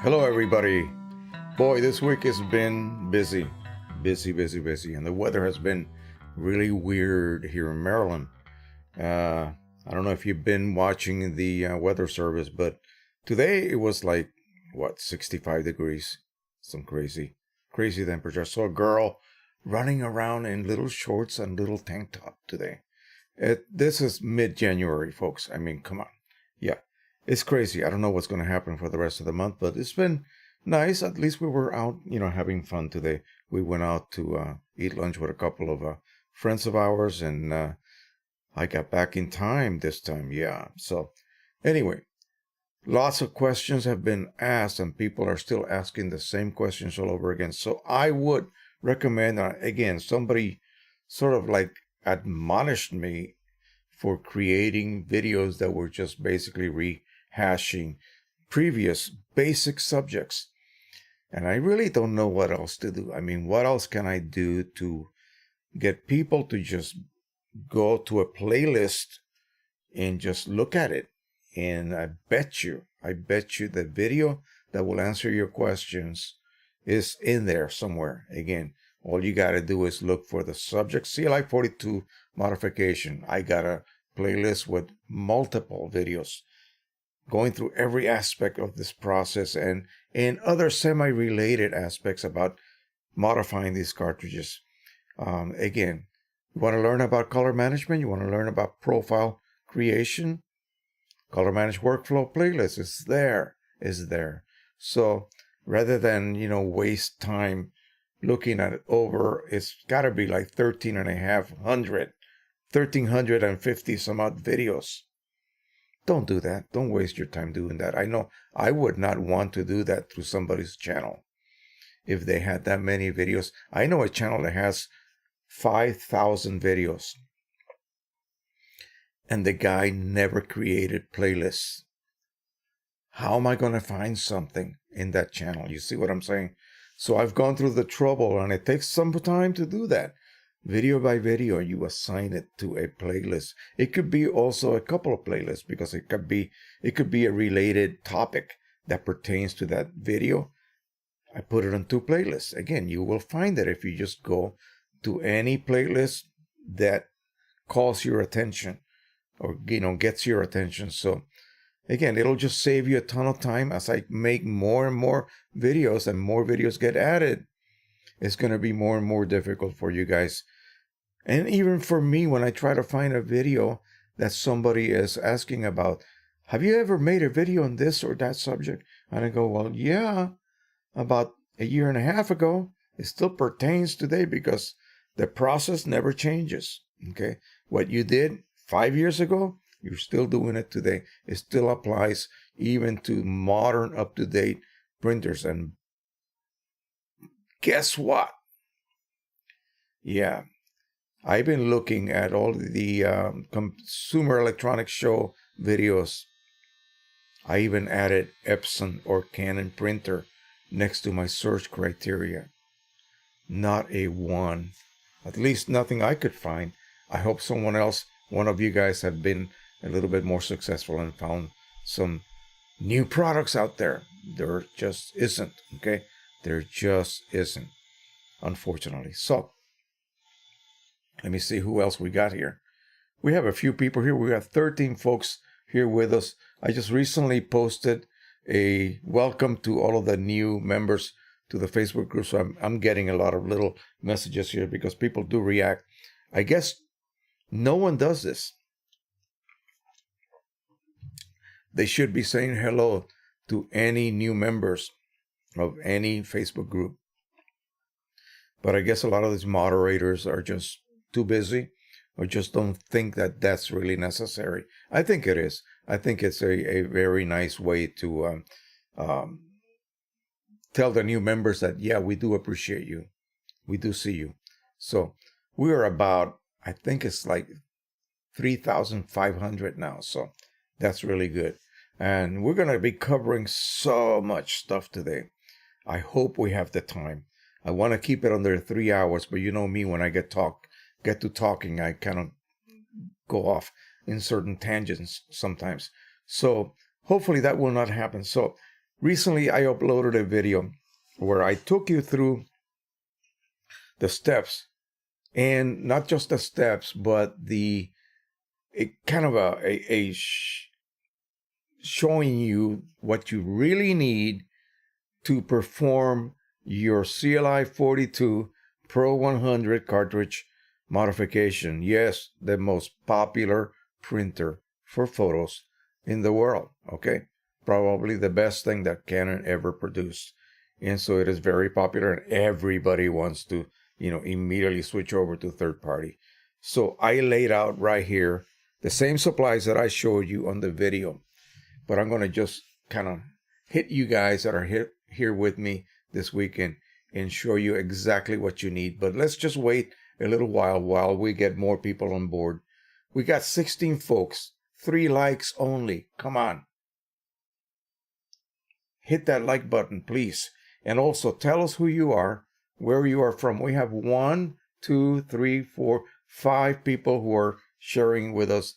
Hello, everybody. Boy, this week has been busy. Busy. And the weather has been really weird here in Maryland. I don't know if you've been watching the weather service, but today it was like, 65 degrees. Some crazy temperature. I saw a girl running around in little shorts and little tank top today. This is mid-January, folks. I mean, come on. Yeah, it's crazy. I don't know what's going to happen for the rest of the month, but it's been nice. At least we were out, having fun today. We went out to eat lunch with a couple of friends of ours, and I got back in time this time. Yeah. So anyway, lots of questions have been asked, and people are still asking the same questions all over again. So I would recommend, again, somebody sort of like admonished me for creating videos that were just basically rehashing previous basic subjects. And I really don't know what else to do. I mean, what else can I do to get people to just go to a playlist and just look at it? And I bet you the video that will answer your questions is in there somewhere. Again, all you got to do is look for the subject CLI 42 modification. I got a playlist with multiple videos going through every aspect of this process and other semi-related aspects about modifying these cartridges. Again, you want to learn about color management, you want to learn about profile creation, color manage workflow playlist is there. So rather than, waste time looking at it over, it's got to be like 1,350 some odd videos. Don't do that. Don't waste your time doing that. I know I would not want to do that through somebody's channel if they had that many videos. I know a channel that has 5,000 videos, and the guy never created playlists. How am I going to find something in that channel? You see what I'm saying? So I've gone through the trouble, and it takes some time to do that. Video by video, you assign it to a playlist. It could be also a couple of playlists, because it could be a related topic that pertains to that video. I put it on 2 playlists. Again, you will find that if you just go to any playlist that calls your attention or gets your attention. So again, it'll just save you a ton of time as I make more and more videos and more videos get added. It's going to be more and more difficult for you guys. And even for me, when I try to find a video that somebody is asking about, have you ever made a video on this or that subject? And I go, well, yeah, about a year and a half ago. It still pertains today because the process never changes. Okay. What you did 5 years ago, you're still doing it today. It still applies even to modern, up-to-date printers. And guess what? Yeah, I've been looking at all the Consumer Electronics Show videos. I even added Epson or Canon printer next to my search criteria. Not a one. At least nothing I could find. I hope someone else, one of you guys, have been a little bit more successful and found some new products out there. There just isn't, okay? There just isn't, unfortunately. So, let me see who else we got here. We have a few people here. We got 13 folks here with us. I just recently posted a welcome to all of the new members to the Facebook group. So I'm getting a lot of little messages here because people do react. I guess no one does this. They should be saying hello to any new members of any Facebook group. But I guess a lot of these moderators are just too busy or just don't think that that's really necessary. I think it is. I think it's a very nice way to tell the new members that, yeah, we do appreciate you. We do see you. So we are about, I think it's like 3,500 now. So that's really good. And we're going to be covering so much stuff today. I hope we have the time. I want to keep it under 3 hours, but you know me, when I get to talking, I kind of go off in certain tangents sometimes. So hopefully that will not happen. So Recently, I uploaded a video where I took you through the steps, and not just the steps, but showing you what you really need to perform your CLI 42 Pro 100 cartridge modification. Yes, the most popular printer for photos in the world. Okay, probably the best thing that Canon ever produced, and so it is very popular, and everybody wants to, immediately switch over to third party. So I laid out right here the same supplies that I showed you on the video, but I'm going to just kind of hit you guys that are here with me this weekend and show you exactly what you need. But let's just wait a little while we get more people on board. We got 16 folks, 3 likes only. Come on. Hit that like button, please. And also tell us who you are, where you are from. We have 1, 2, 3, 4, 5 people who are sharing with us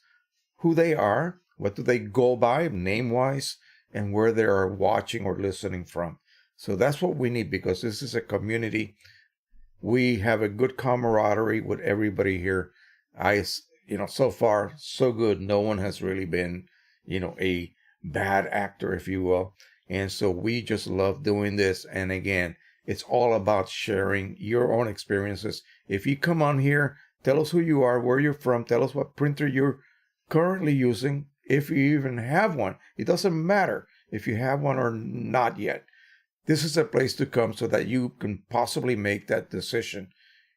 who they are, what do they go by name-wise, and where they are watching or listening from. So that's what we need, because this is a community. We have a good camaraderie with everybody here. So far, so good. No one has really been, a bad actor, if you will. And so we just love doing this. And again, it's all about sharing your own experiences. If you come on here, tell us who you are, where you're from, tell us what printer you're currently using, if you even have one. It doesn't matter if you have one or not yet. This is a place to come so that you can possibly make that decision.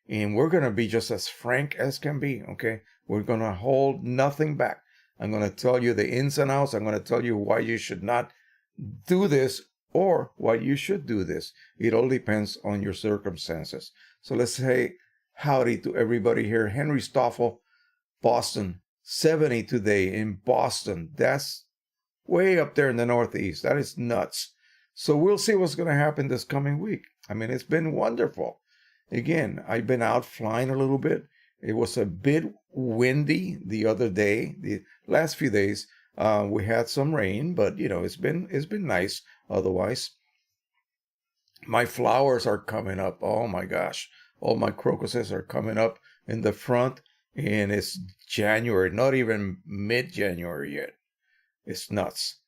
And we're going to be just as frank as can be, okay? We're going to hold nothing back. I'm going to tell you the ins and outs. I'm going to tell you why you should not do this or why you should do this. It all depends on your circumstances. So let's say howdy to everybody here. Henry Stoffel, Boston, 70 today in Boston. That's way up there in the Northeast. That is nuts. So we'll see what's going to happen this coming week. I mean, it's been wonderful. Again, I've been out flying a little bit. It was a bit windy the other day. The last few days, we had some rain, but it's been nice otherwise. My flowers are coming up. Oh my gosh. All my crocuses are coming up in the front, and it's January, not even mid-January yet. It's nuts.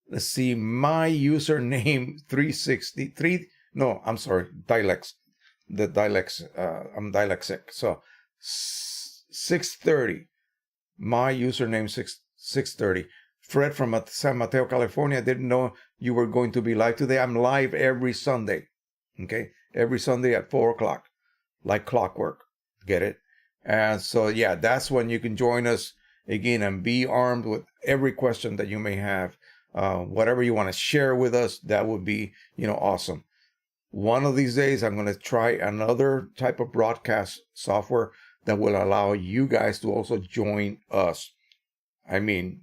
Let's see, my username 363. No, I'm sorry, dialects. I'm dyslexic. So 630. My username 630. Fred from San Mateo, California. Didn't know you were going to be live today. I'm live every Sunday. Okay, every Sunday at 4:00, like clockwork. Get it? And so yeah, that's when you can join us again and be armed with every question that you may have. Whatever you want to share with us, that would be, awesome. One of these days, I'm going to try another type of broadcast software that will allow you guys to also join us. I mean,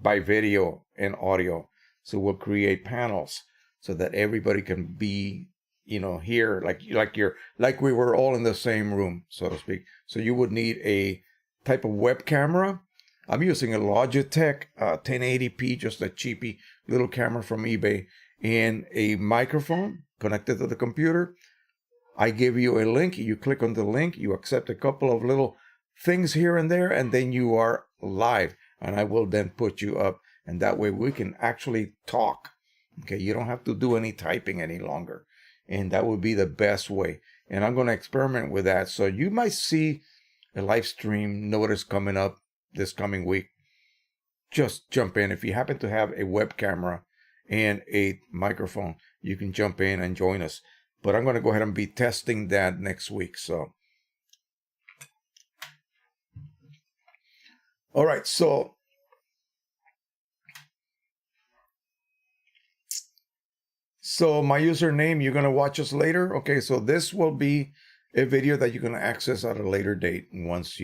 by video and audio. So we'll create panels so that everybody can be, here, like we were all in the same room, so to speak. So you would need a type of web camera. I'm using a Logitech 1080p, just a cheapy little camera from eBay, and a microphone connected to the computer. I give you a link. You click on the link. You accept a couple of little things here and there, and then you are live. And I will then put you up, and that way we can actually talk. Okay, you don't have to do any typing any longer, and that would be the best way. And I'm going to experiment with that. So you might see a live stream notice coming up this coming week. Just jump in. If you happen to have a web camera and a microphone, you can jump in and join us. But I'm going to go ahead and be testing that next week. So, all right. So my username, you're going to watch us later. Okay. So this will be a video that you're going to access at a later date once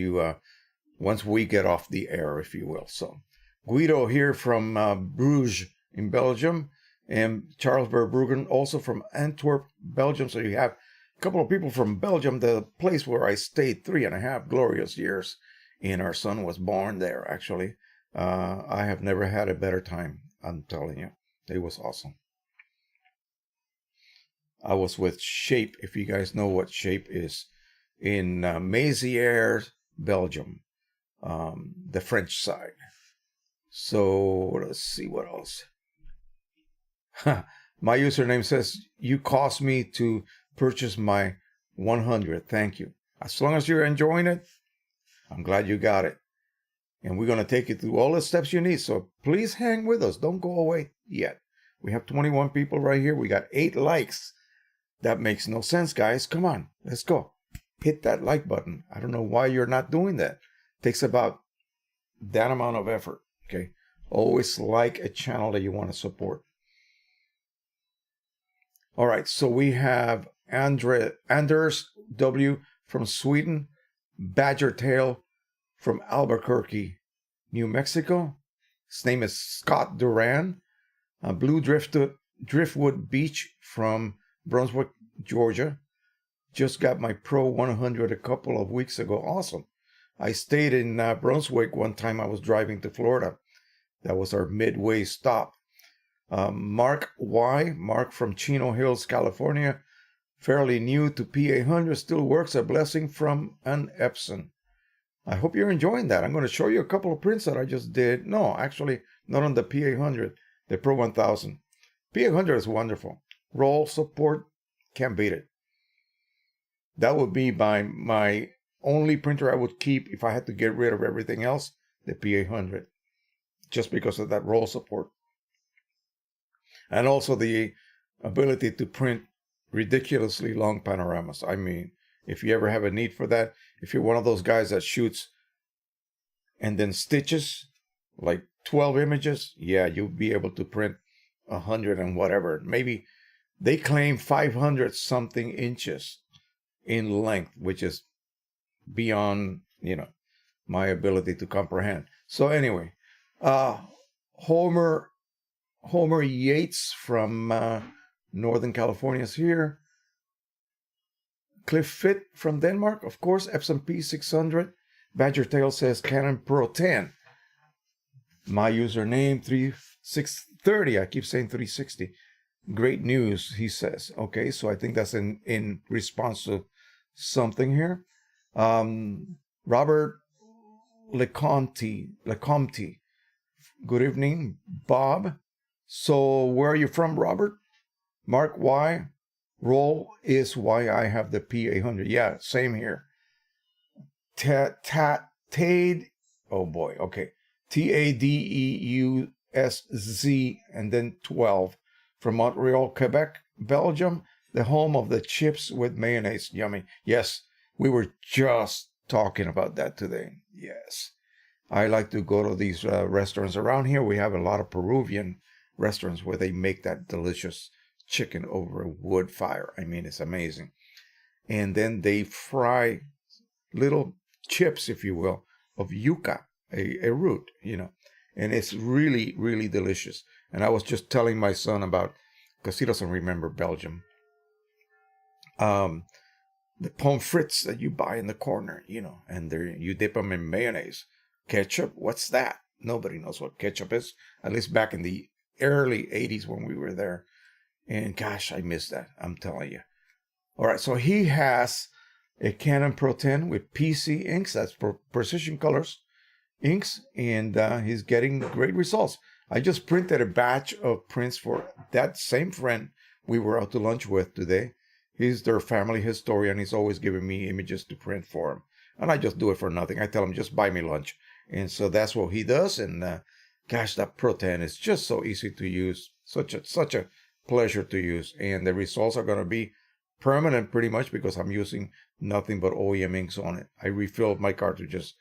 we get off the air, if you will. So Guido here from Bruges in Belgium, and Charles Verbruggen also from Antwerp, Belgium. So you have a couple of people from Belgium, the place where I stayed 3.5 glorious years, and our son was born there, actually. I have never had a better time. I'm telling you, it was awesome. I was with Shape, if you guys know what Shape is, in Mézières, Belgium, the French side. So let's see what else. My username says, you caused me to purchase my 100. Thank you. As long as you're enjoying it, I'm glad you got it. And we're going to take you through all the steps you need. So please hang with us. Don't go away yet. We have 21 people right here. We got 8 likes. That makes no sense, guys. Come on. Let's go. Hit that like button. I don't know why you're not doing that. It takes about that amount of effort. Okay. Always like a channel that you want to support. All right. So we have Anders W. from Sweden. Badger Tail from Albuquerque, New Mexico. His name is Scott Duran. Blue Driftwood Beach from Brunswick, Georgia. Just got my Pro 100 a couple of weeks ago. Awesome. I stayed in Brunswick one time I was driving to Florida. That was our midway stop. Mark Y. Mark from Chino Hills, California. Fairly new to P800. Still works. A blessing from an Epson. I hope you're enjoying that. I'm going to show you a couple of prints that I just did. No, actually, not on the P800, the Pro 1000. P800 is wonderful. Roll support, can't beat it. That would be my only printer I would keep if I had to get rid of everything else, the P800, just because of that roll support. And also the ability to print ridiculously long panoramas. I mean, if you ever have a need for that, if you're one of those guys that shoots and then stitches like 12 images, yeah, you'll be able to print 100 and whatever. Maybe they claim 500 something inches in length, which is beyond, my ability to comprehend. So anyway, Homer Yates from Northern California is here. Cliff Fit from Denmark, of course, Epson P600. Badger Tail says Canon Pro 10. My username 3630. I keep saying 360. Great news, he says. Okay, so I think that's in response to something here. Robert Lecomte. Good evening, Bob. So where are you from, Robert? Mark Y. Roll is why I have the P800. Yeah, same here. Tade. Oh boy. Okay. TADEUSZ and then 12 from Montreal, Quebec, Belgium, the home of the chips with mayonnaise. Yummy. Yes, we were just talking about that today. Yes. I like to go to these restaurants around here. We have a lot of Peruvian restaurants where they make that delicious chicken over a wood fire. I mean, it's amazing. And then they fry little chips, if you will, of yuca, a root, and it's really, really delicious. And I was just telling my son about, because he doesn't remember Belgium, the pommes frites that you buy in the corner, and you dip them in mayonnaise. Ketchup, what's that? Nobody knows what ketchup is, at least back in the early 80s when we were there. And gosh, I miss that, I'm telling you. All right, so he has a Canon Pro 10 with PC inks, that's Precision Colors inks, and he's getting great results. I just printed a batch of prints for that same friend we were out to lunch with today. He's their family historian. He's always giving me images to print for him. And I just do it for nothing. I tell him, just buy me lunch. And so that's what he does. And gosh, that Pro 10 is just so easy to use. Such a pleasure to use. And the results are going to be permanent pretty much because I'm using nothing but OEM inks on it. I refilled my cartridges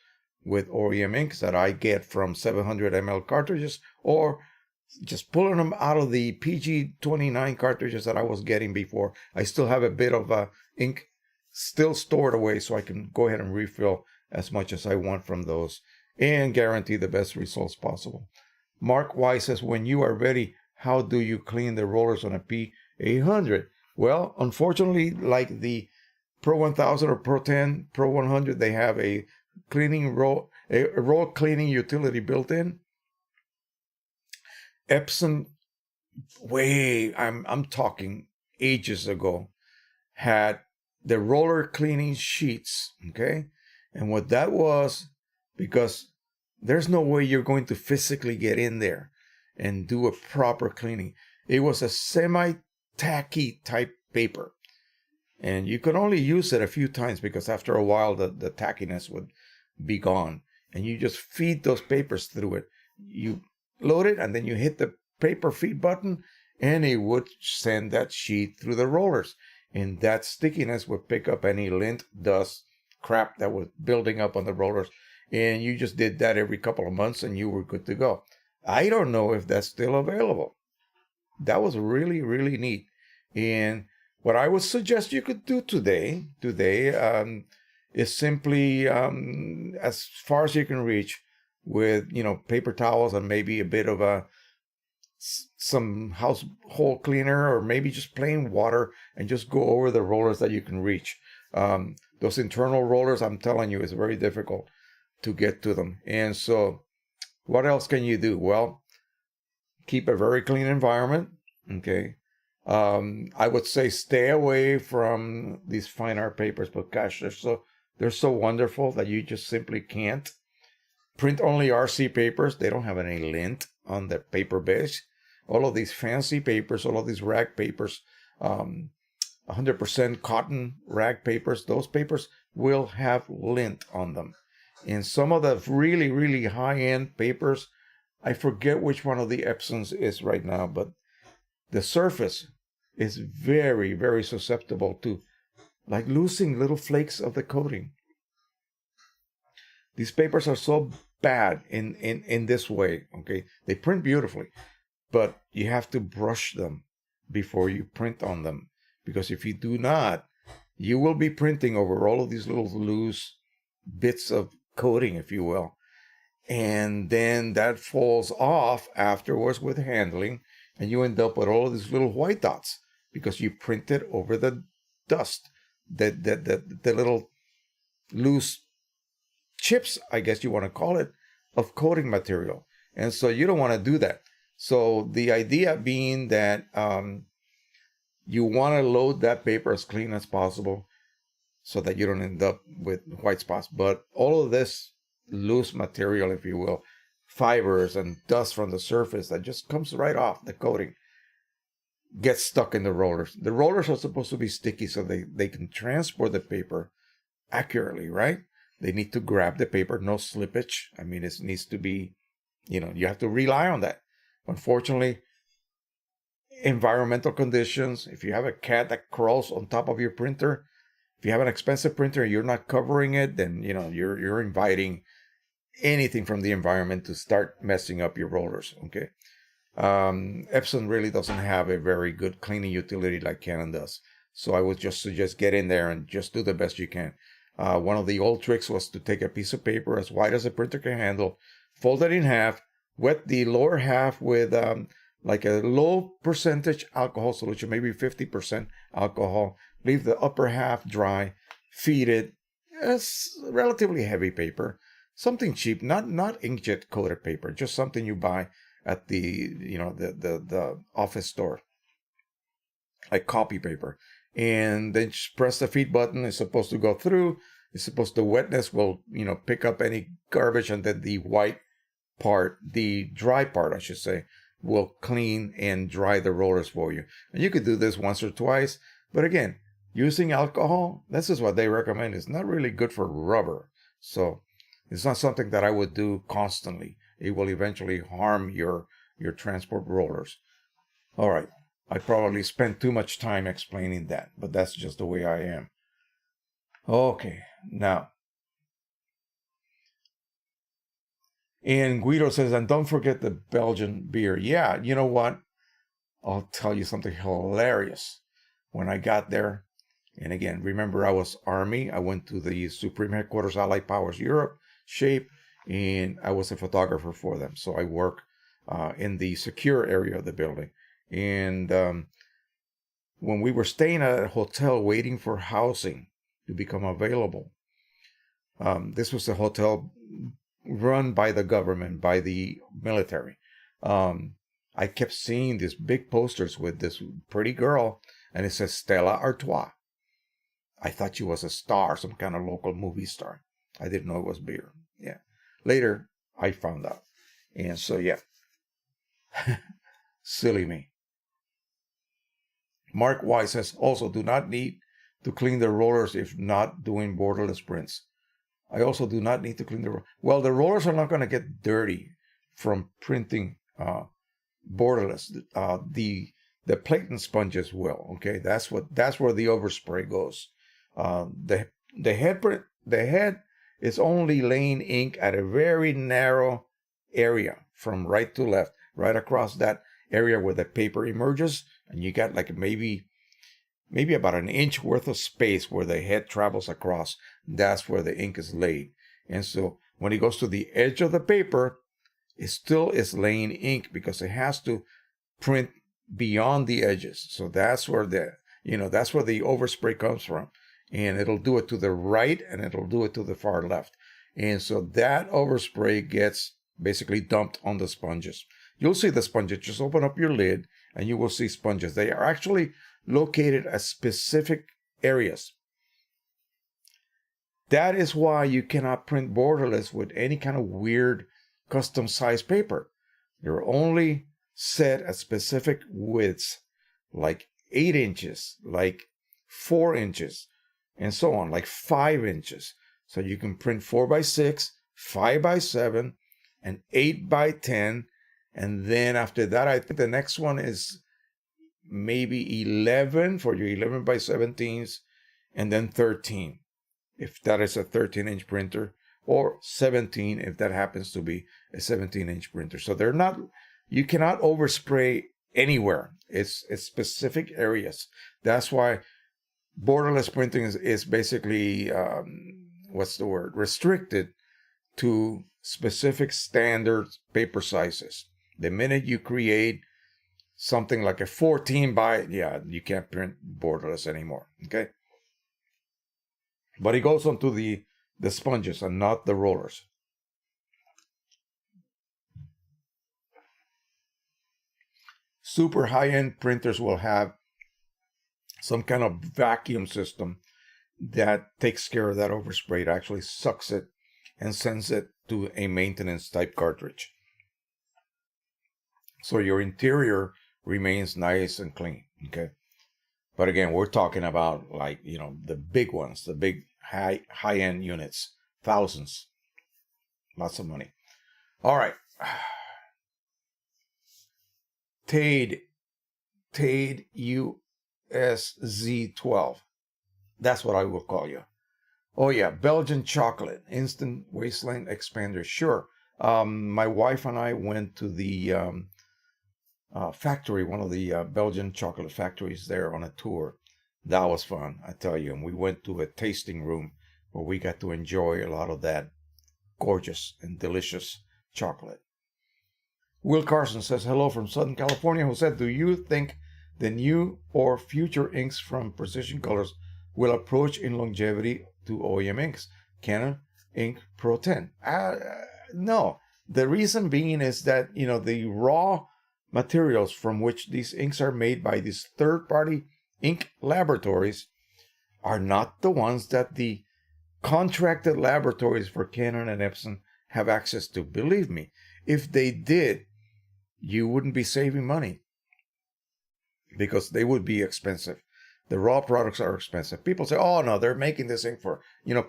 with OEM inks that I get from 700 ml cartridges, or just pulling them out of the PG29 cartridges that I was getting before. I still have a bit of ink still stored away, so I can go ahead and refill as much as I want from those and guarantee the best results possible. Mark Y says, when you are ready, how do you clean the rollers on a P800? Well, unfortunately, like the Pro 1000 or Pro 10, Pro 100, they have a roll cleaning utility built in. Epson, I'm talking ages ago, had the roller cleaning sheets, okay? And what that was, because there's no way you're going to physically get in there and do a proper cleaning. It was a semi-tacky type paper. And you could only use it a few times because after a while the tackiness would be gone. And you just feed those papers through it. You load it and then you hit the paper feed button and it would send that sheet through the rollers. And that stickiness would pick up any lint, dust, crap that was building up on the rollers. And you just did that every couple of months and you were good to go. I don't know if that's still available. That was really, really neat. And what I would suggest you could do today, is simply, as far as you can reach, with paper towels and maybe a bit of some household cleaner, or maybe just plain water, and just go over the rollers that you can reach. Those internal rollers, I'm telling you, is very difficult to get to them. And so, what else can you do? Well, keep a very clean environment. Okay. I would say stay away from these fine art papers, but gosh, they're so wonderful that you just simply can't. Print only RC papers. They don't have any lint on the paper base. All of these fancy papers, all of these rag papers, 100% cotton rag papers, those papers will have lint on them. And some of the really, really high-end papers, I forget which one of the Epsons is right now, but the surface is very, very susceptible to like losing little flakes of the coating. These papers are so bad in this way, okay? They print beautifully, but you have to brush them before you print on them. Because if you do not, you will be printing over all of these little loose bits of coating, if you will. And then that falls off afterwards with handling, and you end up with all of these little white dots because you printed over the dust, the little loose chips, I guess you want to call it, of coating material. And so you don't want to do that. So the idea being that you want to load that paper as clean as possible so that you don't end up with white spots. But all of this loose material, if you will, fibers and dust from the surface that just comes right off the coating, gets stuck in the rollers. The rollers are supposed to be sticky so they can transport the paper accurately, right? They need to grab the paper, no slippage. I mean, it needs to be, you have to rely on that. Unfortunately, environmental conditions, if you have a cat that crawls on top of your printer, if you have an expensive printer and you're not covering it, then, you're inviting anything from the environment to start messing up your rollers, okay? Epson really doesn't have a very good cleaning utility like Canon does. So I would just suggest get in there and just do the best you can. One of the old tricks was to take a piece of paper as wide as a printer can handle, fold it in half, wet the lower half with like a low percentage alcohol solution, maybe 50% alcohol, leave the upper half dry, feed it. It's relatively heavy paper, something cheap, not inkjet coated paper, just something you buy at the the office store, like copy paper. And then just press the feed button. It's supposed to go through. It's supposed the wetness will pick up any garbage, and then the white part, the dry part I should say, will clean and dry the rollers for you. And you could do this once or twice, but again, using alcohol, this is what they recommend. It's not really good for rubber, so it's not something that I would do constantly. It will eventually harm your transport rollers. All right, I probably spent too much time explaining that, but that's just the way I am. Okay, now, and Guido says, and don't forget the Belgian beer. Yeah, you know what? I'll tell you something hilarious. When I got there, and again, remember I was Army. I went to the Supreme Headquarters Allied Powers Europe, SHAPE, and I was a photographer for them. So I work in the secure area of the building. And when we were staying at a hotel waiting for housing to become available, this was a hotel run by the government, by the military. I kept seeing these big posters with this pretty girl, and it says Stella Artois. I thought she was a star, some kind of local movie star. I didn't know it was beer. Yeah. Later, I found out. And so, yeah. Silly me. Mark Y says, also do not need to clean the rollers if not doing borderless prints. I also do not need to clean the rollers. Well, the rollers are not going to get dirty from printing borderless. The platen sponges will. Okay, that's where the overspray goes. The head is only laying ink at a very narrow area from right to left, right across that area where the paper emerges, and you got like maybe about an inch worth of space where the head travels across. That's where the ink is laid. And so when it goes to the edge of the paper, it still is laying ink because it has to print beyond the edges. So that's where the overspray comes from. And it'll do it to the right and it'll do it to the far left. And so that overspray gets basically dumped on the sponges. You'll see the sponges. Just open up your lid and you will see sponges. They are actually located at specific areas. That is why you cannot print borderless with any kind of weird custom size paper. You're only set at specific widths, like 8 inches, like 4 inches, and so on, like 5 inches. So you can print 4x6, 5x7, and 8x10. And then after that, I think the next one is maybe 11 for your 11x17s, and then 13, if that is a 13-inch printer, or 17 if that happens to be a 17-inch printer. So you cannot overspray anywhere. It's specific areas. That's why borderless printing is basically, restricted to specific standard paper sizes. The minute you create something like a 14 by, you can't print borderless anymore. Okay. But it goes onto the sponges and not the rollers. Super high-end printers will have some kind of vacuum system that takes care of that overspray. It actually sucks it and sends it to a maintenance type cartridge. So your interior remains nice and clean. Okay. But again, we're talking about the big ones, the big high-end units, thousands, lots of money. All right. Tade USZ12. That's what I will call you. Oh yeah, Belgian chocolate, instant waistline expander. Sure. My wife and I went to the factory, one of the Belgian chocolate factories there on a tour. That was fun, I tell you. And we went to a tasting room where we got to enjoy a lot of that gorgeous and delicious chocolate. Will Carson says hello from Southern California, who said, do you think the new or future inks from Precision Colors will approach in longevity to OEM inks? Canon Ink Pro 10. No. The reason being is that, the raw materials from which these inks are made by these third-party ink laboratories are not the ones that the contracted laboratories for Canon and Epson have access to. Believe me, if they did, you wouldn't be saving money because they would be expensive. The raw products are expensive. People say, oh, no, they're making this ink for,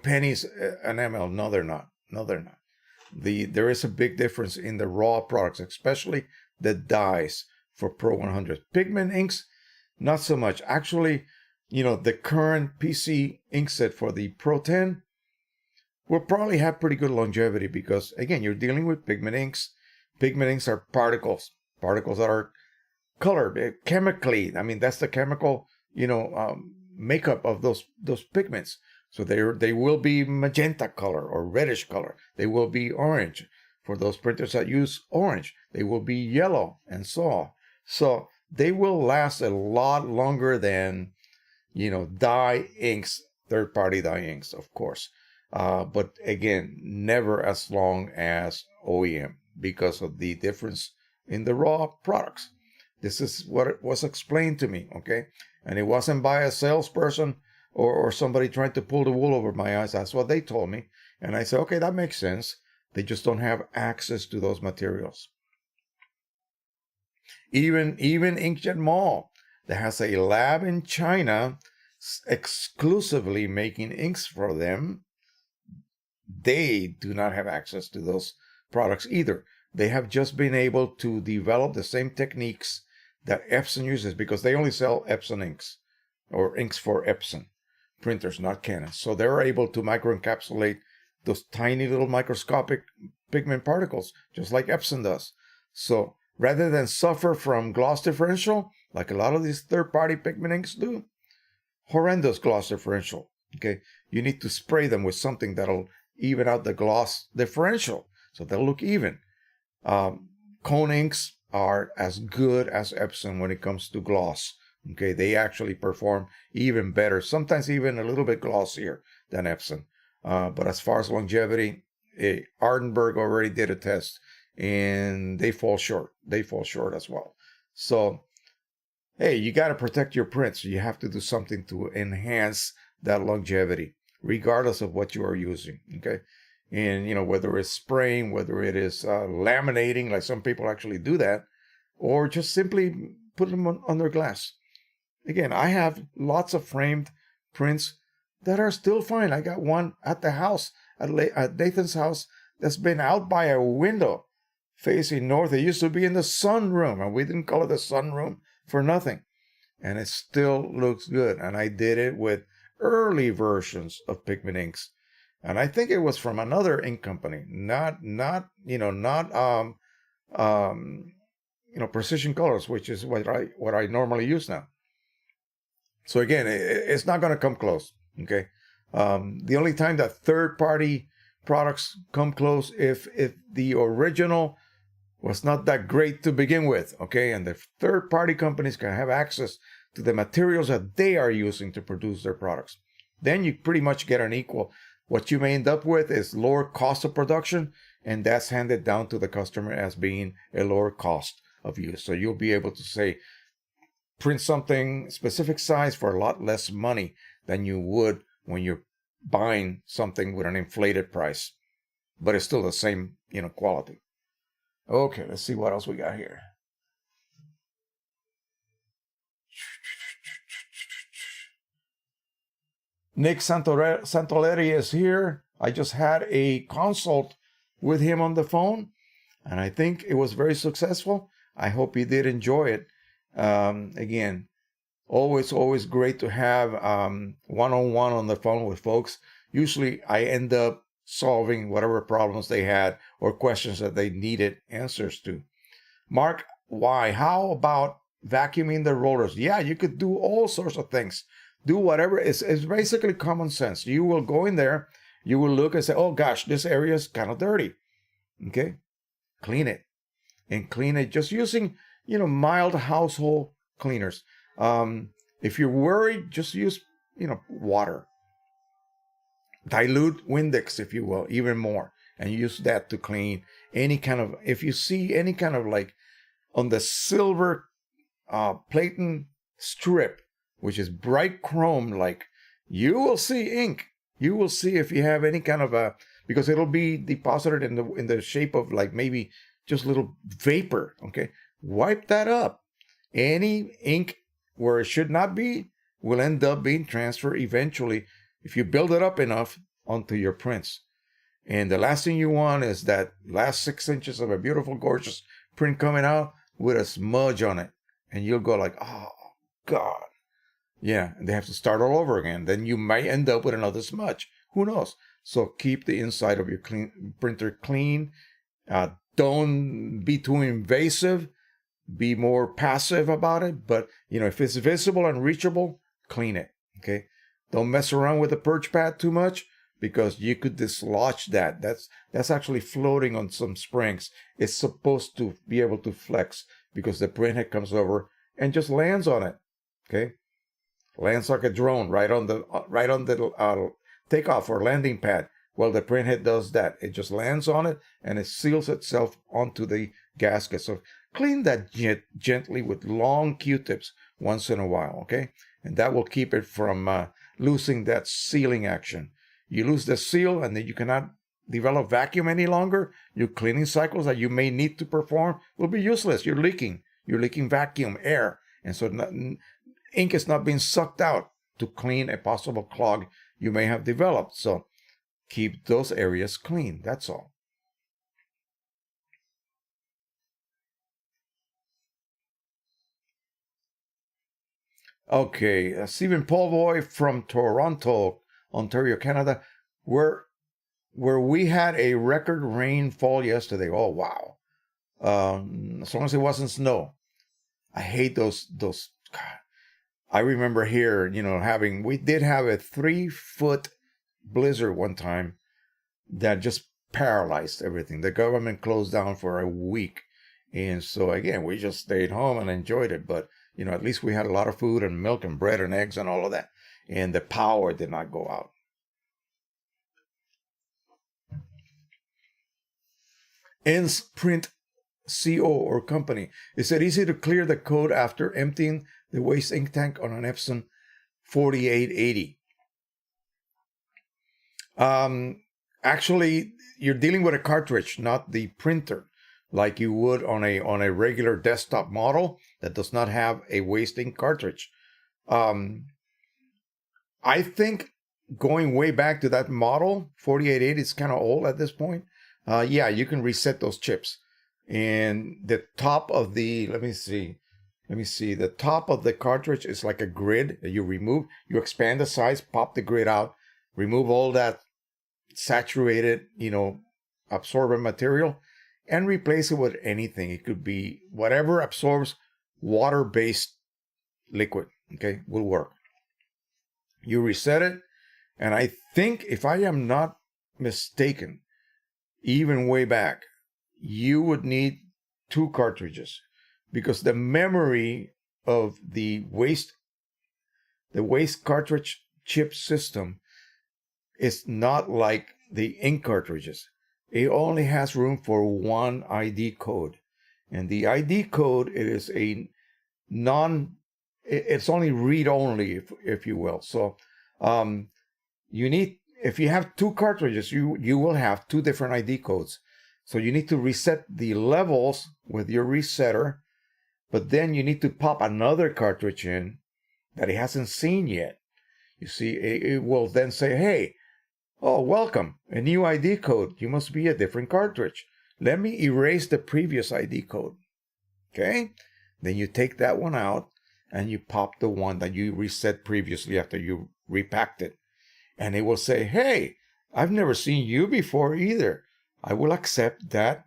pennies an ml. No, they're not. No, they're not. There is a big difference in the raw products, especially the dyes for Pro 100. Pigment inks, not so much. Actually, the current PC ink set for the Pro 10 will probably have pretty good longevity because, again, you're dealing with pigment inks. Pigment inks are particles that are colored chemically. I mean, that's the chemical, makeup of those pigments. So they will be magenta color or reddish color. They will be orange. For those printers that use orange, they will be yellow and so on. So they will last a lot longer than, dye inks, third-party dye inks, of course. But again, never as long as OEM because of the difference in the raw products. This is what it was explained to me, okay? And it wasn't by a salesperson or somebody trying to pull the wool over my eyes. That's what they told me. And I said, okay, that makes sense. They just don't have access to those materials. Even Inkjet Mall, that has a lab in China exclusively making inks for them, they do not have access to those products either. They have just been able to develop the same techniques that Epson uses, because they only sell Epson inks, or inks for Epson printers, not Canon. So they're able to microencapsulate those tiny little microscopic pigment particles, just like Epson does. So rather than suffer from gloss differential, like a lot of these third-party pigment inks do, horrendous gloss differential, okay? You need to spray them with something that'll even out the gloss differential, so they'll look even. Cone inks are as good as Epson when it comes to gloss, okay? They actually perform even better, sometimes even a little bit glossier than Epson. But as far as longevity, Ardenberg already did a test, and they fall short. They fall short as well. So, hey, you got to protect your prints. You have to do something to enhance that longevity, regardless of what you are using, okay? And, you know, whether it's spraying, whether it is laminating, like some people actually do that, or just simply put them under glass. Again, I have lots of framed prints that are still fine. I got one at the house, at Nathan's house, that's been out by a window facing north. It used to be in the sunroom, and we didn't call it the sunroom for nothing. And it still looks good. And I did it with early versions of pigment inks. And I think it was from another ink company, not Precision Colors, which is what I normally use now. So again, it's not going to come close. Okay. The only time that third-party products come close if the original was not that great to begin with. Okay, and the third-party companies can have access to the materials that they are using to produce their products. Then you pretty much get an equal. What you may end up with is lower cost of production, and that's handed down to the customer as being a lower cost of use. So you'll be able to say, print something specific size for a lot less money than you would when you're buying something with an inflated price, but it's still the same, quality. Okay, let's see what else we got here. Nick Santoleri is here. I just had a consult with him on the phone, and I think it was very successful. I hope he did enjoy it. Again, always great to have one-on-one on the phone with folks. Usually I end up solving whatever problems they had or questions that they needed answers to. Mark, why? How about vacuuming the rollers? Yeah, you could do all sorts of things. Do whatever. It's basically common sense. You will go in there, you will look and say, oh gosh, this area is kind of dirty. Okay, clean it. And clean it just using, mild household cleaners. If you're worried, just use, water. Dilute Windex, if you will, even more. And use that to clean any kind of, if you see any kind of like on the silver platen strip, which is bright chrome like, you will see ink. You will see if you have any kind of because it'll be deposited in the shape of like maybe just little vapor. Okay, wipe that up. Any ink where it should not be will end up being transferred eventually if you build it up enough onto your prints. And the last thing you want is that last 6 inches of a beautiful, gorgeous print coming out with a smudge on it. And you'll go like, oh, God. Yeah, and they have to start all over again. Then you might end up with another smudge. Who knows? So keep the inside of your printer clean. Don't be too invasive. Be more passive about it. But, if it's visible and reachable, clean it. Okay? Don't mess around with the purge pad too much because you could dislodge that. That's actually floating on some springs. It's supposed to be able to flex because the printhead comes over and just lands on it. Okay? Lands like a drone right on the takeoff or landing pad. Well, the printhead does that. It just lands on it and it seals itself onto the gasket. So clean that gently with long Q-tips once in a while, okay? And that will keep it from losing that sealing action. You lose the seal and then you cannot develop vacuum any longer. Your cleaning cycles that you may need to perform will be useless. You're leaking vacuum, air. And so ink is not being sucked out to clean a possible clog you may have developed. So keep those areas clean. That's all. Okay, Stephen Paulboy from Toronto, Ontario, Canada, where we had a record rainfall yesterday. Oh wow! As long as it wasn't snow. I hate those. God. I remember here, we did have a 3-foot blizzard one time that just paralyzed everything. The government closed down for a week. And so again, we just stayed home and enjoyed it. But, at least we had a lot of food and milk and bread and eggs and all of that. And the power did not go out. Ends Print CO or company. Is it easy to clear the code after emptying the waste ink tank on an Epson 4880? Actually, you're dealing with a cartridge, not the printer, like you would on a regular desktop model that does not have a waste ink cartridge. I think going way back to that model, 4880 is kind of old at this point. Yeah, you can reset those chips. And the top of let me see, the top of the cartridge is like a grid that you remove. You expand the size, pop the grid out, remove all that saturated, absorbent material, and replace it with anything. It could be whatever absorbs water-based liquid, okay, will work. You reset it, and I think, if I am not mistaken, even way back, you would need 2 cartridges, because the memory of the waste cartridge chip system is not like the ink cartridges. It only has room for 1 ID code. And the ID code, it's only read-only, if you will. So if you have 2 cartridges, you will have 2 different ID codes. So you need to reset the levels with your resetter, but then you need to pop another cartridge in that it hasn't seen yet. You see, it will then say, hey, oh, welcome, a new ID code. You must be a different cartridge. Let me erase the previous ID code. Okay? Then you take that one out and you pop the one that you reset previously after you repacked it. And it will say, hey, I've never seen you before either. I will accept that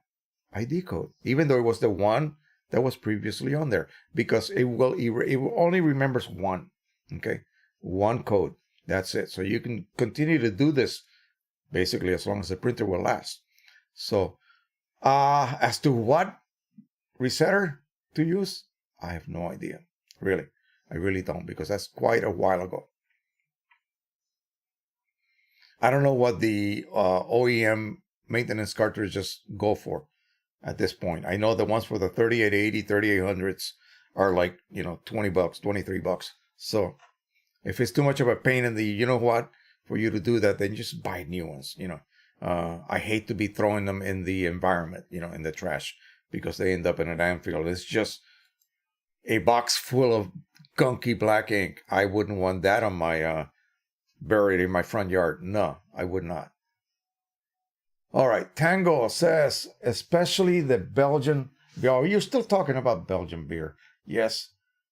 ID code, even though it was the one that was previously on there, because it will only remembers 1. Okay? 1 code. That's it. So you can continue to do this basically as long as the printer will last. So as to what resetter to use, I have no idea. Really. I really don't, because that's quite a while ago. I don't know what the OEM maintenance cartridges go for at this point. I know the ones for the 3880, 3800s are like, $20, $23. So if it's too much of a pain in the, for you to do that, then just buy new ones. I hate to be throwing them in the environment, in the trash, because they end up in a landfill. It's just a box full of gunky black ink. I wouldn't want that on my buried in my front yard. No, I would not. All right, Tango says, especially the Belgian beer. You're still talking about Belgian beer. Yes,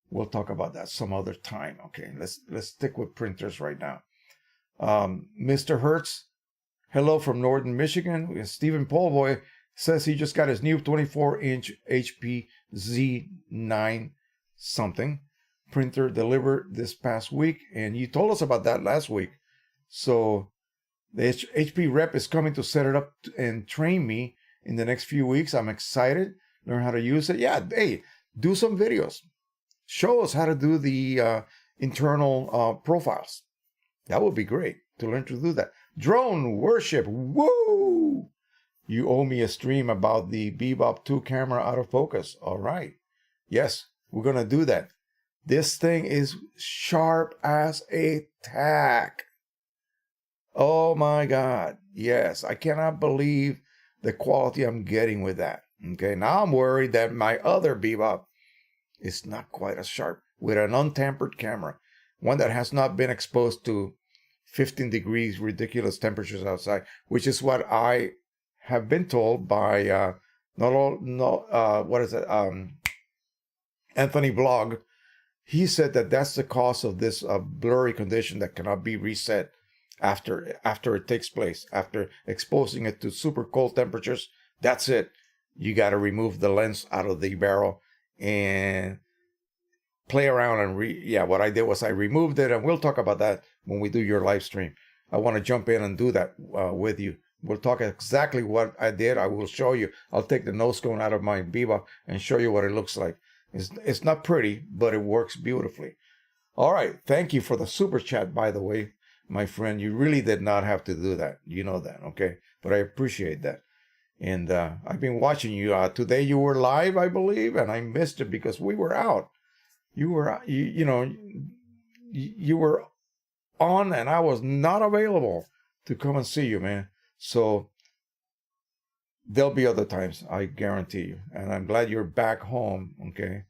we'll talk about that some other time. Okay, let's stick with printers right now. Mr. Hertz, hello from Northern Michigan. Stephen Paulboy says he just got his new 24-inch HP Z9 something printer delivered this past week, and you told us about that last week. So the HP rep is coming to set it up and train me in the next few weeks. I'm excited. Learn how to use it. Yeah, hey, do some videos. Show us how to do the internal profiles. That would be great to learn to do that. Drone worship. Woo! you owe me a stream about the Bebop 2 camera autofocus. All right. Yes, we're going to do that. This thing is sharp as a tack. Oh my God. Yes, I cannot believe the quality I'm getting with that. Okay, now I'm worried that my other Bebop is not quite as sharp with an untampered camera, one that has not been exposed to 15 degrees ridiculous temperatures outside, which is what I have been told by Anthony Blog. He said that that's the cause of this blurry condition that cannot be reset after it takes place, after exposing it to super cold temperatures. That's it. You got to remove the lens out of the barrel and play around and what I did was I removed it, and we'll talk about that when we do your live stream. I want to jump in and do that with you. We'll talk exactly what I did. I will show you. I'll take the nose cone out of my Bebop and show you what it looks like. It's not pretty, but it works beautifully. All right. Thank you for the super chat, by the way, my friend. You really did not have to do that. You know that, okay? But I appreciate that. And I've been watching you. Today you were live, I believe, and I missed it because we were out. You were, you were on, and I was not available to come and see you, man. So there'll be other times, I guarantee you. And I'm glad you're back home, okay,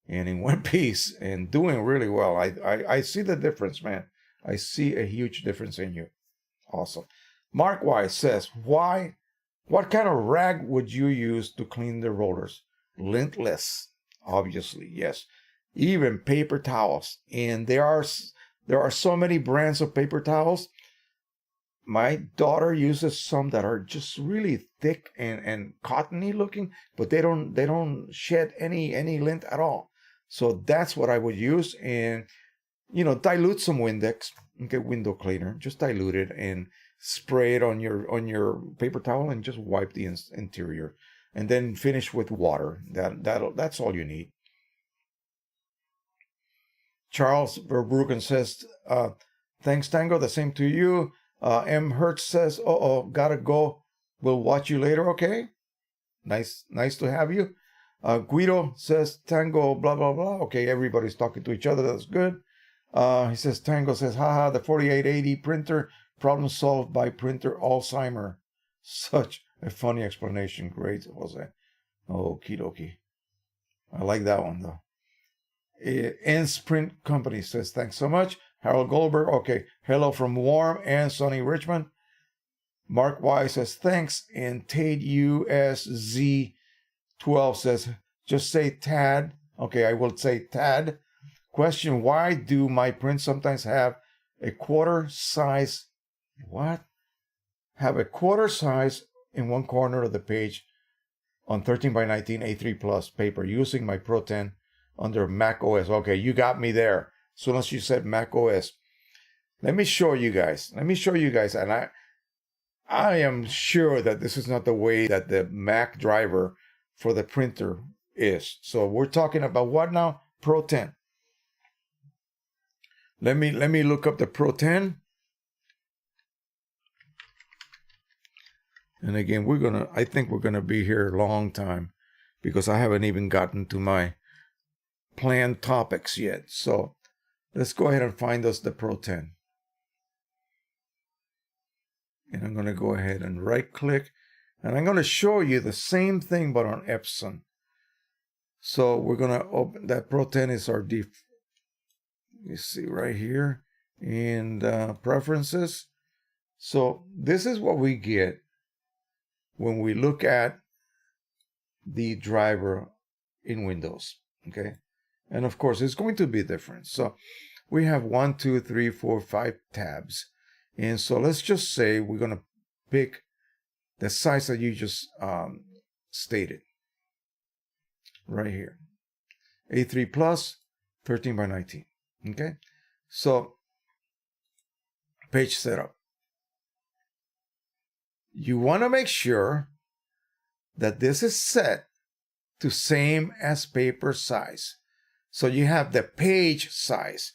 and in one piece and doing really well. I see the difference, man. I see a huge difference in you. Awesome. Mark Wise says, what kind of rag would you use to clean the rollers? Lintless, obviously, yes. Even paper towels. And there are so many brands of paper towels. My daughter uses some that are just really thick and cottony looking, but they don't shed any lint at all. So that's what I would use. And dilute some Windex, okay, window cleaner. Just dilute it and spray it on your paper towel and just wipe the interior, and then finish with water. That's all you need. Charles Verbruggen says, thanks, Tango. The same to you. M. Hertz says, gotta go. We'll watch you later, okay? Nice to have you. Guido says, Tango, blah, blah, blah. Okay, everybody's talking to each other. That's good. He says, Tango says, haha, the 4880 printer, problem solved by printer Alzheimer. Such a funny explanation. Great, Jose. Okie dokie. I like that one, though. Ends Print Company says, thanks so much. Harold Goldberg, okay. Hello from warm and sunny Richmond. Mark Y says, thanks. And Tate USZ12 says, just say Tad. Okay, I will say Tad. Question, why do my prints sometimes have a quarter size, have a quarter size in one corner of the page on 13 by 19 A3 Plus paper using my Pro 10 under Mac OS. Okay, you got me there. As soon as you said Mac OS. Let me show you guys. And I am sure that this is not the way that the Mac driver for the printer is. So we're talking about what now? Pro 10. Let me look up the Pro 10. And again, I think we're gonna be here a long time because I haven't even gotten to my planned topics yet. So let's go ahead and find us the Pro 10. And I'm gonna go ahead and right click, and I'm gonna show you the same thing but on Epson. So we're gonna open that Pro 10 is our you see right here in preferences. So this is what we get when we look at the driver in Windows, okay? And of course, it's going to be different. So we have 1, 2, 3, 4, 5 tabs. And so let's just say we're going to pick the size that you just stated right here. A3 Plus, 13 by 19. Okay, so page setup. You want to make sure that this is set to same as paper size. So you have the page size.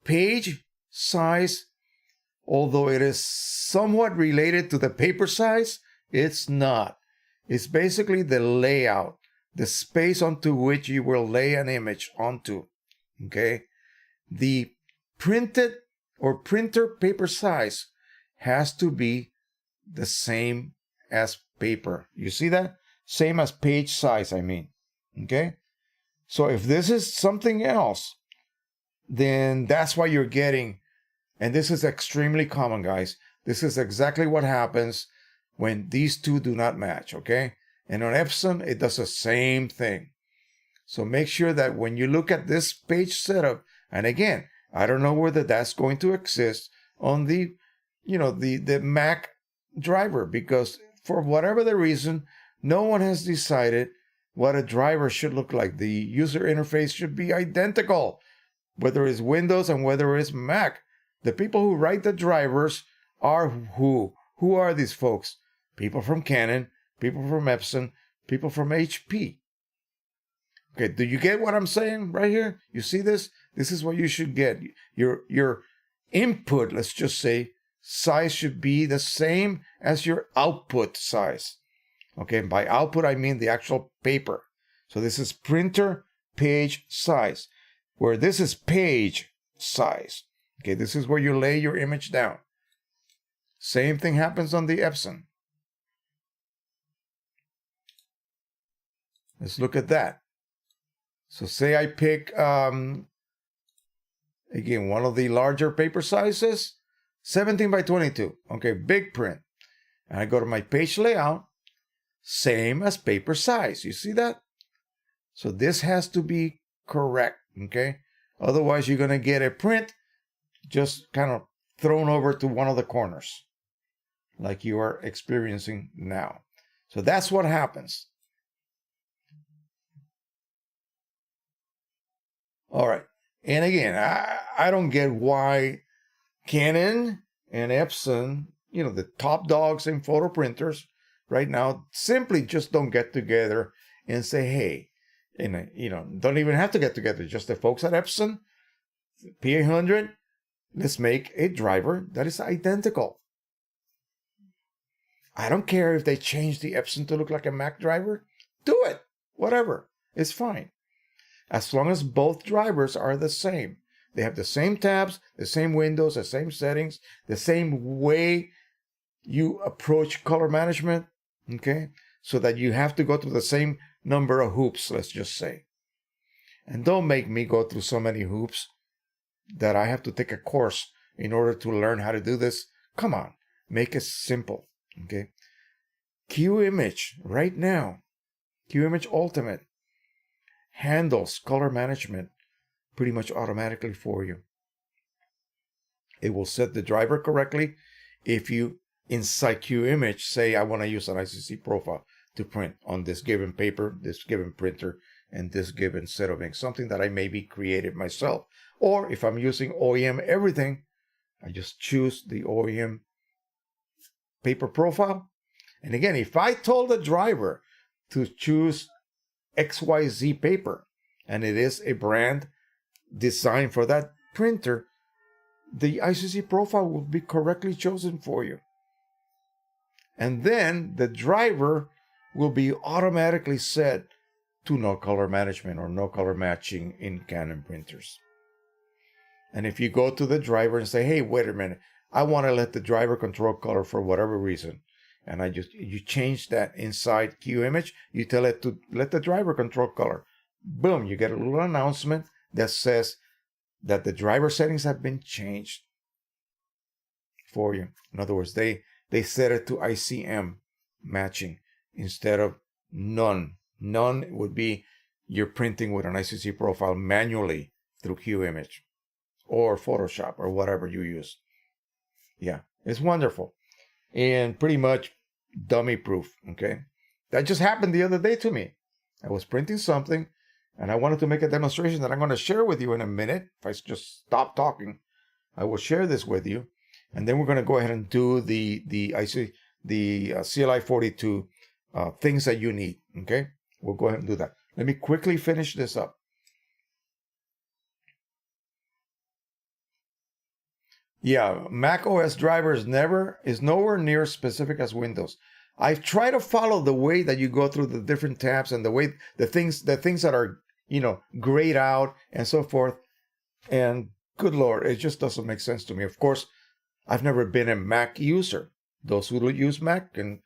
Page size, although it is somewhat related to the paper size, It's not. It's basically the layout, the space onto which you will lay an image onto. Okay? The printed or printer paper size has to be the same as paper. You see that? Same as page size, I mean. Okay? So if this is something else, then that's why you're getting, and this is extremely common, guys. This is exactly what happens when these two do not match, okay? And on Epson, it does the same thing. So make sure that when you look at this page setup, and again, I don't know whether that's going to exist on the, the Mac driver, because for whatever the reason, no one has decided what a driver should look like. The user interface should be identical, whether it's Windows and whether it's Mac. The people who write the drivers are who? Who are these folks? People from Canon, people from Epson, people from HP. Okay, do you get what I'm saying right here? You see this? This is what you should get. Your input, let's just say, size should be the same as your output size. Okay, by output, I mean the actual paper. So this is printer page size, where this is page size. Okay, this is where you lay your image down. Same thing happens on the Epson. Let's look at that. So say I pick, again, one of the larger paper sizes, 17 by 22. Okay, big print. And I go to my page layout, same as paper size. You see that? So this has to be correct, okay? Otherwise, you're going to get a print just kind of thrown over to one of the corners, like you are experiencing now. So that's what happens. All right. And again, I don't get why Canon and Epson, the top dogs in photo printers right now, simply just don't get together and say, hey, and don't even have to get together. Just the folks at Epson, P800, let's make a driver that is identical. I don't care if they change the Epson to look like a Mac driver. Do it. Whatever. It's fine. As long as both drivers are the same. They have the same tabs, the same windows, the same settings, the same way you approach color management, okay? So that you have to go through the same number of hoops, let's just say. And don't make me go through so many hoops that I have to take a course in order to learn how to do this. Come on, make it simple, okay? QImage right now, QImage Ultimate handles color management pretty much automatically for you. It will set the driver correctly if you, inside QImage, say I want to use an ICC profile to print on this given paper, this given printer, and this given set of ink, something that I maybe created myself. Or if I'm using OEM everything, I just choose the OEM paper profile. And again, if I told the driver to choose XYZ paper, and it is a brand designed for that printer, the ICC profile will be correctly chosen for you. And then the driver will be automatically set to no color management or no color matching in Canon printers. And if you go to the driver and say, hey, wait a minute, I want to let the driver control color for whatever reason, and you change that inside QImage, you tell it to let the driver control color. Boom, you get a little announcement that says that the driver settings have been changed for you. In other words, they set it to ICM matching instead of none. None would be you're printing with an ICC profile manually through QImage or Photoshop or whatever you use. Yeah, it's wonderful and pretty much dummy proof, okay? That just happened the other day to me. I was printing something and I wanted to make a demonstration that I'm going to share with you in a minute. If I just stop talking, I will share this with you. And then we're going to go ahead and do the CLI 42 things that you need, okay? We'll go ahead and do that. Let me quickly finish this up. Yeah, Mac OS driver is nowhere near as specific as Windows. I try to follow the way that you go through the different tabs and the way the things that are, grayed out and so forth. And good Lord, it just doesn't make sense to me. Of course, I've never been a Mac user. Those who use Mac and,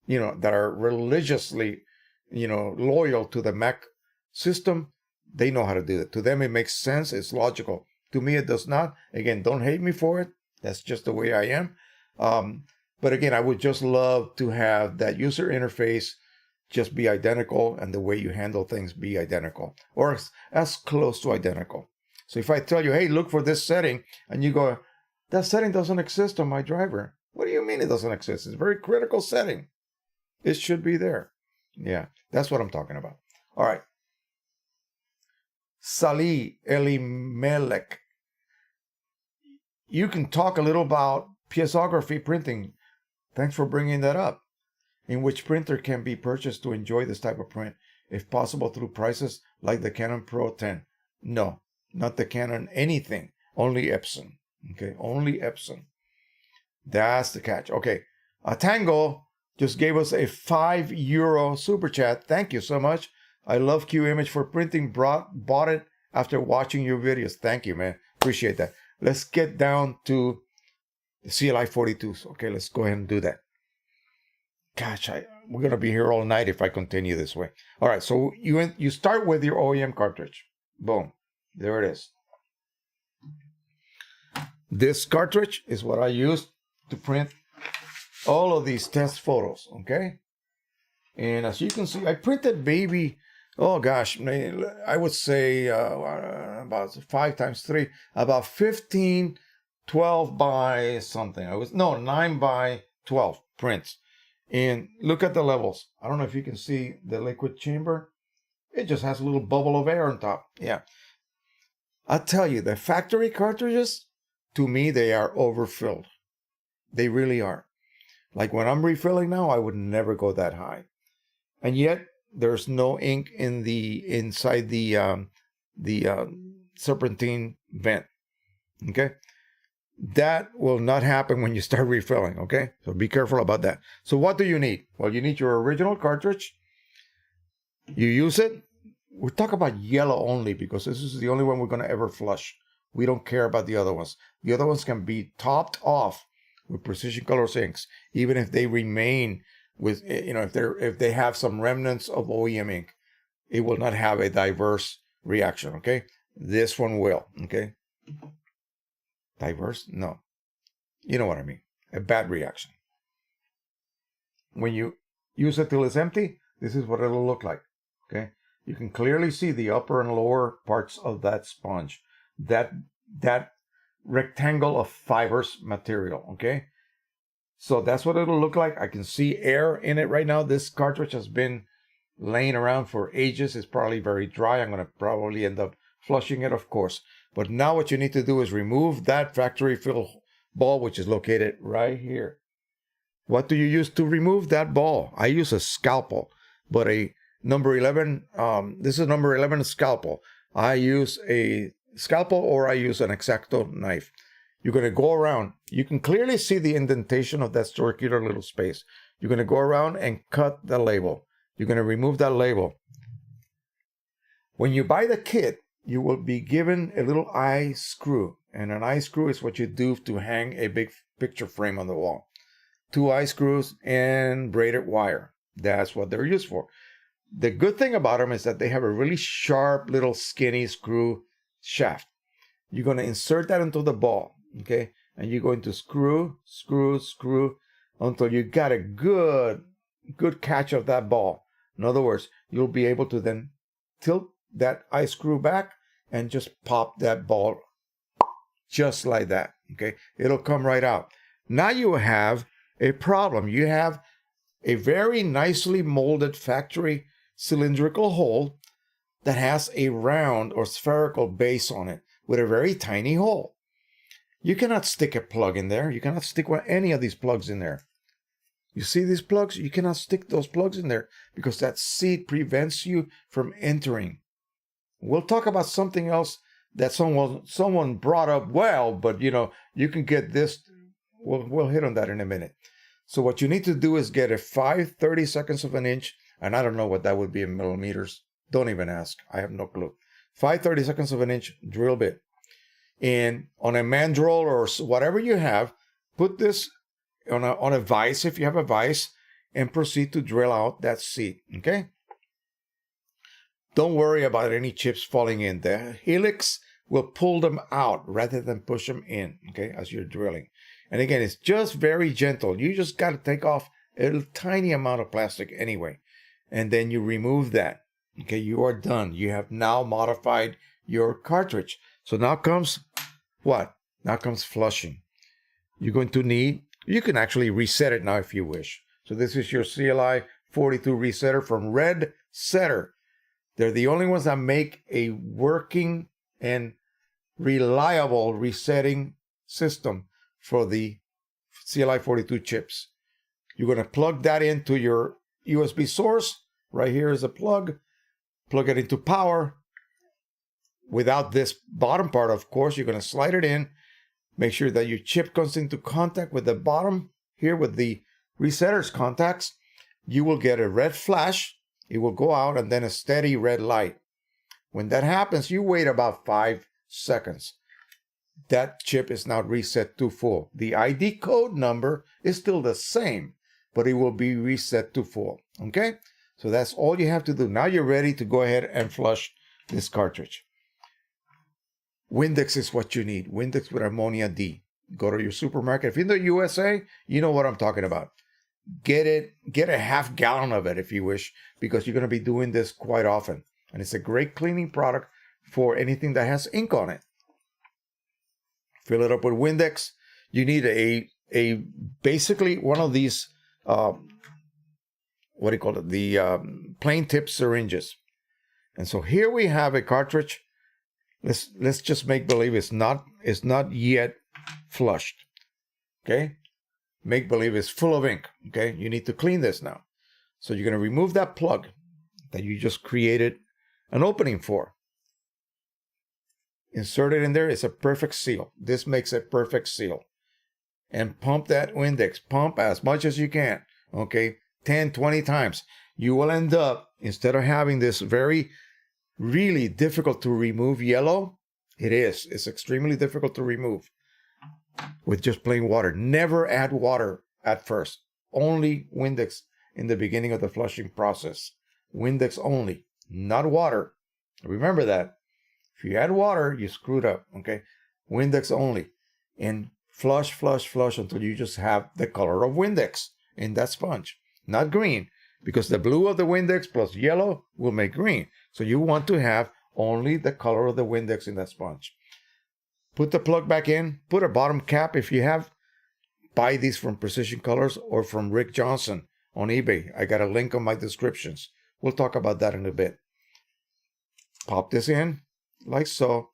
that are religiously, loyal to the Mac system, they know how to do it. To them, it makes sense. It's logical. To me, it does not. Again, don't hate me for it. That's just the way I am. But again, I would just love to have that user interface just be identical and the way you handle things be identical or as close to identical. So if I tell you, hey, look for this setting, and you go, that setting doesn't exist on my driver. What do you mean it doesn't exist? It's a very critical setting. It should be there. Yeah, that's what I'm talking about. All right. Salih Elimelech. You can talk a little about piezography printing. Thanks for bringing that up. In which printer can be purchased to enjoy this type of print, if possible through prices like the Canon Pro 10? No, not the Canon anything. Only Epson. Okay, only Epson. That's the catch. Okay, Tango just gave us a €5 super chat. Thank you so much. I love QImage for printing. Bought it after watching your videos. Thank you, man. Appreciate that. Let's get down to the CLI 42s. Okay, let's go ahead and do that. Gosh, we're going to be here all night if I continue this way. All right, so you start with your OEM cartridge. Boom. There it is. This cartridge is what I used to print all of these test photos, okay? And as you can see, I printed maybe, oh gosh, I would say about 5 times 3, about 15, 12 by something. 9 by 12 prints. And look at the levels. I don't know if you can see the liquid chamber. It just has a little bubble of air on top. Yeah. I tell you, the factory cartridges, to me, they are overfilled. They really are. Like when I'm refilling now, I would never go that high. And yet, there's no ink inside the serpentine vent. Okay? That will not happen when you start refilling, okay? So be careful about that. So what do you need? Well, you need your original cartridge. You use it. We talk about yellow only because this is the only one we're going to ever flush. We don't care about the other ones. The other ones can be topped off with Precision Colors inks, even if they remain with, if they have some remnants of OEM ink. It will not have a diverse reaction, okay? This one will, okay? Diverse? No. You know what I mean. A bad reaction. When you use it till it's empty, this is what it'll look like. Okay? You can clearly see the upper and lower parts of that sponge. That rectangle of fibrous material. Okay? So that's what it'll look like. I can see air in it right now. This cartridge has been laying around for ages. It's probably very dry. I'm going to probably end up flushing it, of course. But now what you need to do is remove that factory fill ball, which is located right here. What do you use to remove that ball? I use a scalpel, but a number 11, this is number 11 scalpel. I use a scalpel or I use an X-Acto knife. You're going to go around. You can clearly see the indentation of that circular little space. You're going to go around and cut the label. You're going to remove that label. When you buy the kit, you will be given a little eye screw. And an eye screw is what you do to hang a big picture frame on the wall. 2 eye screws and braided wire. That's what they're used for. The good thing about them is that they have a really sharp little skinny screw shaft. You're going to insert that into the ball, okay? And you're going to screw, screw, screw until you got a good catch of that ball. In other words, you'll be able to then tilt that eye screw back and just pop that ball just like that, okay? It'll come right out. Now you have a problem. You have a very nicely molded factory cylindrical hole that has a round or spherical base on it with a very tiny hole. You cannot stick a plug in there. You cannot stick any of these plugs in there. You see these plugs? You cannot stick those plugs in there because that seat prevents you from entering. We'll talk about something else that someone brought up well, but you can get this. We'll hit on that in a minute. So what you need to do is get a 5/32 of an inch, and I don't know what that would be in millimeters. Don't even ask. I have no clue. 5/32 of an inch drill bit. And on a mandrel or whatever you have, put this on a vise if you have a vise, and proceed to drill out that seat, okay? Don't worry about any chips falling in. The helix will pull them out rather than push them in, okay, as you're drilling. And again, it's just very gentle. You just got to take off a tiny amount of plastic anyway. And then you remove that. Okay, you are done. You have now modified your cartridge. So now comes what? Now comes flushing. You're going to need, you can actually reset it now if you wish. So this is your CLI 42 resetter from Red Setter. They're the only ones that make a working and reliable resetting system for the CLI 42 chips. You're going to plug that into your USB source. Right here is a plug. Plug it into power. Without this bottom part, of course, you're going to slide it in. Make sure that your chip comes into contact with the bottom here with the resetter's contacts. You will get a red flash. It will go out, and then a steady red light. When that happens, you wait about 5 seconds. That chip is now reset to full. The ID code number is still the same, but it will be reset to full. Okay? So that's all you have to do. Now you're ready to go ahead and flush this cartridge. Windex is what you need. Windex with ammonia D. Go to your supermarket. If you're in the USA, you know what I'm talking about. Get a half gallon of it if you wish, because you're going to be doing this quite often. And it's a great cleaning product for anything that has ink on it. Fill it up with Windex. You need a basically one of these, what do you call it? The plain tip syringes. And so here we have a cartridge. Let's just make believe it's not yet flushed. Okay? Make believe it's full of ink. Okay? You need to clean this now. So you're going to remove that plug that you just created an opening for. Insert it in there. It's a perfect seal. This makes a perfect seal. And pump that Windex. Pump as much as you can. Okay? 10, 20 times. You will end up, instead of having this really difficult to remove yellow, it's extremely difficult to remove with just plain water. Never add water at first. Only Windex in the beginning of the flushing process. Windex only, not water. Remember that. If you add water, you screwed up, okay? Windex only. And flush until you just have the color of Windex in that sponge. Not green, because the blue of the Windex plus yellow will make green. So you want to have only the color of the Windex in that sponge. Put the plug back in. Put a bottom cap if you have. Buy these from Precision Colors or from Rick Johnson on eBay. I got a link on my descriptions. We'll talk about that in a bit. Pop this in like so.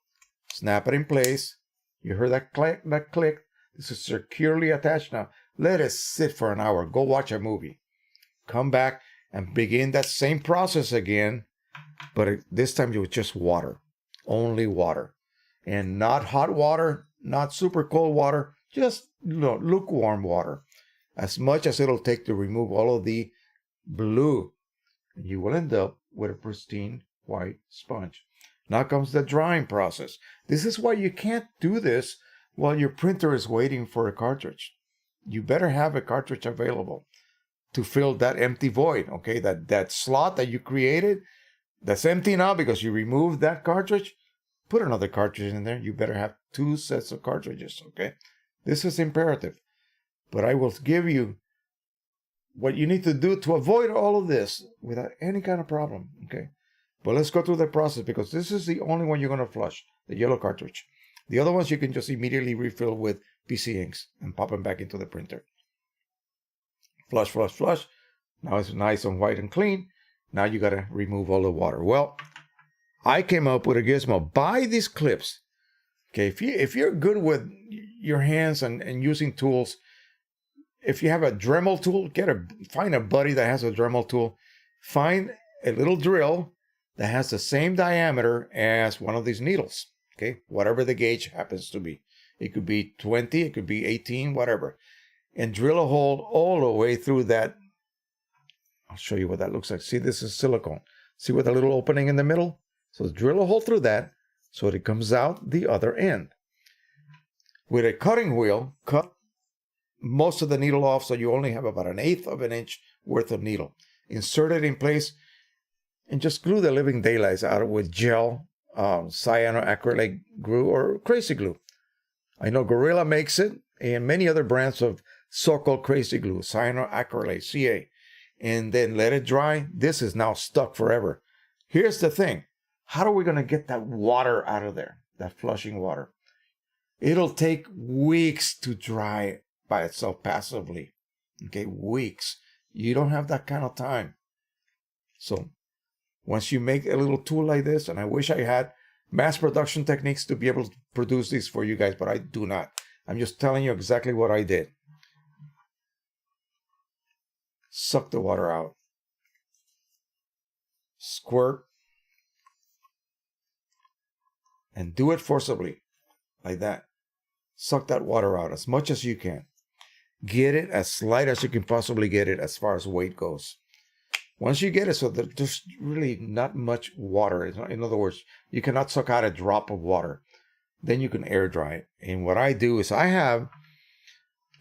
Snap it in place. You heard that click? This is securely attached now. Let it sit for an hour. Go watch a movie. Come back and begin that same process again, but this time with just water. Only water. And not hot water, not super cold water, just lukewarm water. As much as it'll take to remove all of the blue. And you will end up with a pristine white sponge. Now comes the drying process. This is why you can't do this while your printer is waiting for a cartridge. You better have a cartridge available to fill that empty void, okay? That slot that you created, that's empty now because you removed that cartridge. Put another cartridge in there. You better have 2 sets of cartridges, okay? This is imperative. But I will give you what you need to do to avoid all of this without any kind of problem, okay? But let's go through the process, because this is the only one you're going to flush, the yellow cartridge. The other ones you can just immediately refill with PC inks and pop them back into the printer. Flush. Now it's nice and white and clean. Now you got to remove all the water. Well, I came up with a gizmo. Buy these clips. Okay, if you're good with your hands and using tools, if you have a Dremel tool, find a buddy that has a Dremel tool. Find a little drill that has the same diameter as one of these needles. Okay, whatever the gauge happens to be. It could be 20, it could be 18, whatever. and drill a hole all the way through that. I'll show you what that looks like. See, this is silicone. See with a little opening in the middle? So drill a hole through that so it comes out the other end. With a cutting wheel, cut most of the needle off so you only have about 1/8 of an inch worth of needle. Insert it in place and just glue the living daylights out with gel, cyanoacrylate glue, or crazy glue. I know Gorilla makes it and many other brands of so-called crazy glue, cyanoacrylate, CA. And then let it dry. This is now stuck forever. Here's the thing. How are we going to get that water out of there, that flushing water? It'll take weeks to dry by itself passively. Okay, weeks. You don't have that kind of time. So once you make a little tool like this, and I wish I had mass production techniques to be able to produce these for you guys, but I do not. I'm just telling you exactly what I did. Suck the water out. Squirt. And do it forcibly, like that. Suck that water out as much as you can. Get it as light as you can possibly get it as far as weight goes. Once you get it so that there's really not much water, in other words, you cannot suck out a drop of water, then you can air dry it. And what I do is I have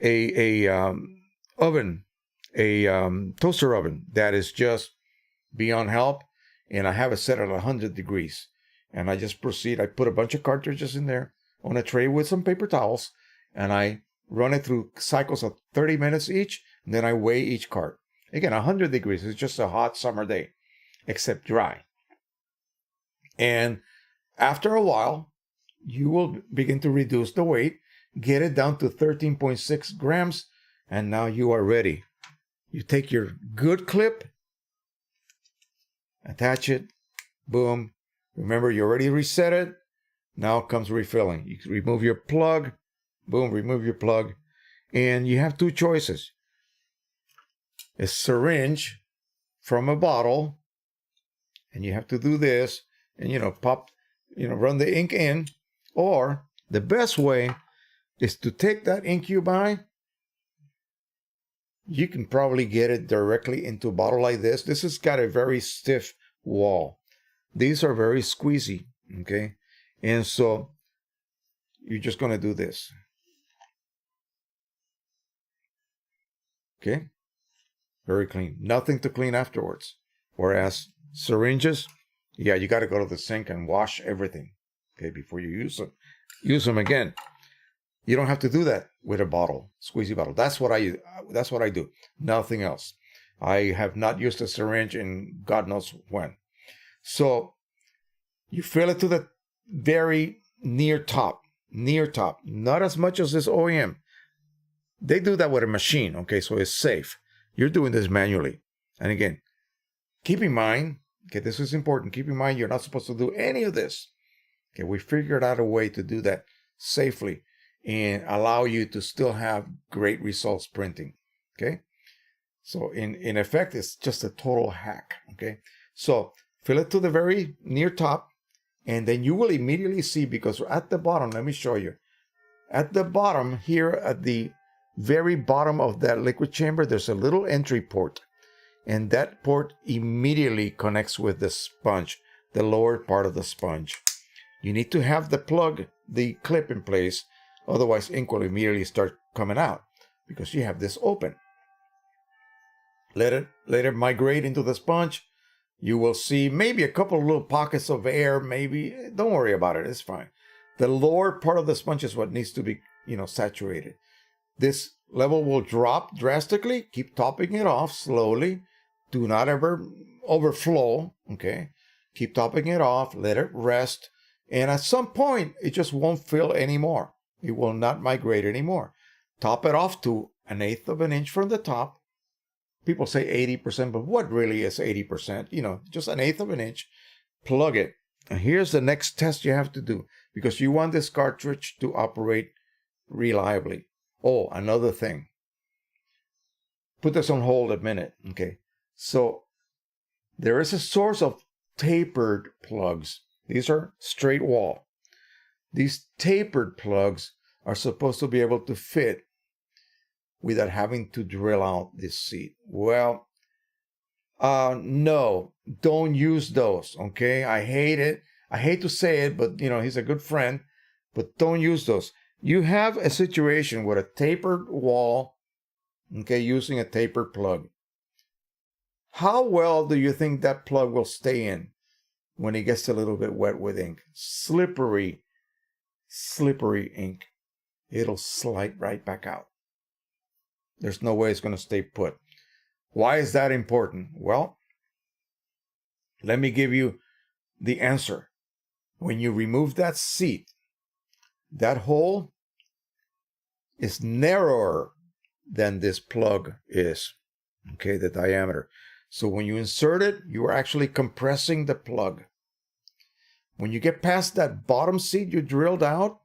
a toaster oven that is just beyond help, and I have it set at 100 degrees. And I just proceed. I put a bunch of cartridges in there on a tray with some paper towels, and I run it through cycles of 30 minutes each, and then I weigh each cart. Again, 100 degrees. It's just a hot summer day, except dry. And after a while, you will begin to reduce the weight, get it down to 13.6 grams, and now you are ready. You take your good clip, attach it, boom. Remember, you already reset it. Now comes refilling. You remove your plug, boom, remove your plug, and you have two choices. A syringe from a bottle, and you have to do this, and run the ink in, or the best way is to take that ink you buy. You can probably get it directly into a bottle like this. This has got a very stiff wall. These are very squeezy, okay? And so you're just going to do this. Okay? Very clean. Nothing to clean afterwards. Whereas syringes, yeah, you got to go to the sink and wash everything, okay, before you use them. Use them again. You don't have to do that with a bottle, squeezy bottle. That's what I do. Nothing else. I have not used a syringe in God knows when. So you fill it to the very near top, not as much as this OEM. They do that with a machine, okay, so it's safe. You're doing this manually. And again, keep in mind, okay, this is important. Keep in mind, you're not supposed to do any of this. Okay, we figured out a way to do that safely and allow you to still have great results printing, okay? So in effect, it's just a total hack, okay? So fill it to the very near top, and then you will immediately see, because at the bottom, let me show you. At the bottom here, at the very bottom of that liquid chamber, there's a little entry port. And that port immediately connects with the sponge, the lower part of the sponge. You need to have the clip in place, otherwise ink will immediately start coming out because you have this open. Let it migrate into the sponge. You will see maybe a couple of little pockets of air, maybe. Don't worry about it, it's fine. The lower part of the sponge is what needs to be, saturated. This level will drop drastically. Keep topping it off slowly. Do not ever overflow, okay? Keep topping it off, let it rest. And at some point, it just won't fill anymore. It will not migrate anymore. Top it off to 1/8 of an inch from the top. People say 80%, but what really is 80%? Just 1/8 of an inch. Plug it. And here's the next test you have to do, because you want this cartridge to operate reliably. Oh, another thing. Put this on hold a minute, okay? So there is a source of tapered plugs. These are straight wall. These tapered plugs are supposed to be able to fit without having to drill out this seat? Well, no, don't use those, okay? I hate it. I hate to say it, but he's a good friend, but don't use those. You have a situation with a tapered wall, okay, using a tapered plug. How well do you think that plug will stay in when it gets a little bit wet with ink? Slippery ink. It'll slide right back out. There's no way it's going to stay put. Why is that important? Well, let me give you the answer. When you remove that seat, that hole is narrower than this plug is, okay, the diameter. So when you insert it, you are actually compressing the plug. When you get past that bottom seat you drilled out,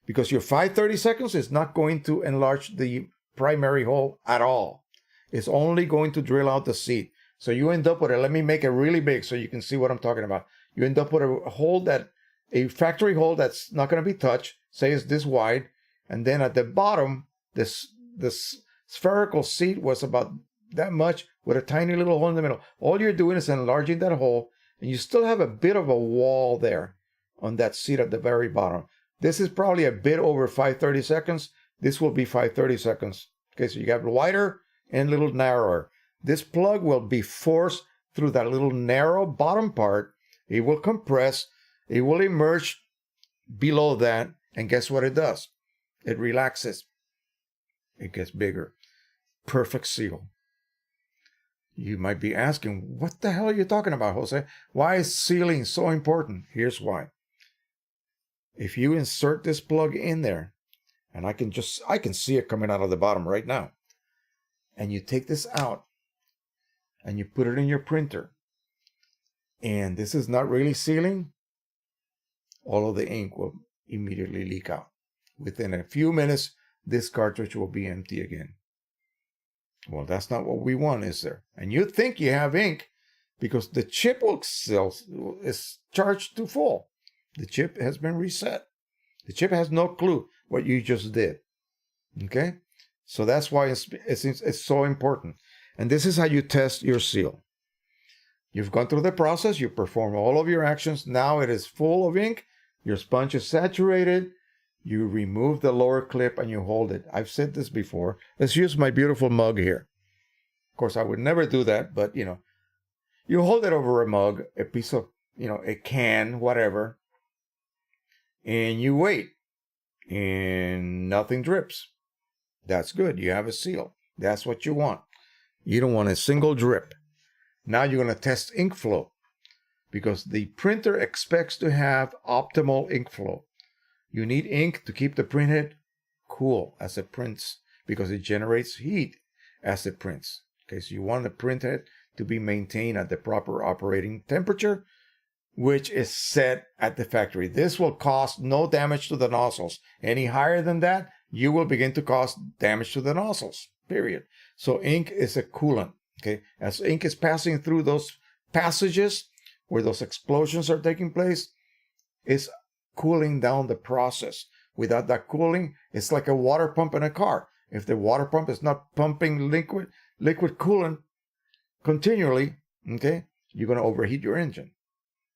because your 5/32 is not going to enlarge the primary hole at all. It's only going to drill out the seat. So you end up with let me make it really big so you can see what I'm talking about. You end up with a factory hole that's not going to be touched, say it's this wide, and then at the bottom, this spherical seat was about that much with a tiny little hole in the middle. All you're doing is enlarging that hole, and you still have a bit of a wall there on that seat at the very bottom. This is probably a bit over 5/32. This will be 5/32. Okay, so you have wider and a little narrower. This plug will be forced through that little narrow bottom part. It will compress. It will emerge below that. And guess what it does? It relaxes. It gets bigger. Perfect seal. You might be asking, what the hell are you talking about, Jose? Why is sealing so important? Here's why. If you insert this plug in there, and I can see it coming out of the bottom right now, and you take this out, and you put it in your printer, and this is not really sealing, all of the ink will immediately leak out. Within a few minutes, this cartridge will be empty again. Well, that's not what we want, is there? And you think you have ink because the chip is charged to full. The chip has been reset. The chip has no clue what you just did. Okay? So that's why it's so important. And this is how you test your seal. You've gone through the process. You perform all of your actions. Now it is full of ink. Your sponge is saturated. You remove the lower clip and you hold it. I've said this before. Let's use my beautiful mug here. Of course, I would never do that, but you hold it over a mug, a piece of, a can, whatever, and you wait, and nothing drips. That's good. You have a seal. That's what you want. You don't want a single drip. Now you're going to test ink flow because the printer expects to have optimal ink flow. You need ink to keep the printhead cool as it prints because it generates heat as it prints. Okay, so you want the printhead to be maintained at the proper operating temperature, which is set at the factory. This will cause no damage to the nozzles. Any higher than that, you will begin to cause damage to the nozzles, period. So ink is a coolant. Okay, as ink is passing through those passages where those explosions are taking place, it's cooling down the process. Without that cooling, it's like a water pump in a car. If the water pump is not pumping liquid coolant continually, okay, you're going to overheat your engine,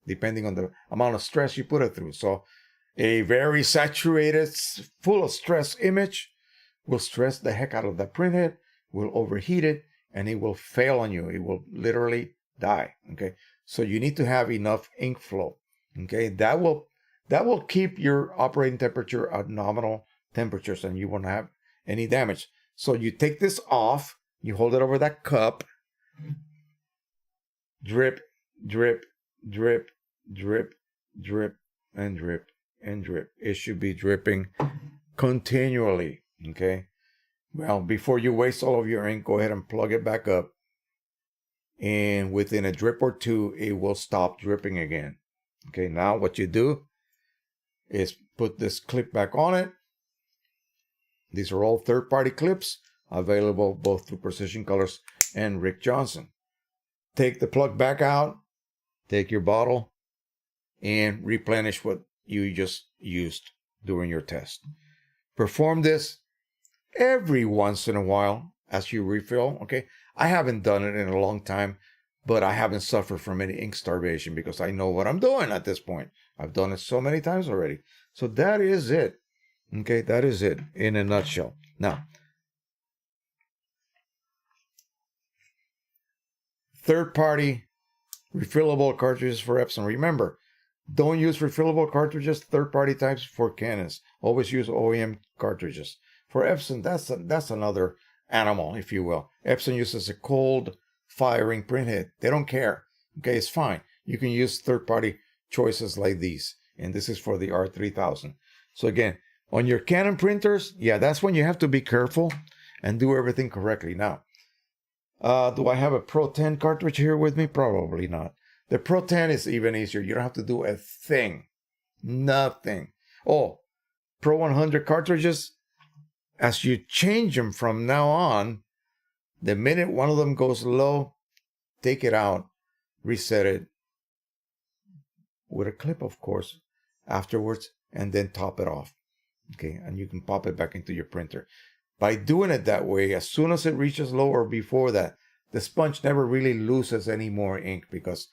depending on the amount of stress you put it through. So a very saturated, full of stress image will stress the heck out of the printhead, will overheat it, and it will fail on you. It will literally die. Okay, so you need to have enough ink flow. Okay, that will keep your operating temperature at nominal temperatures, and you won't have any damage. So you take this off, you hold it over that cup, drip, drip, drip, drip, drip, and drip, and drip. It should be dripping continually. Okay. Well, before you waste all of your ink, go ahead and plug it back up. And within a drip or two, it will stop dripping again. Okay, now what you do is put this clip back on it. These are all third-party clips available both through Precision Colors and Rick Johnson. Take the plug back out, take your bottle, and replenish what you just used during your test. Perform this every once in a while as you refill. Okay, I haven't done it in a long time, but I haven't suffered from any ink starvation because I know what I'm doing at this point. I've done it so many times already. So that is it. Okay, that is it in a nutshell. Now, third-party refillable cartridges for Epson. Remember, don't use refillable cartridges, third-party types for Canons. Always use OEM cartridges. For Epson, that's another animal, if you will. Epson uses a cold firing printhead. They don't care. Okay, it's fine. You can use third-party choices like these. And this is for the R3000. So again, on your Canon printers, yeah, that's when you have to be careful and do everything correctly. Now, do I have a Pro 10 cartridge here with me? Probably not. The Pro 10 is even easier. You don't have to do a thing. Nothing. Oh, Pro 100 cartridges, as you change them from now on, the minute one of them goes low, take it out, reset it with a clip, of course, afterwards, and then top it off. Okay, and you can pop it back into your printer. By doing it that way, as soon as it reaches low or before that, the sponge never really loses any more ink because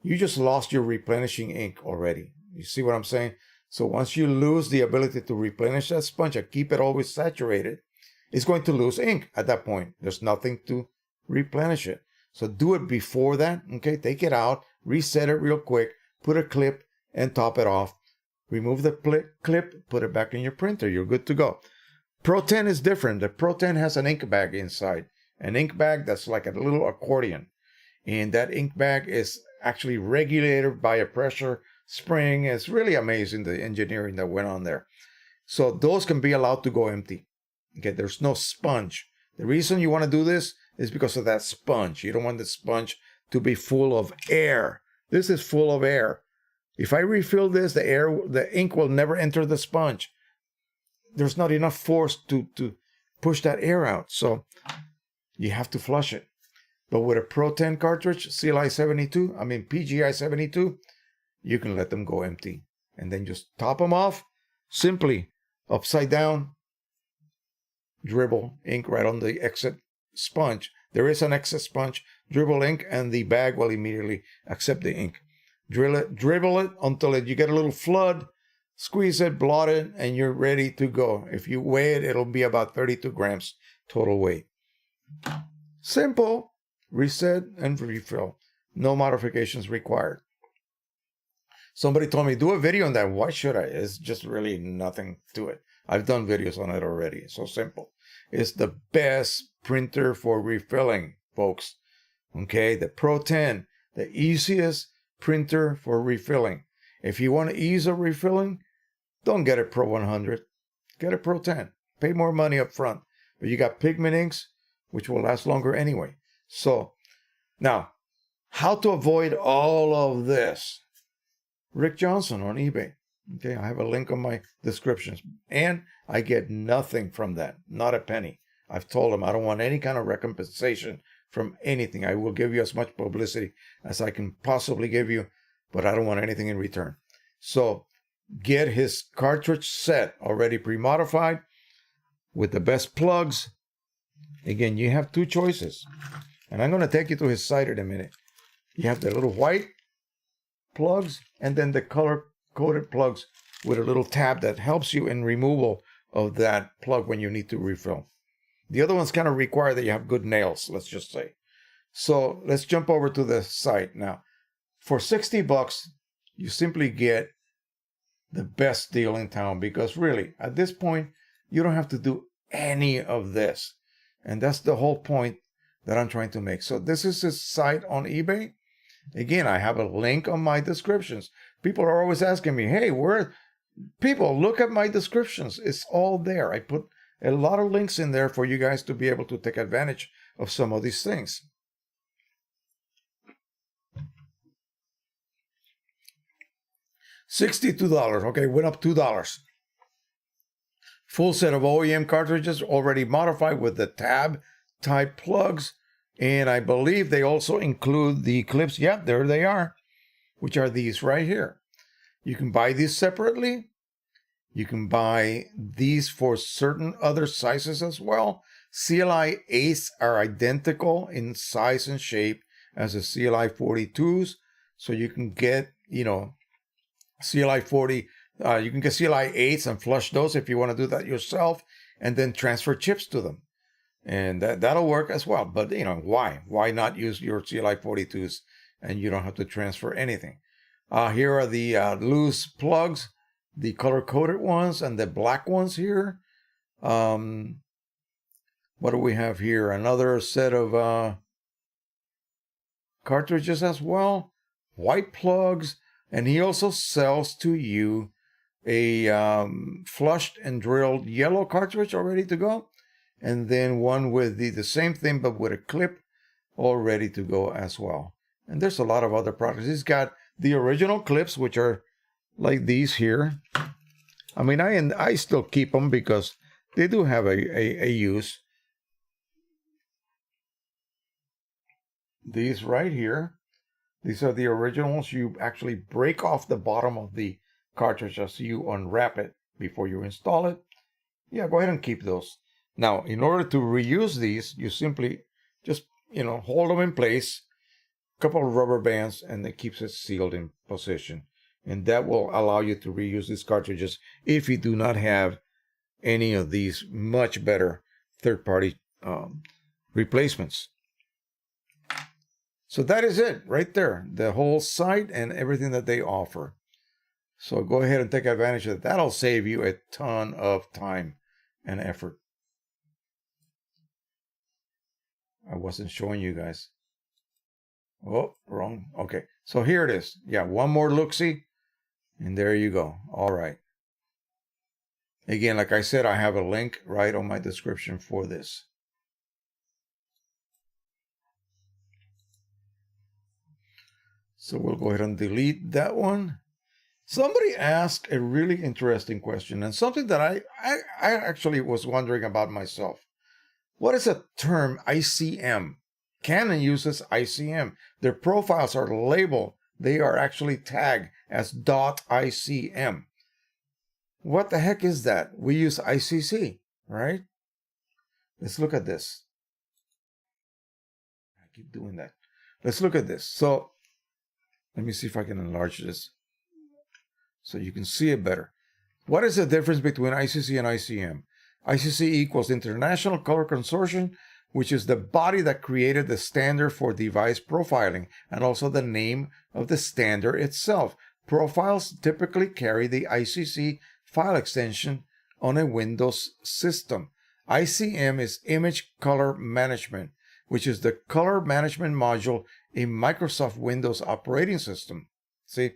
you just lost your replenishing ink already. You see what I'm saying? So once you lose the ability to replenish that sponge and keep it always saturated, it's going to lose ink at that point. There's nothing to replenish it. So do it before that. Okay, take it out, reset it real quick, put a clip and top it off. Remove the clip, put it back in your printer. You're good to go. Pro 10 is different. The Pro 10 has an ink bag inside. An ink bag that's like a little accordion. And that ink bag is actually regulated by a pressure spring. It's really amazing, the engineering that went on there. So those can be allowed to go empty. Okay, there's no sponge. The reason you want to do this is because of that sponge. You don't want the sponge to be full of air. This is full of air. If I refill this, the ink will never enter the sponge. There's not enough force to push that air out. So you have to flush it. But with a Pro 10 cartridge, PGI 72, you can let them go empty. And then just top them off. Simply upside down, dribble ink right on the exit sponge. There is an exit sponge. Dribble ink and the bag will immediately accept the ink. Dribble it until you get a little flood. Squeeze it, blot it, and you're ready to go. If you weigh it, it'll be about 32 grams total weight. Simple. Reset and refill. No modifications required. Somebody told me, do a video on that. Why should I? It's just really nothing to it. I've done videos on it already. It's so simple. It's the best printer for refilling, folks. Okay, the Pro 10, the easiest printer for refilling. If you want ease of refilling, don't get a Pro 100. Get a Pro 10. Pay more money up front. But you got pigment inks, which will last longer anyway. So, now, how to avoid all of this? Rick Johnson on eBay. Okay, I have a link on my descriptions. And I get nothing from that. Not a penny. I've told him I don't want any kind of recompensation from anything. I will give you as much publicity as I can possibly give you, but I don't want anything in return. So, get his cartridge set already pre-modified with the best plugs. Again, you have two choices. And I'm going to take you to his site in a minute. You have the little white plugs and then the color-coded plugs with a little tab that helps you in removal of that plug when you need to refill. The other ones kind of require that you have good nails, let's just say. So let's jump over to the site now. For $60, you simply get the best deal in town because really, at this point, you don't have to do any of this. And that's the whole point that I'm trying to make. So this is his site on eBay. Again, I have a link on my descriptions. People are always asking me, hey, people, look at my descriptions. It's all there. I put a lot of links in there for you guys to be able to take advantage of some of these things. $62. Okay, went up $2. Full set of OEM cartridges already modified with the tab type plugs. And I believe they also include the clips. Yep, there they are, which are these right here. You can buy these separately. You can buy these for certain other sizes as well. CLI 8s are identical in size and shape as the CLI 42s. So you can get, CLI 40, you can get CLI 8s and flush those if you want to do that yourself and then transfer chips to them. And that'll work as well. But, why? Why not use your CLI 42s and you don't have to transfer anything? Here are the loose plugs, the color-coded ones and the black ones here. What do we have here? Another set of cartridges as well. White plugs. And he also sells to you a flushed and drilled yellow cartridge all ready to go. And then one with the same thing but with a clip all ready to go as well. And there's a lot of other products. He's got the original clips, which are like these here. I mean, I still keep them because they do have a use. These right here, these are the originals. You actually break off the bottom of the cartridge as you unwrap it before you install it. Yeah, go ahead and keep those. Now, in order to reuse these, you simply just, hold them in place, a couple of rubber bands, and it keeps it sealed in position. And that will allow you to reuse these cartridges if you do not have any of these much better third-party replacements. So that is it right there, the whole site and everything that they offer. So go ahead and take advantage of it. That'll save you a ton of time and effort. I wasn't showing you guys. Oh, wrong. Okay, so here it is. Yeah, one more look-see, and there you go. All right. Again, like I said, I have a link right on my description for this. So we'll go ahead and delete that one. Somebody asked a really interesting question, and something that I actually was wondering about myself. What is a term ICM? Canon uses ICM. Their profiles are labeled. They are actually tagged as .ICM. What the heck is that? We use ICC, right? Let's look at this. I keep doing that. Let's look at this. So let me see if I can enlarge this so you can see it better. What is the difference between ICC and ICM? ICC equals International Color Consortium, which is the body that created the standard for device profiling and also the name of the standard itself. Profiles typically carry the ICC file extension on a Windows system. ICM is Image Color Management, which is the color management module in Microsoft Windows operating system. See,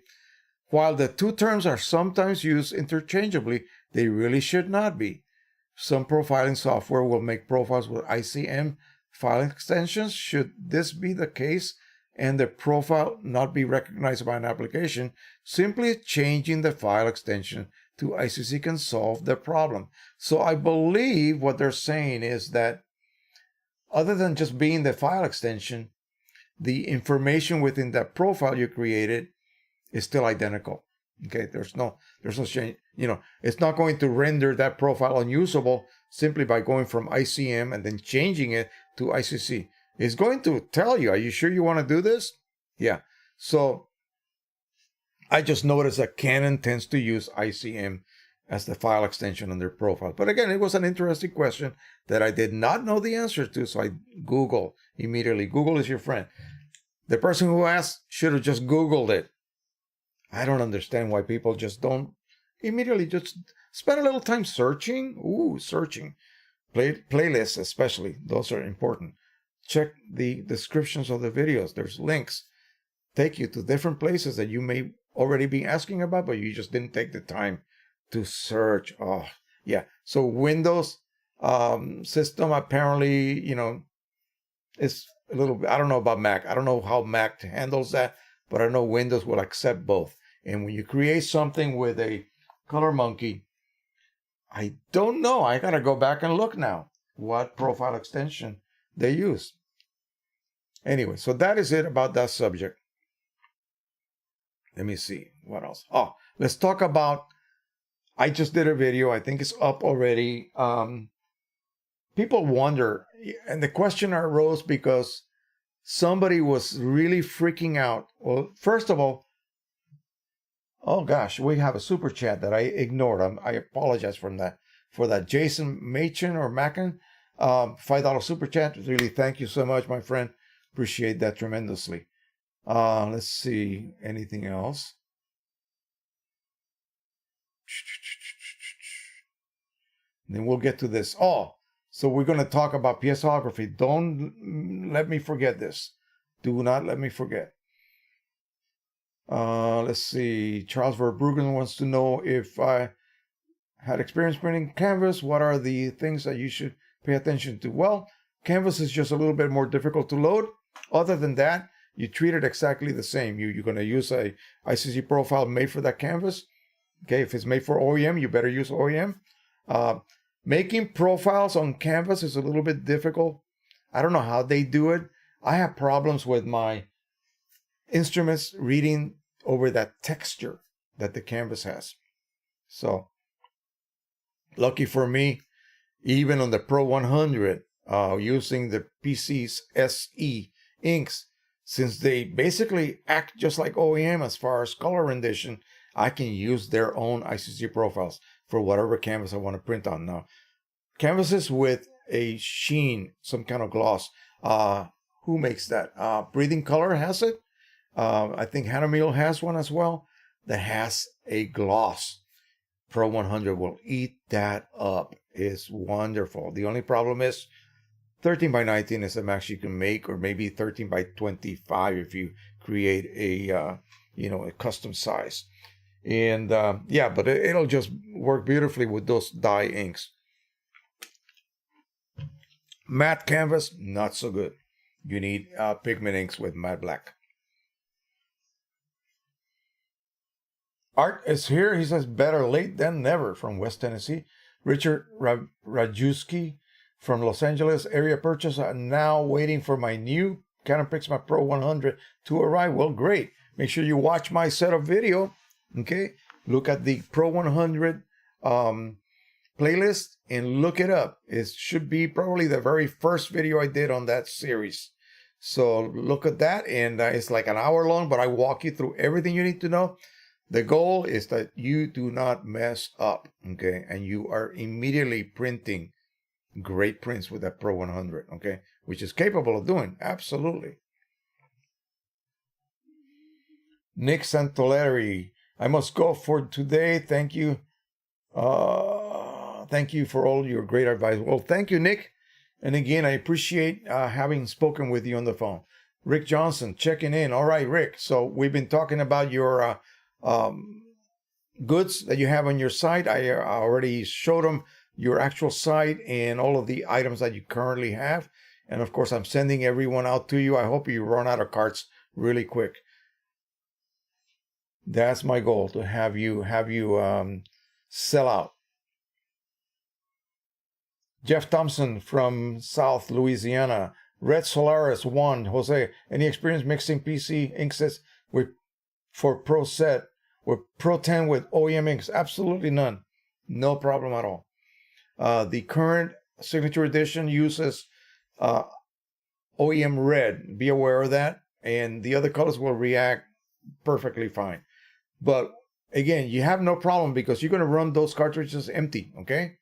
while the two terms are sometimes used interchangeably, they really should not be. Some profiling software will make profiles with ICM file extensions. Should this be the case and the profile not be recognized by an application, simply changing the file extension to ICC can solve the problem. So I believe what they're saying is that other than just being the file extension, the information within that profile you created is still identical. Okay, there's no change. It's not going to render that profile unusable simply by going from ICM and then changing it to ICC. It's going to tell you, are you sure you want to do this? Yeah. So I just noticed that Canon tends to use ICM as the file extension on their profile. But again, it was an interesting question that I did not know the answer to, so I Googled immediately. Google is your friend. The person who asked should have just Googled it. I don't understand why people just don't immediately just spend a little time searching. Searching. Playlists especially. Those are important. Check the descriptions of the videos. There's links. Take you to different places that you may already be asking about, but you just didn't take the time to search. Oh, yeah. So Windows system apparently, is a little bit, I don't know about Mac. I don't know how Mac handles that, but I know Windows will accept both. And when you create something with a color monkey, I don't know. I got to go back and look now what profile extension they use. Anyway, so that is it about that subject. Let me see. What else? Oh, let's talk about I just did a video. I think it's up already. People wonder, and the question arose because somebody was really freaking out. Well, first of all, oh gosh, we have a super chat that I ignored. I apologize for that. Jason Machen or Mackin, $5 super chat. Really, thank you so much, my friend. Appreciate that tremendously. Let's see, anything else? And then we'll get to this. Oh, so we're going to talk about piezoography. Don't let me forget this. Do not let me forget. Let's see. Charles Verbruggen wants to know if I had experience printing canvas. What are the things that you should pay attention to? Well, canvas is just a little bit more difficult to load. Other than that, you treat it exactly the same. You're going to use a ICC profile made for that canvas. Okay, if it's made for OEM, you better use OEM. Making profiles on canvas is a little bit difficult. I don't know how they do it. I have problems with my instruments reading over that texture that the canvas has. So, lucky for me, even on the Pro 100, using the PC's SE inks, since they basically act just like OEM as far as color rendition, I can use their own ICC profiles for whatever canvas I want to print on. Now, canvases with a sheen, some kind of gloss, who makes that? Breathing Color has it. I think Hanamiel has one as well that has a gloss. Pro 100 will eat that up. It's wonderful. The only problem is 13 by 19 is the max you can make, or maybe 13 by 25 if you create a custom size. And yeah, but it'll just work beautifully with those dye inks. Matte canvas, not so good. You need pigment inks with matte black. Art is here. He says, better late than never, from West Tennessee. Richard Rajewski from Los Angeles, area purchase. Now waiting for my new Canon Pixma Pro 100 to arrive. Well, great. Make sure you watch my setup video. Okay. Look at the Pro 100 playlist and look it up. It should be probably the very first video I did on that series. So look at that. And it's like an hour long, but I walk you through everything you need to know. The goal is that you do not mess up, okay? And you are immediately printing great prints with that Pro 100, okay? Which is capable of doing, absolutely. Nick Santoleri, I must go for today. Thank you. Thank you for all your great advice. Well, thank you, Nick. And again, I appreciate having spoken with you on the phone. Rick Johnson, checking in. All right, Rick. So we've been talking about your goods that you have on your site. I already showed them your actual site and all of the items that you currently have. And of course, I'm sending everyone out to you. I hope you run out of carts really quick. That's my goal, to have you sell out. Jeff Thompson from South Louisiana. Red Solaris 1. Jose, any experience mixing PC inksets for Pro set with Pro 10 with OEM inks? Absolutely none. No problem at all. The current Signature Edition uses OEM red. Be aware of that. And the other colors will react perfectly fine. But again, you have no problem because you're going to run those cartridges empty, okay?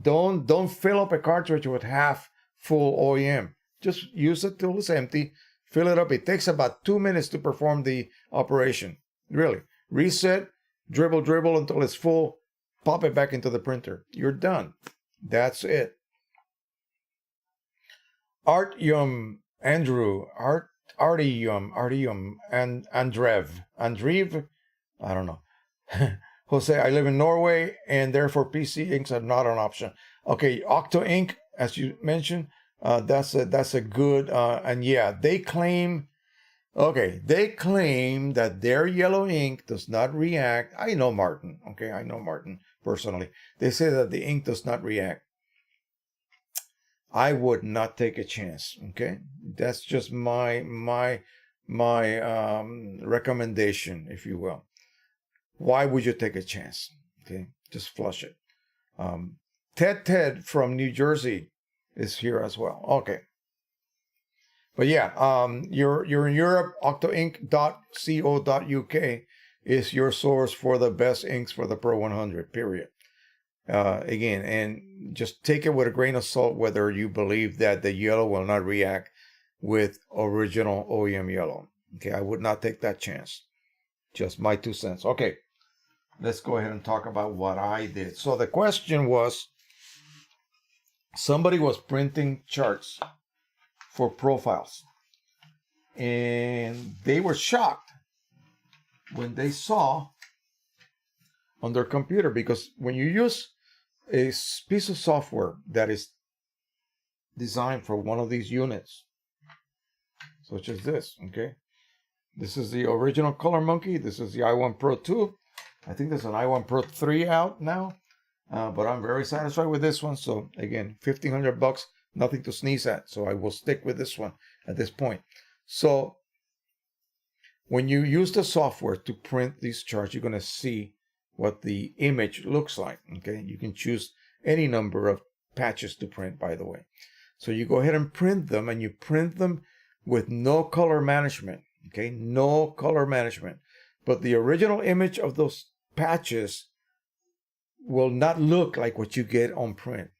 Don't fill up a cartridge with half full OEM. Just use it till it's empty. Fill it up. It takes about 2 minutes to perform the operation. Really. Reset, dribble until it's full. Pop it back into the printer. You're done. That's it. Artyom Andrew, Artyom, and Andreev, I don't know. Jose, I live in Norway, and therefore PC inks are not an option. Okay, Octo Ink, as you mentioned, that's a good, and yeah, they claim that their yellow ink does not react. I know Martin, okay, I know Martin personally. They say that the ink does not react. I would not take a chance, okay? That's just my recommendation, if you will. Why would you take a chance? Okay, just flush it. Ted from New Jersey is here as well. Okay. But yeah, you're in Europe. octoink.co.uk is your source for the best inks for the Pro 100. Period. Again, and just take it with a grain of salt whether you believe that the yellow will not react with original OEM yellow. Okay, I would not take that chance. Just my 2 cents. Okay, let's go ahead and talk about what I did. So the question was, somebody was printing charts for profiles, and they were shocked when they saw on their computer, because when you use a piece of software that is designed for one of these units, such as this, okay, this is the original Color Monkey, this is the i1 Pro 2, I think there's an i1 Pro 3 out now, but I'm very satisfied with this one. So again, $1,500, nothing to sneeze at. So I will stick with this one at this point. So when you use the software to print these charts, you're going to see what the image looks like. Okay, you can choose any number of patches to print, by the way. So you go ahead and print them, and you print them with no color management. Okay, no color management. But the original image of those patches will not look like what you get on print.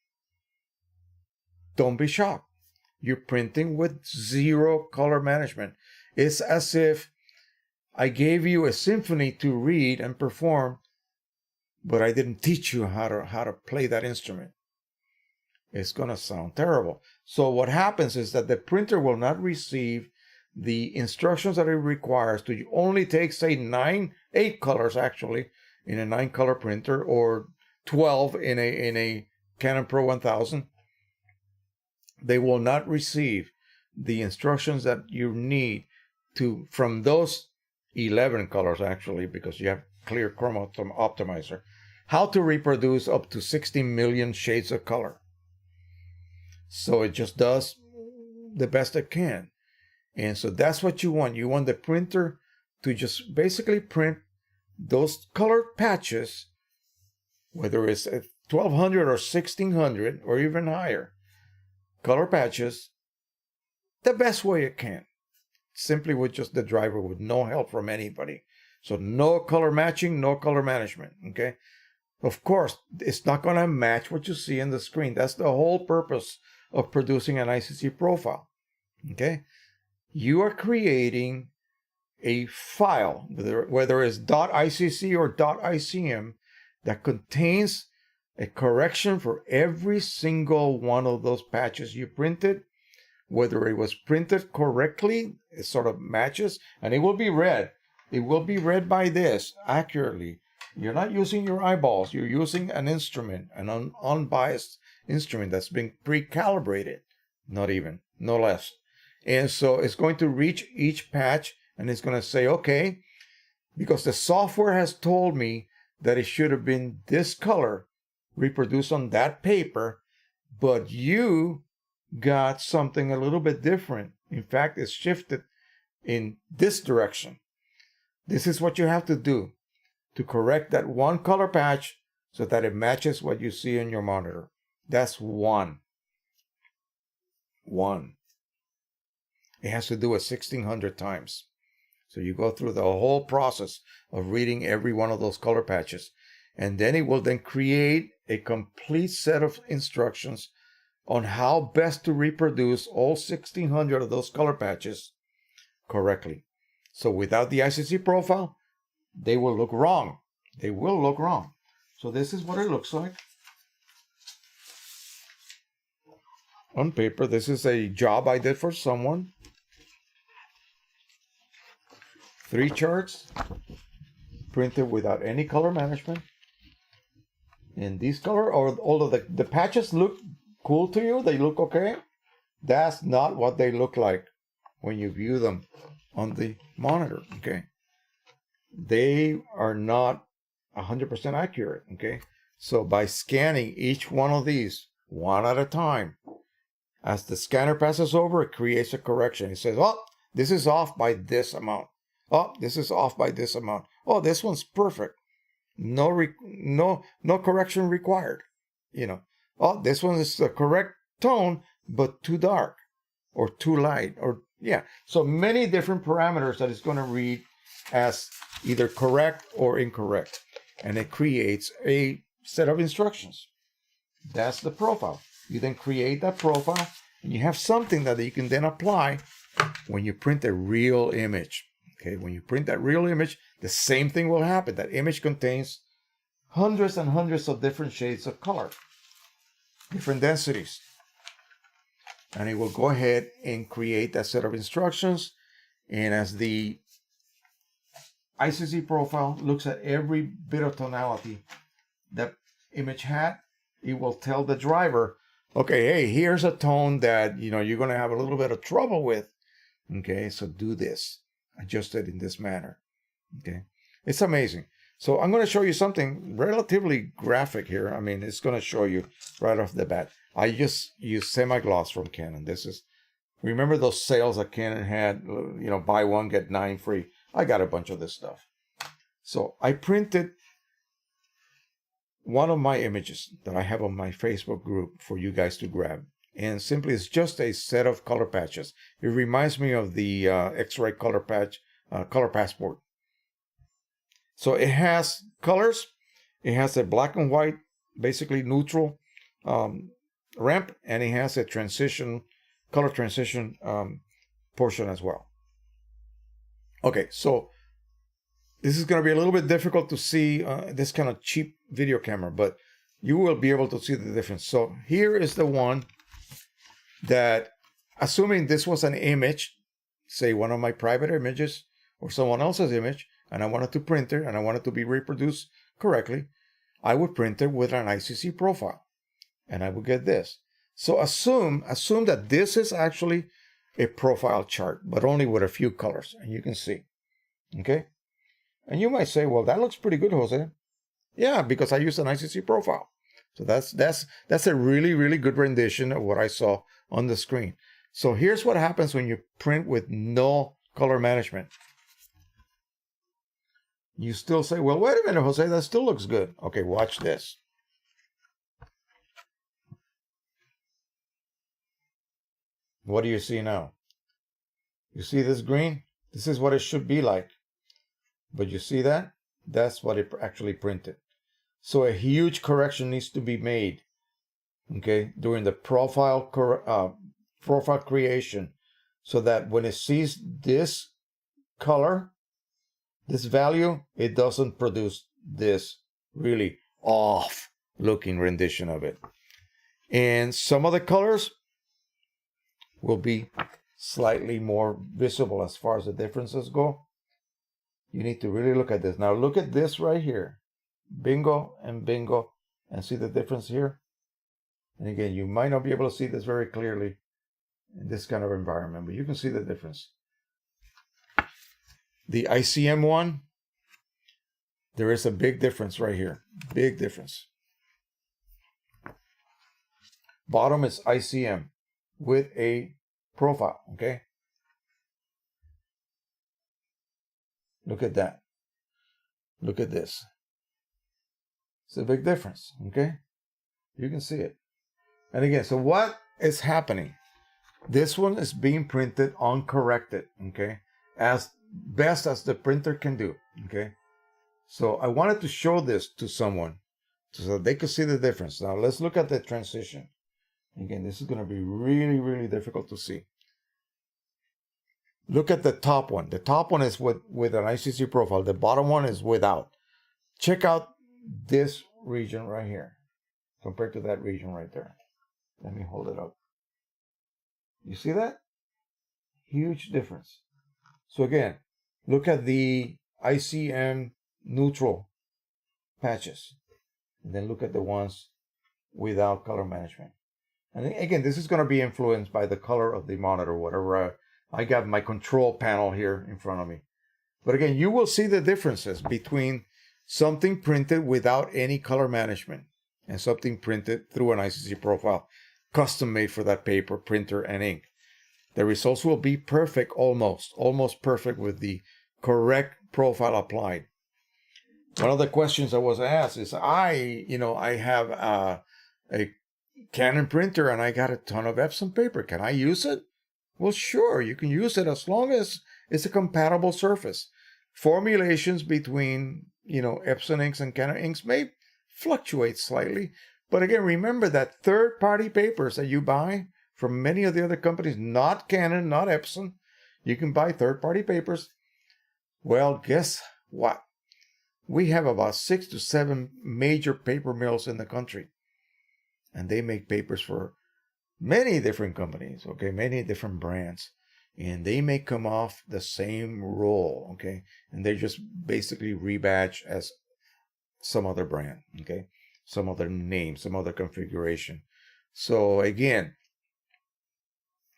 Don't be shocked. You're printing with zero color management. It's as if I gave you a symphony to read and perform, but I didn't teach you how to play that instrument. It's going to sound terrible. So what happens is that the printer will not receive the instructions that it requires to only take, say, 8 colors actually in a 9-color printer, or 12 in a Canon Pro 1000. They will not receive the instructions that you need to from those 11 colors actually, because you have clear chroma optimizer, how to reproduce up to 60 million shades of color. So it just does the best it can. And so that's what you want. You want the printer to just basically print those colored patches, whether it's 1200 or 1600 or even higher color patches, the best way it can, simply with just the driver, with no help from anybody. So no color matching, no color management. Okay, of course it's not going to match what you see in the screen. That's the whole purpose of producing an ICC profile. Okay, you are creating a file, whether it's .icc or .icm, that contains a correction for every single one of those patches you printed, whether it was printed correctly, it sort of matches, and it will be read. It will be read by this accurately. You're not using your eyeballs. You're using an instrument, an unbiased instrument that's been pre-calibrated, no less. And so it's going to reach each patch, and it's going to say, okay, because the software has told me that it should have been this color reproduced on that paper, but you got something a little bit different. In fact, it's shifted in this direction. This is what you have to do to correct that one color patch so that it matches what you see in your monitor. That's one. It has to do it 1,600 times. So you go through the whole process of reading every one of those color patches. And then it will then create a complete set of instructions on how best to reproduce all 1,600 of those color patches correctly. So without the ICC profile, they will look wrong. They will look wrong. So this is what it looks like. On paper, this is a job I did for someone. 3 charts printed without any color management. And these color, or although the patches look cool to you, they look okay, that's not what they look like when you view them on the monitor. Okay, they are not 100% accurate. Okay, so by scanning each one of these one at a time, as the scanner passes over, it creates a correction. It says, oh, this is off by this amount. Oh, this is off by this amount. Oh, this one's perfect. no correction required. Oh, this one is the correct tone, but too dark or too light, or yeah. So many different parameters that it's going to read as either correct or incorrect. And it creates a set of instructions. That's the profile. You then create that profile, and you have something that you can then apply when you print a real image. Okay, when you print that real image, the same thing will happen. That image contains hundreds and hundreds of different shades of color, different densities. And it will go ahead and create that set of instructions. And as the ICC profile looks at every bit of tonality that image had, it will tell the driver, okay, hey, here's a tone that you're going to have a little bit of trouble with. Okay, so do this. Adjust it in this manner. Okay, it's amazing. So I'm going to show you something relatively graphic here. I mean, it's going to show you right off the bat. I just use semi-gloss from Canon. Remember those sales that Canon had, buy one, get 9 free. I got a bunch of this stuff. So I printed one of my images that I have on my Facebook group for you guys to grab. And simply, it's just a set of color patches. It reminds me of the X-Ray color patch, color passport. So it has colors. It has a black and white, basically neutral ramp, and it has a color transition portion as well. Okay, so this is going to be a little bit difficult to see this kind of cheap video camera, but you will be able to see the difference. So here is the one that, assuming this was an image, say one of my private images or someone else's image, and I wanted to print it and I wanted to be reproduced correctly, I would print it with an ICC profile, and I would get this. So assume that this is actually a profile chart, but only with a few colors, and you can see. Okay? And you might say, well, that looks pretty good, Jose. Yeah, because I used an ICC profile. So that's a really, really good rendition of what I saw on the screen. So here's what happens when you print with no color management. You still say, well, wait a minute, Jose, that still looks good. Okay, watch this. What do you see now? You see this green? This is what it should be like. But you see that? That's what it actually printed. So a huge correction needs to be made, okay, during the profile creation, so that when it sees this color, this value, it doesn't produce this really off looking rendition of it. And some of the colors will be slightly more visible as far as the differences go. You need to really look at this. Now look at this right here. Bingo and bingo. And see the difference here? And again, you might not be able to see this very clearly in this kind of environment, but you can see the difference. The ICM one, there is a big difference right here. Big difference. Bottom is ICM with a profile, okay? Look at that. Look at this. It's a big difference, okay? You can see it. And again, so what is happening? This one is being printed uncorrected, okay? As best as the printer can do, okay? So I wanted to show this to someone so that they could see the difference. Now let's look at the transition. Again, this is going to be really, really difficult to see. Look at the top one. The top one is with an ICC profile. The bottom one is without. Check out this region right here compared to that region right there. Let me hold it up. You see that? Huge difference. So again, look at the ICM neutral patches. And then look at the ones without color management. And again, this is going to be influenced by the color of the monitor, whatever. I got my control panel here in front of me. But again, you will see the differences between something printed without any color management and something printed through an ICC profile, custom made for that paper, printer, and ink. The results will be perfect, almost perfect with the correct profile applied. one of the questions I was asked is, I have a Canon printer and I got a ton of Epson paper. Can I use it? Well, sure, you can use it as long as it's a compatible surface. Formulations between, Epson inks and Canon inks may fluctuate slightly. But again, remember that third-party papers that you buy from many of the other companies, not Canon, not Epson, you can buy third-party papers. Well, guess what? We have about 6 to 7 major paper mills in the country. And they make papers for many different companies, okay, many different brands. And they may come off the same roll, okay? And they just basically rebadge as some other brand, okay? Some other name, some other configuration. So again,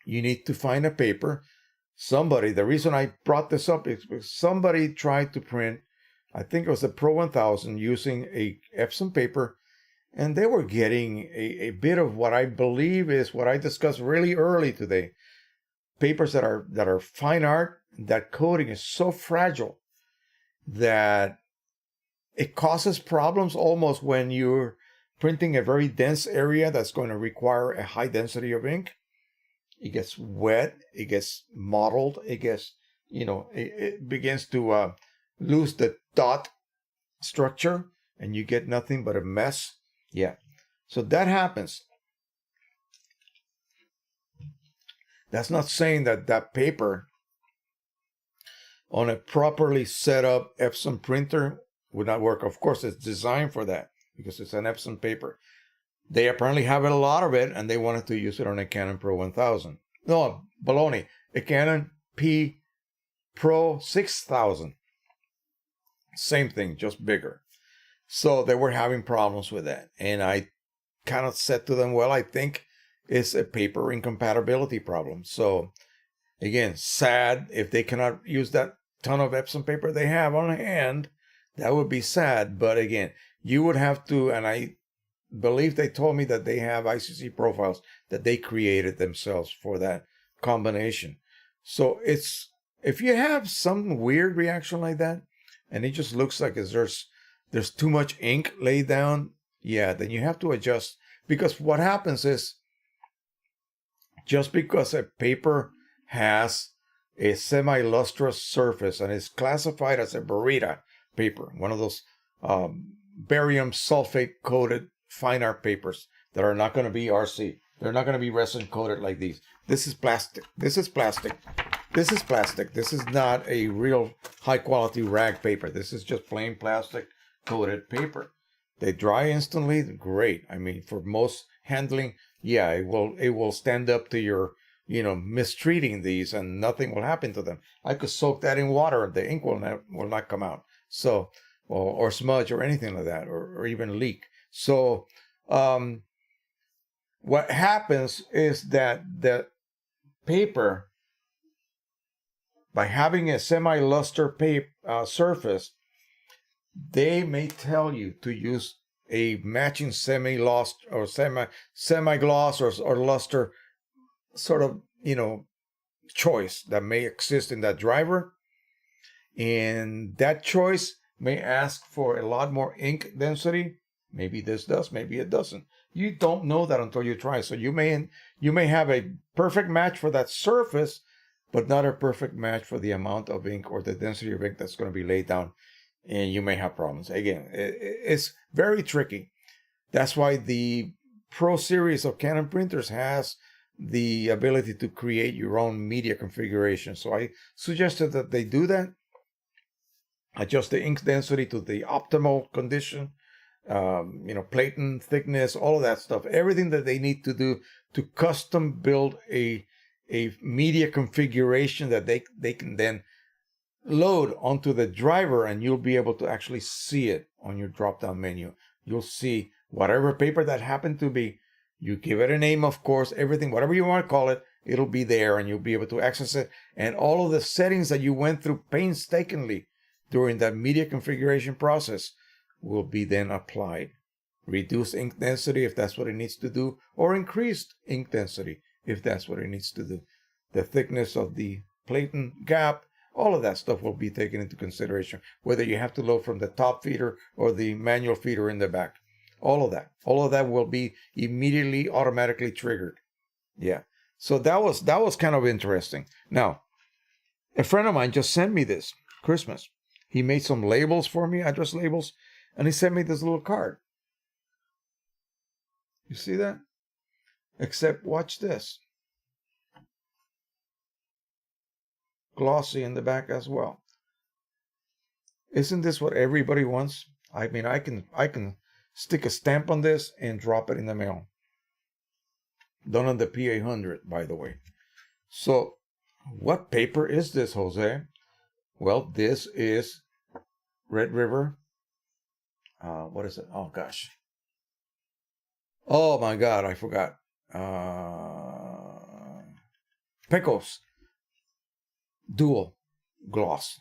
you need to find a paper. The reason I brought this up is because somebody tried to print, I think it was a Pro 1000 using a Epson paper, and they were getting a bit of what I believe is what I discussed really early today. Papers that are fine art, that coating is so fragile that it causes problems almost when you're printing a very dense area that's going to require a high density of ink. It gets wet, it gets mottled, it gets, it begins to lose the dot structure, and you get nothing but a mess. Yeah. So that happens. That's not saying that paper on a properly set up Epson printer would not work. Of course, it's designed for that because it's an Epson paper. They apparently have a lot of it, and they wanted to use it on a Canon Pro 1000. No, baloney. A Canon P Pro 6000. Same thing, just bigger. So they were having problems with that. And I kind of said to them, well, I think it's a paper incompatibility problem. So again, sad if they cannot use that ton of Epson paper they have on hand. That would be sad. But again, you would have to, and I believe they told me that they have ICC profiles that they created themselves for that combination. So if you have some weird reaction like that, and it just looks like there's too much ink laid down, yeah, then you have to adjust. Because what happens is, just because a paper has a semi-lustrous surface and is classified as a Barita paper, one of those barium sulfate coated fine art papers that are not going to be RC. They're not going to be resin coated like these. This is plastic. This is plastic. This is plastic. This is not a real high quality rag paper. This is just plain plastic coated paper. They dry instantly. Great. I mean, for most handling, yeah, it will stand up to your, mistreating these, and nothing will happen to them. I could soak that in water and the ink will not come out. So, or smudge or anything like that, or even leak. So, what happens is that the paper, by having a semi-luster surface, they may tell you to use a matching semi-gloss or semi-gloss or luster sort of, choice that may exist in that driver. And that choice may ask for a lot more ink density. Maybe this does, maybe it doesn't. You don't know that until you try. So you may have a perfect match for that surface, but not a perfect match for the amount of ink or the density of ink that's going to be laid down. And you may have problems. Again, it's very tricky. That's why the Pro series of Canon printers has the ability to create your own media configuration. So I suggested that they do that. Adjust the ink density to the optimal condition, platen thickness, all of that stuff. Everything that they need to do to custom build a media configuration that they can then load onto the driver, and you'll be able to actually see it on your drop-down menu. You'll see whatever paper that happened to be. You give it a name, of course, everything, whatever you want to call it, it'll be there, and you'll be able to access it. And all of the settings that you went through painstakingly during that media configuration process will be then applied. Reduced ink density if that's what it needs to do, or increased ink density if that's what it needs to do. The thickness of the platen gap, All of that stuff will be taken into consideration, whether you have to load from the top feeder or the manual feeder in the back. All of that will be immediately automatically triggered. Yeah. So that was kind of interesting. Now, a friend of mine just sent me this Christmas. He made some labels for me, address labels, and he sent me this little card. You see that? Except watch this. Glossy in the back as well. Isn't this what everybody wants? I mean, I can stick a stamp on this and drop it in the mail. Done on the P800, by the way. So, what paper is this, Jose? Well, this is Red River. What is it? Oh, gosh. Oh, my God, I forgot. Pecos Dual Gloss.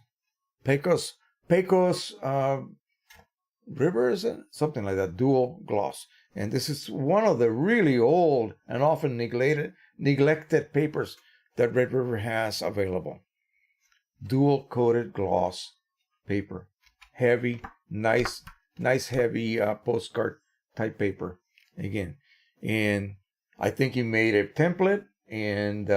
Pecos River, is it? Something like that. Dual Gloss. And this is one of the really old and often neglected papers that Red River has available. Dual coated gloss paper. Heavy, nice heavy postcard type paper. Again. And I think he made a template, and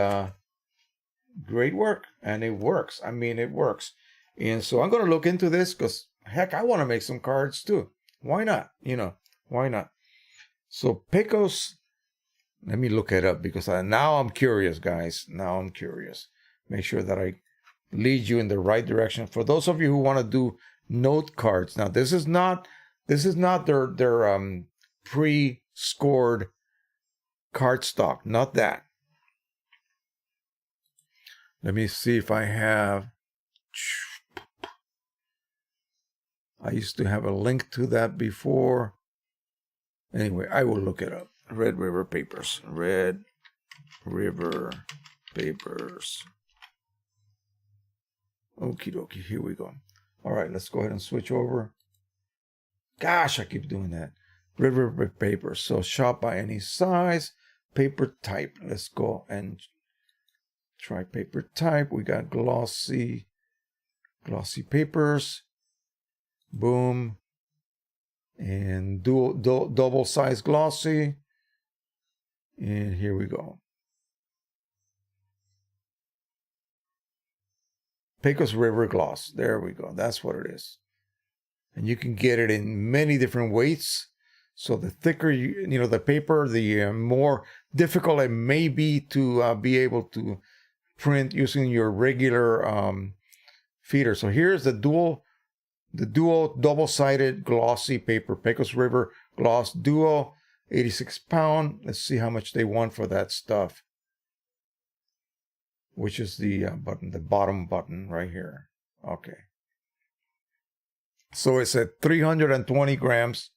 great work. And it works. I mean, it works. And so I'm going to look into this because, heck, I want to make some cards too. Why not? Why not? So Pecos, let me look it up because now I'm curious, guys. Now I'm curious. Make sure that I lead you in the right direction. For those of you who want to do note cards, now this is not their pre-scored cardstock. Not that. Let me see if I have. I used to have a link to that before. Anyway, I will look it up. Red River Papers. Red River Papers. Okie dokie, here we go. All right, let's go ahead and switch over. Gosh, I keep doing that. Red River Papers. So shop by any size. Paper type. Let's go and try paper type. We got glossy papers. Boom. And double size glossy. And here we go. Pecos River Gloss. There we go. That's what it is. And you can get it in many different weights. So the thicker the paper, the more difficult it may be to be able to print using your regular feeder. So here's the dual double-sided glossy paper, Pecos River Gloss Duo, 86 pound. Let's see how much they want for that stuff. Which is the button, the bottom button right here. Okay. So it's at 320 grams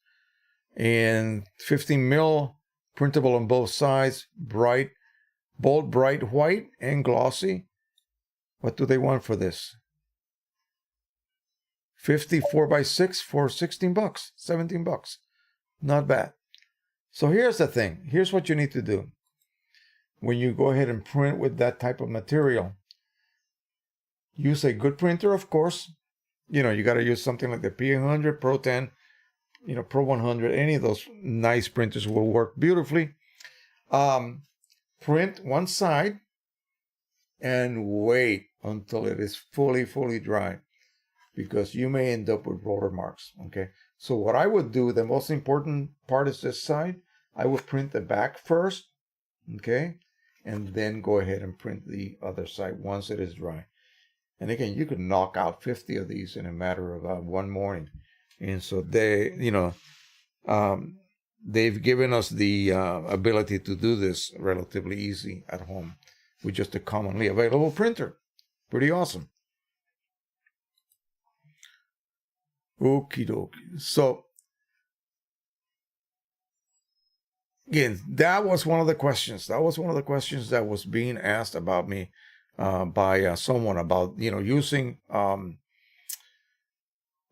and 15 mil, printable on both sides, bold bright white and glossy. What do they want for this? 54 by 6 for $16, $17. Not bad. So here's the thing. Here's what you need to do. When you go ahead and print with that type of material, use a good printer, of course. You got to use something like the P800, Pro 10, Pro 100. Any of those nice printers will work beautifully. Print one side and wait until it is fully dry, because you may end up with roller marks. Okay. So what I would do, the most important part is this side. I would print the back first. Okay. And then go ahead and print the other side once it is dry. And again, you could knock out 50 of these in a matter of one morning. And so they've given us the ability to do this relatively easy at home with just a commonly available printer. Pretty awesome. Okie dokie. So, again, that was one of the questions. That was being asked about me by someone about, using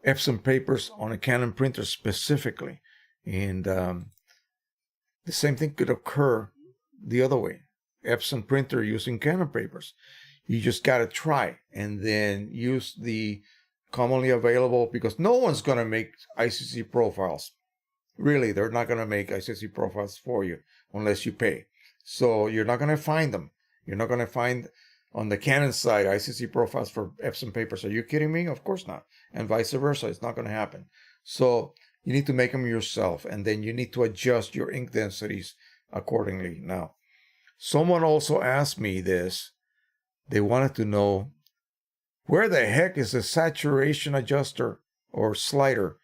Epson papers on a Canon printer specifically. And the same thing could occur the other way. Epson printer using Canon papers. You just got to try and then use the commonly available, because no one's going to make ICC profiles. Really, they're not going to make ICC profiles for you unless you pay. So you're not going to find them. You're not going to find on the Canon side ICC profiles for Epson papers. Are you kidding me? Of course not. And vice versa. It's not going to happen. So you need to make them yourself, and then you need to adjust your ink densities accordingly. Now, someone also asked me this. They wanted to know, where the heck is the saturation adjuster or slider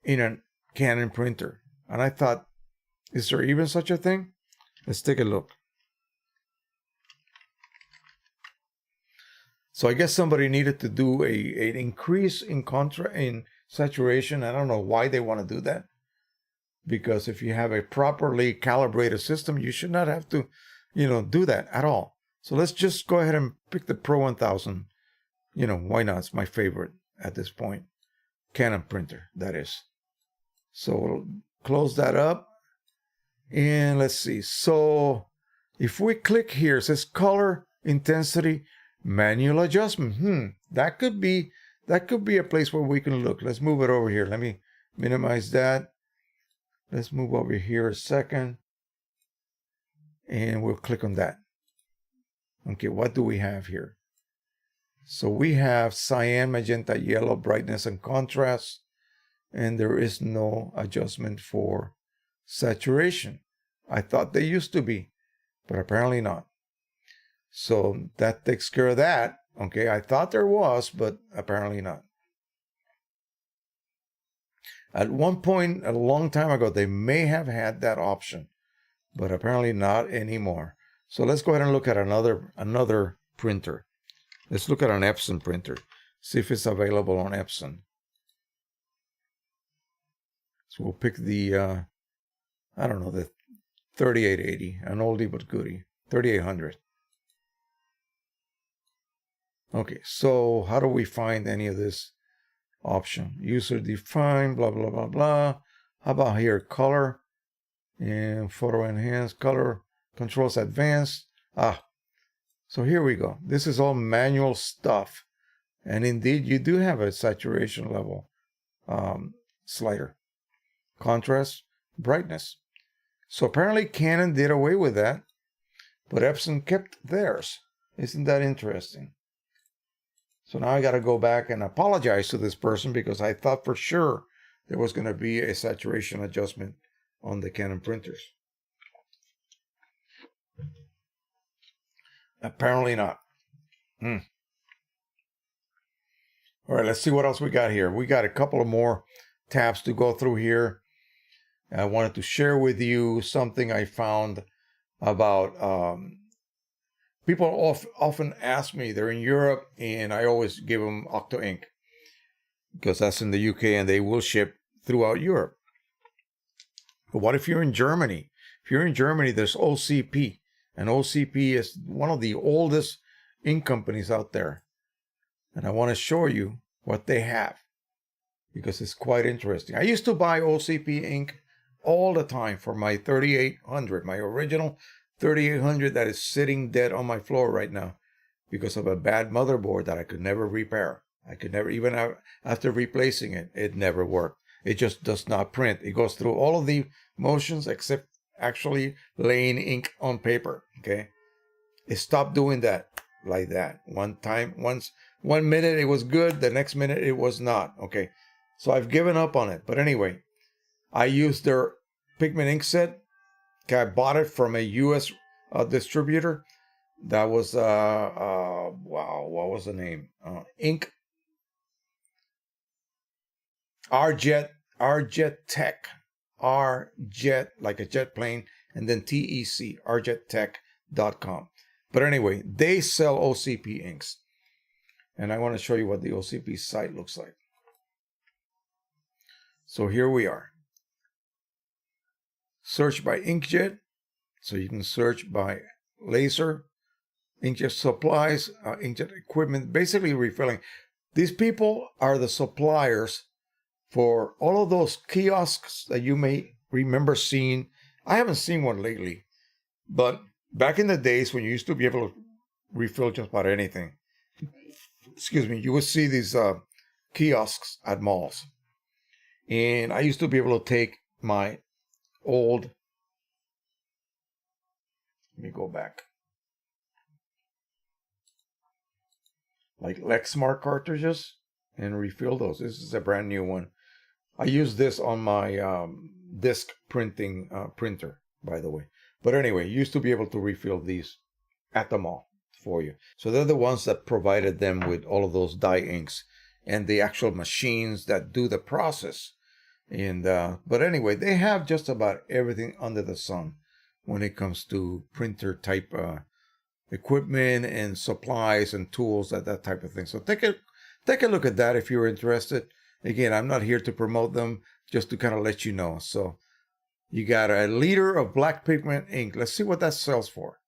in a Canon printer? And I thought, is there even such a thing? Let's take a look. So I guess somebody needed to do an increase in saturation. I don't know why they want to do that, because if you have a properly calibrated system, you should not have to, do that at all. So let's just go ahead and pick the Pro 1000. Why not? It's my favorite at this point. Canon printer, that is. So we'll close that up. And let's see. So if we click here, it says color intensity manual adjustment. That could be a place where we can look. Let's move it over here. Let me minimize that. Let's move over here a second. And we'll click on that. Okay, what do we have here? So we have cyan, magenta, yellow, brightness, and contrast. And there is no adjustment for saturation. I thought they used to be, but apparently not. So that takes care of that. Okay, I thought there was, but apparently not. At one point, a long time ago, they may have had that option, but apparently not anymore. So let's go ahead and look at another printer. Let's look at an Epson printer. See if it's available on Epson. So we'll pick the, the 3880, an oldie but goodie, 3800. Okay, so how do we find any of this option? User defined, blah, blah, blah, blah. How about here, color and photo enhance, color controls advanced. So here we go. This is all manual stuff. And indeed, you do have a saturation level slider. Contrast, brightness. So apparently Canon did away with that, but Epson kept theirs. Isn't that interesting? So now I got to go back and apologize to this person, because I thought for sure there was going to be a saturation adjustment on the Canon printers. Apparently not. All right, let's see what else we got here. We got a couple of more tabs to go through here. I wanted to share with you something I found about people often ask me, they're in Europe, and I always give them Octo Ink, because that's in the UK and they will ship throughout Europe. But what if you're in Germany? If you're in Germany, there's OCP. And OCP is one of the oldest ink companies out there. And I want to show you what they have, because it's quite interesting. I used to buy OCP ink all the time for my 3800, my original 3800 that is sitting dead on my floor right now because of a bad motherboard that I could never repair. I could never, even after replacing it, it never worked. It just does not print. It goes through all of the motions except actually laying ink on paper. Okay, it stopped doing that like that. One minute it was good, the next minute it was not. Okay, so I've given up on it. But anyway, I used their pigment ink set. Okay, I bought it from a U.S. distributor. That was wow, what was the name? Ink RJet Tech. RJet, like a jet plane, and then TEC, rjettech.com. But anyway, they sell OCP inks. And I want to show you what the OCP site looks like. So here we are. Search by inkjet. So you can search by laser, inkjet supplies, inkjet equipment, basically refilling. These people are the suppliers for all of those kiosks that you may remember seeing. I haven't seen one lately, but back in the days when you used to be able to refill just about anything. Excuse me. You would see these kiosks at malls. And I used to be able to take my old, let me go back, like Lexmark cartridges and refill those. This is a brand new one. I use this on my disc printing printer, by the way. But anyway, you used to be able to refill these at the mall for you. So they're the ones that provided them with all of those dye inks and the actual machines that do the process. And but anyway, they have just about everything under the sun when it comes to printer type equipment and supplies and tools, that type of thing. So take a look at that if you're interested. Again, I'm not here to promote them, just to kind of let you know. So you got a liter of black pigment ink. Let's see what that sells for.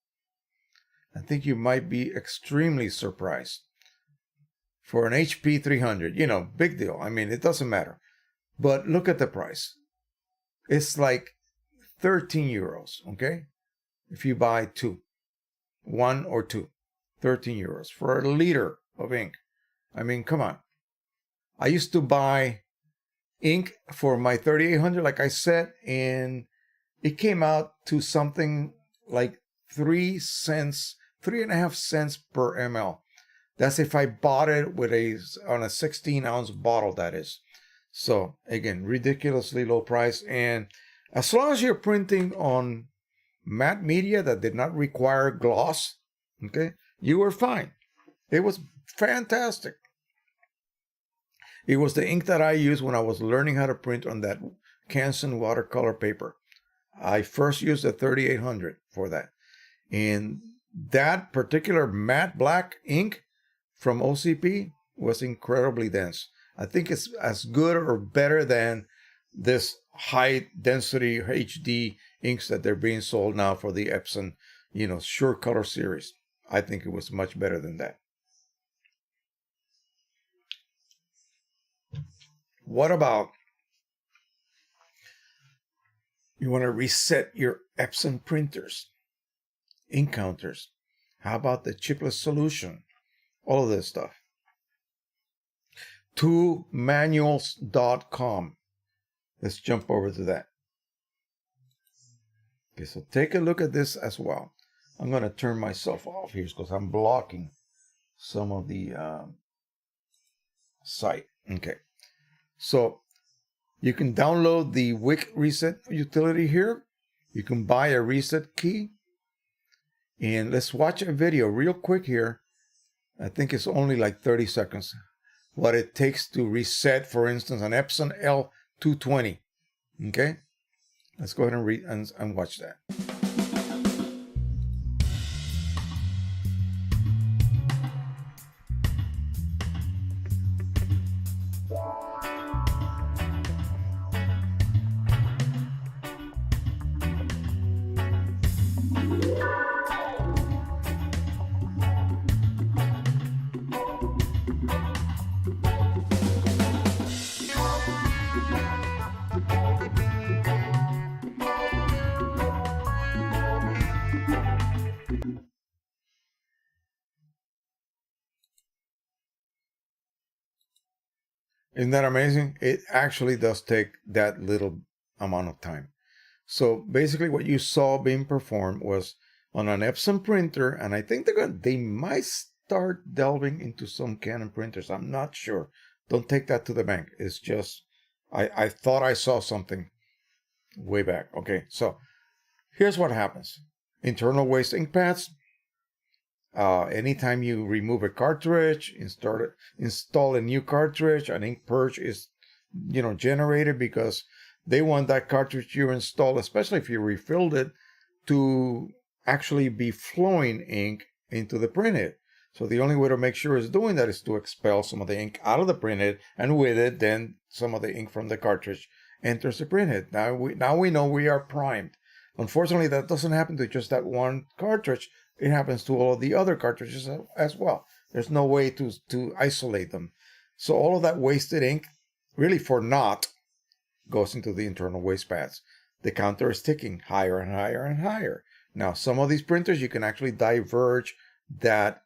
I think you might be extremely surprised. For an HP 300, big deal. I mean, it doesn't matter. But look at the price. It's like 13 euros, okay? If you buy one or two, 13 euros for a liter of ink. I mean, come on. I used to buy ink for my 3800, like I said, and it came out to something like 3.5 cents per ml. That's if I bought it on a 16-ounce bottle, that is. So again, ridiculously low price. And as long as you're printing on matte media that did not require gloss, okay, you were fine. It was fantastic. It was the ink that I used when I was learning how to print on that Canson watercolor paper. I first used the 3800 for that. And that particular matte black ink from OCP was incredibly dense. I think it's as good or better than this high density HD inks that they're being sold now for the Epson, Sure Color series. I think it was much better than that. What about you want to reset your Epson printers, ink counters? How about the chipless solution? All of this stuff. toolmanuals.com. Let's jump over to that. Okay, so take a look at this as well. I'm going to turn myself off here because I'm blocking some of the site. Okay. So you can download the Wick Reset utility here. You can buy a reset key. And let's watch a video real quick here. I think it's only like 30 seconds. What it takes to reset, for instance, an Epson L220. Okay? Let's go ahead and read and watch that. Isn't that amazing? It actually does take that little amount of time. So basically what you saw being performed was on an Epson printer, and I think they might start delving into some Canon printers. I'm not sure. Don't take that to the bank. It's just, I thought I saw something way back. Okay, so here's what happens. Internal waste ink pads. Anytime you remove a cartridge, install a new cartridge, an ink purge is, generated because they want that cartridge you install, especially if you refilled it, to actually be flowing ink into the printhead. So the only way to make sure it's doing that is to expel some of the ink out of the printhead, and with it, then some of the ink from the cartridge enters the printhead. Now we know we are primed. Unfortunately, that doesn't happen to just that one cartridge. It happens to all of the other cartridges as well. There's no way to isolate them. So all of that wasted ink, really for naught, goes into the internal waste pads. The counter is ticking higher and higher and higher. Now, some of these printers, you can actually diverge that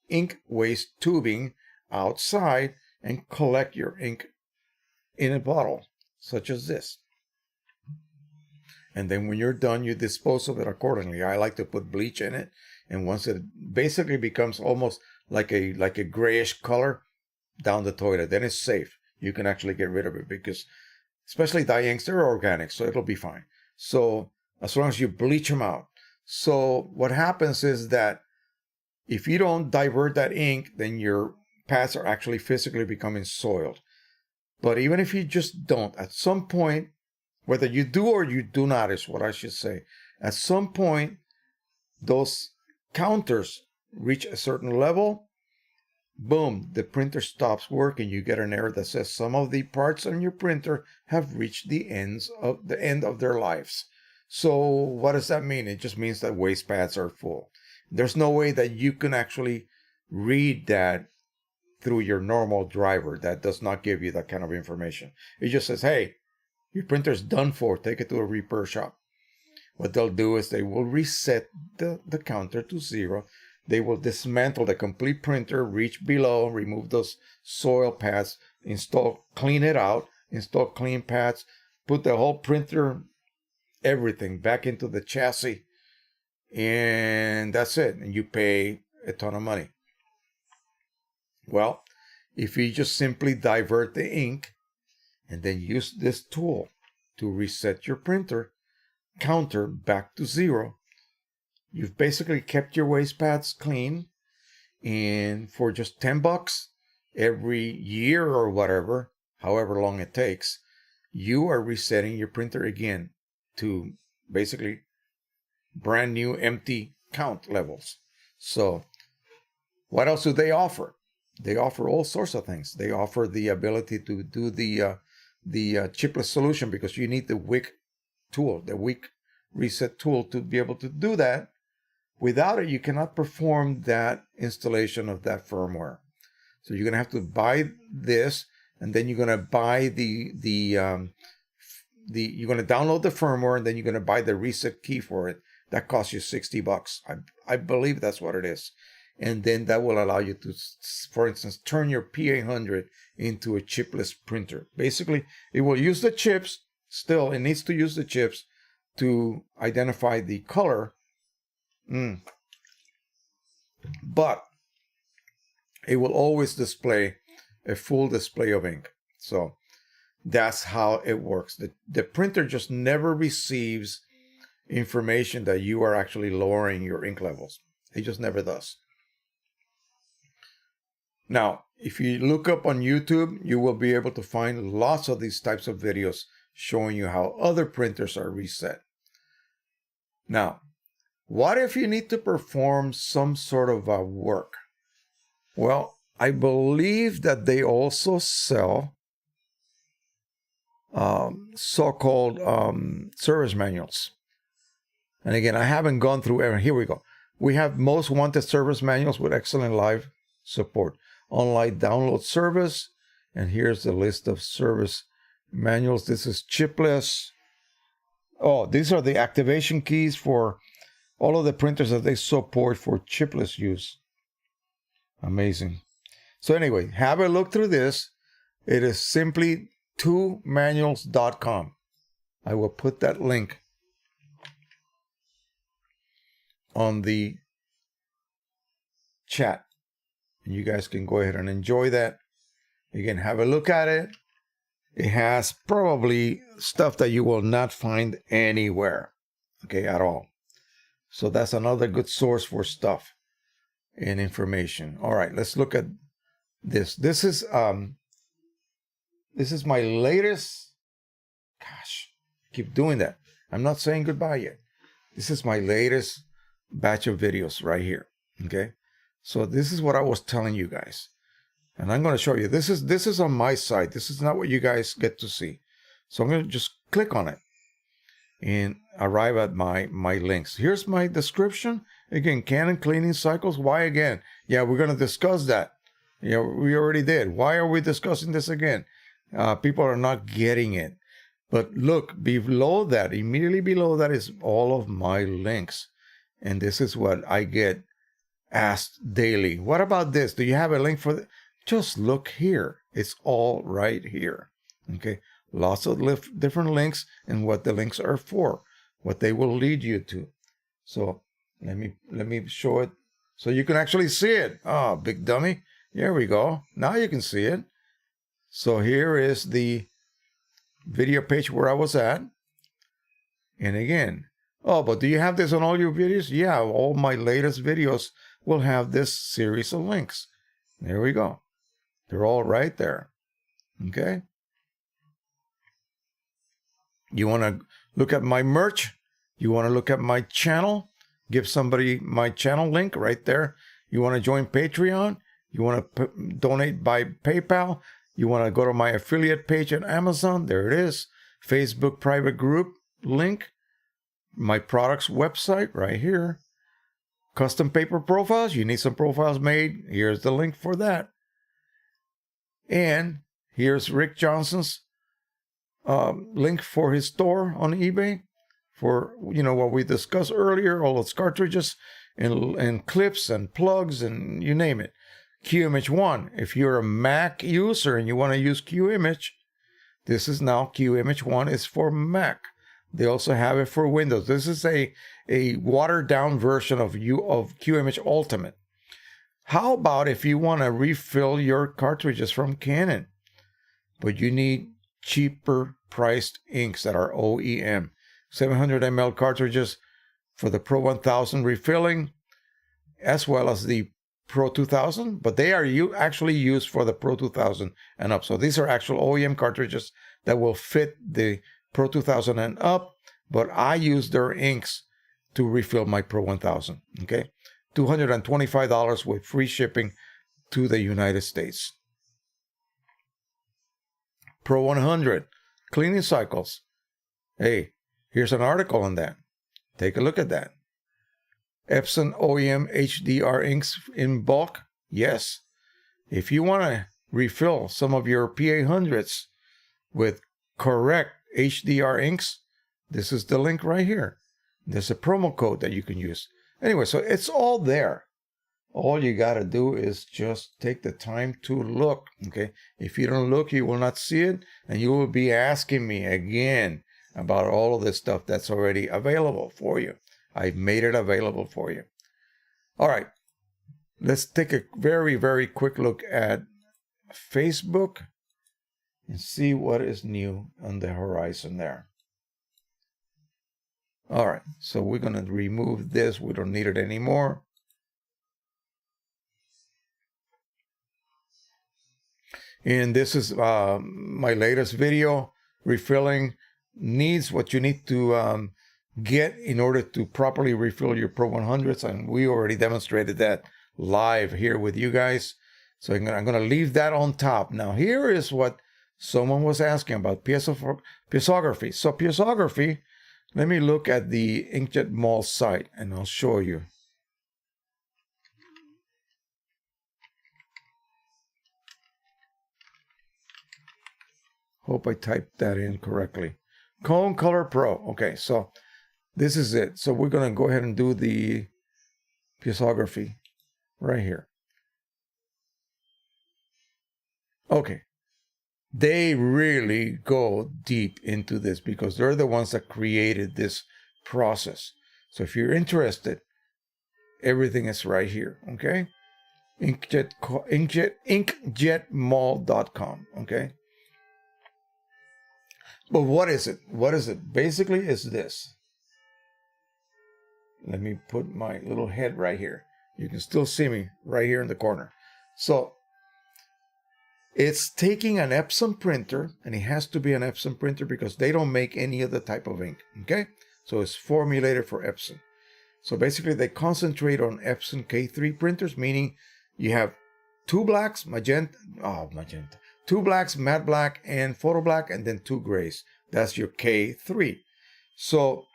ink waste tubing outside and collect your ink in a bottle, such as this. And then when you're done, you dispose of it accordingly. I like to put bleach in it, and once it basically becomes almost like a grayish color, down the toilet, then it's safe. You can actually get rid of it, because especially dye inks, they're organic, so it'll be fine. So as long as you bleach them out. So what happens is that if you don't divert that ink, then your pads are actually physically becoming soiled. But even if you just don't, at some point, whether you do or you do not is what I should say, at some point, those counters reach a certain level, boom, the printer stops working. You get an error that says some of the parts on your printer have reached the end of their lives. So what does that mean? It just means that waste pads are full. There's no way that you can actually read that through your normal driver. That does not give you that kind of information. It just says, hey, your printer's done for. Take it to a repair shop. What they'll do is they will reset the counter to 0. They will dismantle the complete printer, reach below, remove those soil pads, clean it out, install clean pads, put the whole printer, everything back into the chassis, and that's it. And you pay a ton of money. Well, if you just simply divert the ink and then use this tool to reset your printer counter back to 0, you've basically kept your waste pads clean, and for just $10 every year or whatever, however long it takes, you are resetting your printer again to basically brand new empty count levels. So what else do they offer? They offer all sorts of things. They offer the ability to do the chipless solution, because you need the wick tool, the wick reset tool, to be able to do that. Without it, you cannot perform that installation of that firmware. So you're going to have to buy this, and then you're going to buy you're going to download the firmware, and then you're going to buy the reset key for it. That costs you $60. I believe that's what it is. And then that will allow you to, for instance, turn your P800 into a chipless printer. Basically, it will use the chips. Still, it needs to use the chips to identify the color. But it will always display a full display of ink. So that's how it works. The printer just never receives information that you are actually lowering your ink levels. It just never does. Now, if you look up on YouTube, you will be able to find lots of these types of videos showing you how other printers are reset. Now, what if you need to perform some sort of work? Well, I believe that they also sell so-called service manuals. And again, I haven't gone through every. Here we go. We have most wanted service manuals with excellent live support. Online download service. And here's the list of service manuals. This is chipless. Oh, these are the activation keys for all of the printers that they support for chipless use. Amazing. So anyway, have a look through this. It is simply toolmanuals.com. I will put that link on the chat, and you guys can go ahead and enjoy that. You can have a look at it. It has probably stuff that you will not find anywhere, okay, at all. So that's another good source for stuff and information. All right, let's look at this. This is my latest. Gosh, I keep doing that. I'm not saying goodbye yet. This is my latest batch of videos right here. Okay, so this is what I was telling you guys, and I'm going to show you. This is on my site. This is not what you guys get to see. So I'm going to just click on it and arrive at my links. Here's my description. Again, Canon cleaning cycles. Why again? Yeah, we're going to discuss that. Yeah, we already did. Why are we discussing this again? People are not getting it. But look, below that, immediately below that is all of my links. And this is what I get asked daily, what about this? Do you have a link for that? Just look here. It's all right here. Okay. Lots of different links and what the links are for, what they will lead you to. So let me show it so you can actually see it. Oh, big dummy. Here we go. Now you can see it. So here is the video page where I was at. And again, oh, but do you have this on all your videos? Yeah, all my latest videos will have this series of links. There we go. They're all right there. Okay. You want to look at my merch? You want to look at my channel? Give somebody my channel link right there. You want to join Patreon? You want to donate by PayPal? You want to go to my affiliate page at Amazon? There it is. Facebook private group link. My products website right here. Custom paper profiles. You need some profiles made. Here's the link for that. And here's Rick Johnson's link for his store on eBay for, you know, what we discussed earlier, all those cartridges and clips and plugs and you name it. QImage 1. If you're a Mac user and you want to use QImage, this is now QImage 1 is for Mac. They also have it for Windows. This is a watered down version of QImage Ultimate. How about if you want to refill your cartridges from Canon, but you need cheaper priced inks that are OEM, 700 ml cartridges for the Pro 1000 refilling, as well as the Pro 2000, but they are actually used for the Pro 2000 and up. So these are actual OEM cartridges that will fit the Pro 2000 and up, but I use their inks to refill my Pro 1000. Okay, $225 with free shipping to the United States. Pro 100 cleaning cycles. Hey, here's an article on that. Take a look at that. Epson OEM HDR inks in bulk. Yes. If you want to refill some of your PA100s with correct HDR inks, this is the link right here. There's a promo code that you can use. Anyway, so it's all there. All you got to do is just take the time to look, okay? If you don't look, you will not see it, and you will be asking me again about all of this stuff that's already available for you. I've made it available for you. All right. Let's take a very, very quick look at Facebook and see what is new on the horizon there. All right. So we're going to remove this. We don't need it anymore. And this is my latest video, refilling needs, what you need to get in order to properly refill your Pro 100s. And we already demonstrated that live here with you guys. So I'm going to leave that on top. Now, here is what someone was asking about piezoography. So piezoography, let me look at the Inkjet Mall site and I'll show you. Hope I typed that in correctly. Cone Color Pro. Okay, so this is it. So we're going to go ahead and do the piezoography right here. Okay. They really go deep into this because they're the ones that created this process. So if you're interested, everything is right here. Okay. Inkjetmall.com. Okay. But what is it? What is it? Basically, it's this. Let me put my little head right here. You can still see me right here in the corner. So it's taking an Epson printer, and it has to be an Epson printer because they don't make any other type of ink. Okay? So it's formulated for Epson. So basically, they concentrate on Epson K3 printers, meaning you have two blacks, magenta, two blacks, matte black, and photo black, and then two grays. That's your K3. So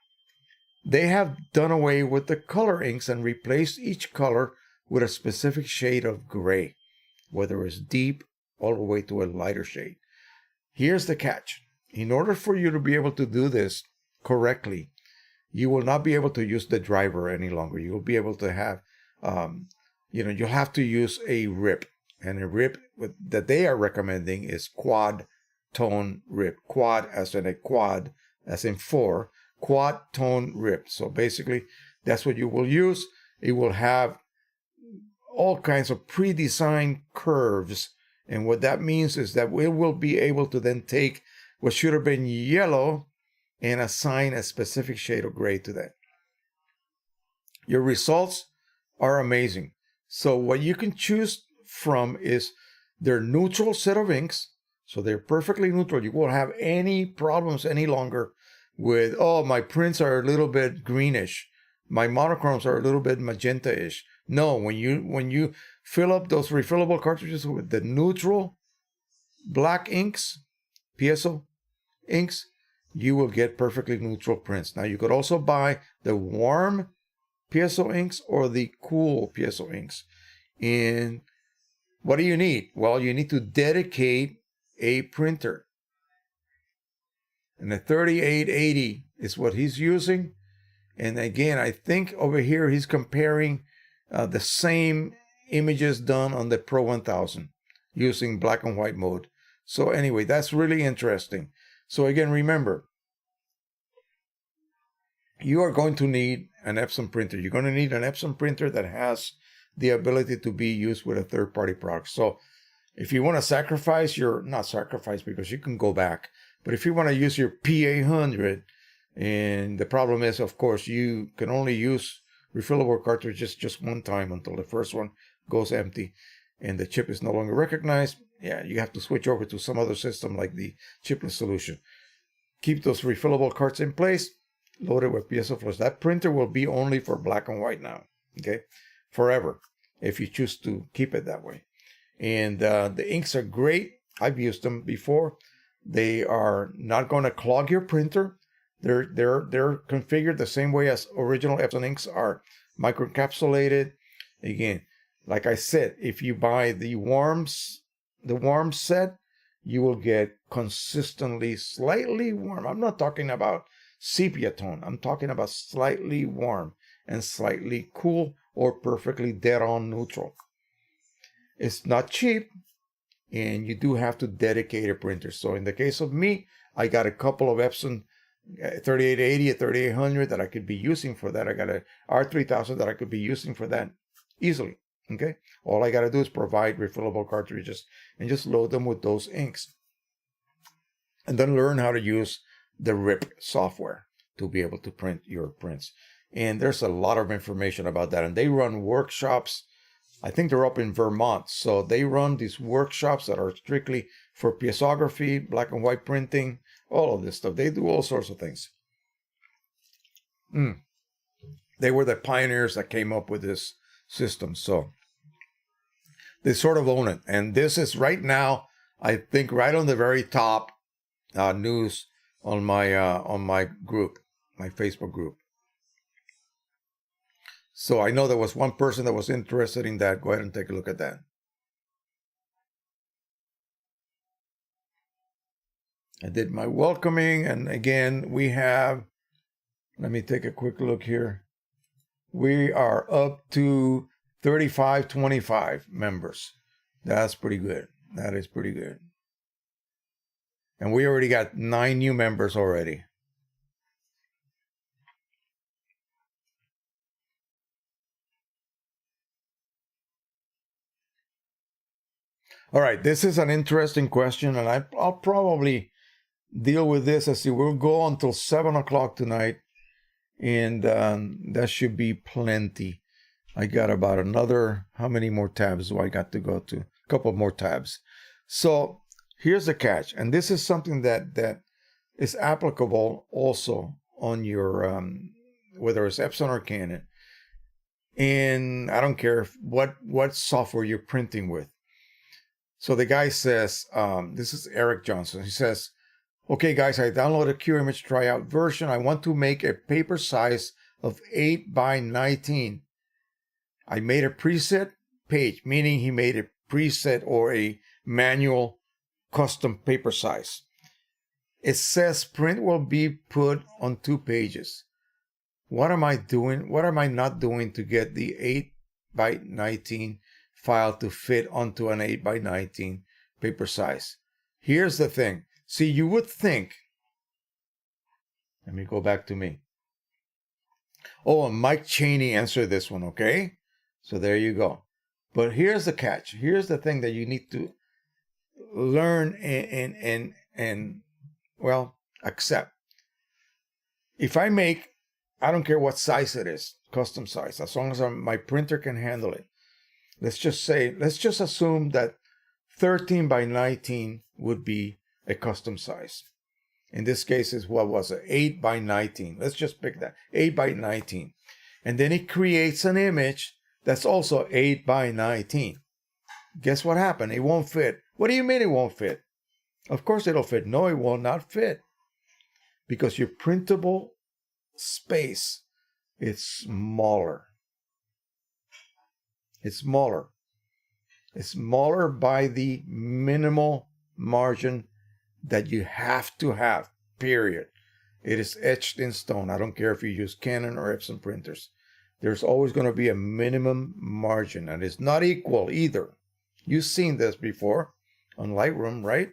they have done away with the color inks and replaced each color with a specific shade of gray, whether it's deep all the way to a lighter shade. Here's the catch. In order for you to be able to do this correctly, you will not be able to use the driver any longer. You will be able to have you'll have to use a rip. And a rip that they are recommending is quad tone rip. Quad as in a quad, as in 4. Quad tone rip. So basically, that's what you will use. It will have all kinds of pre-designed curves. And what that means is that we will be able to then take what should have been yellow and assign a specific shade of gray to that. Your results are amazing. So what you can choose from is their neutral set of inks. So they're perfectly neutral. You won't have any problems any longer with, oh, my prints are a little bit greenish. My monochromes are a little bit magenta-ish. No, when you fill up those refillable cartridges with the neutral black inks, piezo inks, you will get perfectly neutral prints. Now, you could also buy the warm piezo inks or the cool piezo inks. And what do you need? Well, you need to dedicate a printer. And the 3880 is what he's using. And again, I think over here he's comparing the same images done on the Pro 1000 using black and white mode. So anyway, that's really interesting. So again, remember, you are going to need an Epson printer. You're going to need an Epson printer that has the ability to be used with a third-party product. So if you want to sacrifice not sacrifice because you can go back, but if you want to use your P800, and the problem is, of course, you can only use refillable cartridges just one time until the first one goes empty and the chip is no longer recognized. Yeah, you have to switch over to some other system like the chipless solution. Keep those refillable carts in place, load it with piezo flush. That printer will be only for black and white now, okay? Forever, if you choose to keep it that way. And the inks are great. I've used them before. They are not going to clog your printer. They're configured the same way as original Epson inks are, microencapsulated. Again, like I said, if you buy the warm set, you will get consistently slightly warm. I'm not talking about sepia tone. I'm talking about slightly warm and slightly cool or perfectly dead on neutral. It's not cheap, and you do have to dedicate a printer. So in the case of me, I got a couple of Epson 3880, a 3800 that I could be using for that. I got a R3000 that I could be using for that easily. Okay, all I got to do is provide refillable cartridges and just load them with those inks, and then learn how to use the RIP software to be able to print your prints. And there's a lot of information about that. And they run workshops. I think they're up in Vermont. So they run these workshops that are strictly for piezography, black and white printing, all of this stuff. They do all sorts of things. They were the pioneers that came up with this system. So they sort of own it. And this is right now, I think, right on the very top news on my group, my Facebook group. So I know there was one person that was interested in that. Go ahead and take a look at that. I did my welcoming, and again, we have, let me take a quick look here. We are up to 3525 members. That's pretty good. That is pretty good. And we already got 9 new members already. All right, this is an interesting question, and I'll probably deal with this as we'll go until 7 o'clock tonight, and that should be plenty. I got about another, how many more tabs do I got to go to? A couple more tabs. So here's the catch, and this is something that is applicable also on your, whether it's Epson or Canon. And I don't care what software you're printing with. So the guy says, this is Eric Johnson. He says, okay, guys, I downloaded a QImage tryout version. I want to make a paper size of 8 by 19. I made a preset page, meaning he made a preset or a manual custom paper size. It says print will be put on 2 pages. What am I doing? What am I not doing to get the 8 by 19 file to fit onto an 8 by 19 paper size. Here's the thing. See, you would think, let me go back to me. Oh, and Mike Cheney answered this one, okay? So there you go. But here's the catch. Here's the thing that you need to learn and well, accept. If I make, I don't care what size it is, custom size, as long as my printer can handle it. Let's just assume that 13 by 19 would be a custom size. In this case, is what was it? 8 by 19. Let's just pick that. 8 by 19. And then it creates an image that's also 8 by 19. Guess what happened? It won't fit. What do you mean it won't fit? Of course it'll fit. No, it will not fit. Because your printable space is smaller. It's smaller. It's smaller by the minimal margin that you have to have, period. It is etched in stone. I don't care if you use Canon or Epson printers. There's always going to be a minimum margin, and it's not equal either. You've seen this before on Lightroom, right?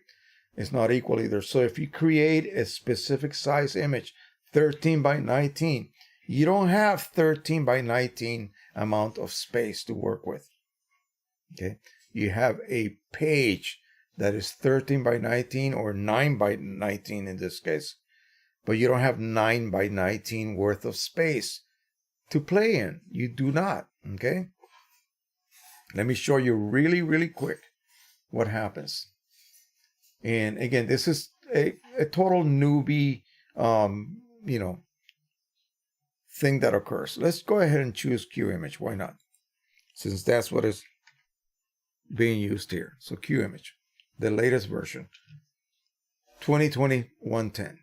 It's not equal either. So if you create a specific size image, 13 by 19, you don't have 13 by 19 amount of space to work with. Okay? You have a page that is 13 by 19 or 9 by 19 in this case. But you don't have 9 by 19 worth of space to play in. You do not. Okay? Let me show you really, really quick what happens. And again, this is a total newbie, thing that occurs. Let's go ahead and choose Q image. Why not? Since that's what is being used here. So Q image, the latest version, 2020-110.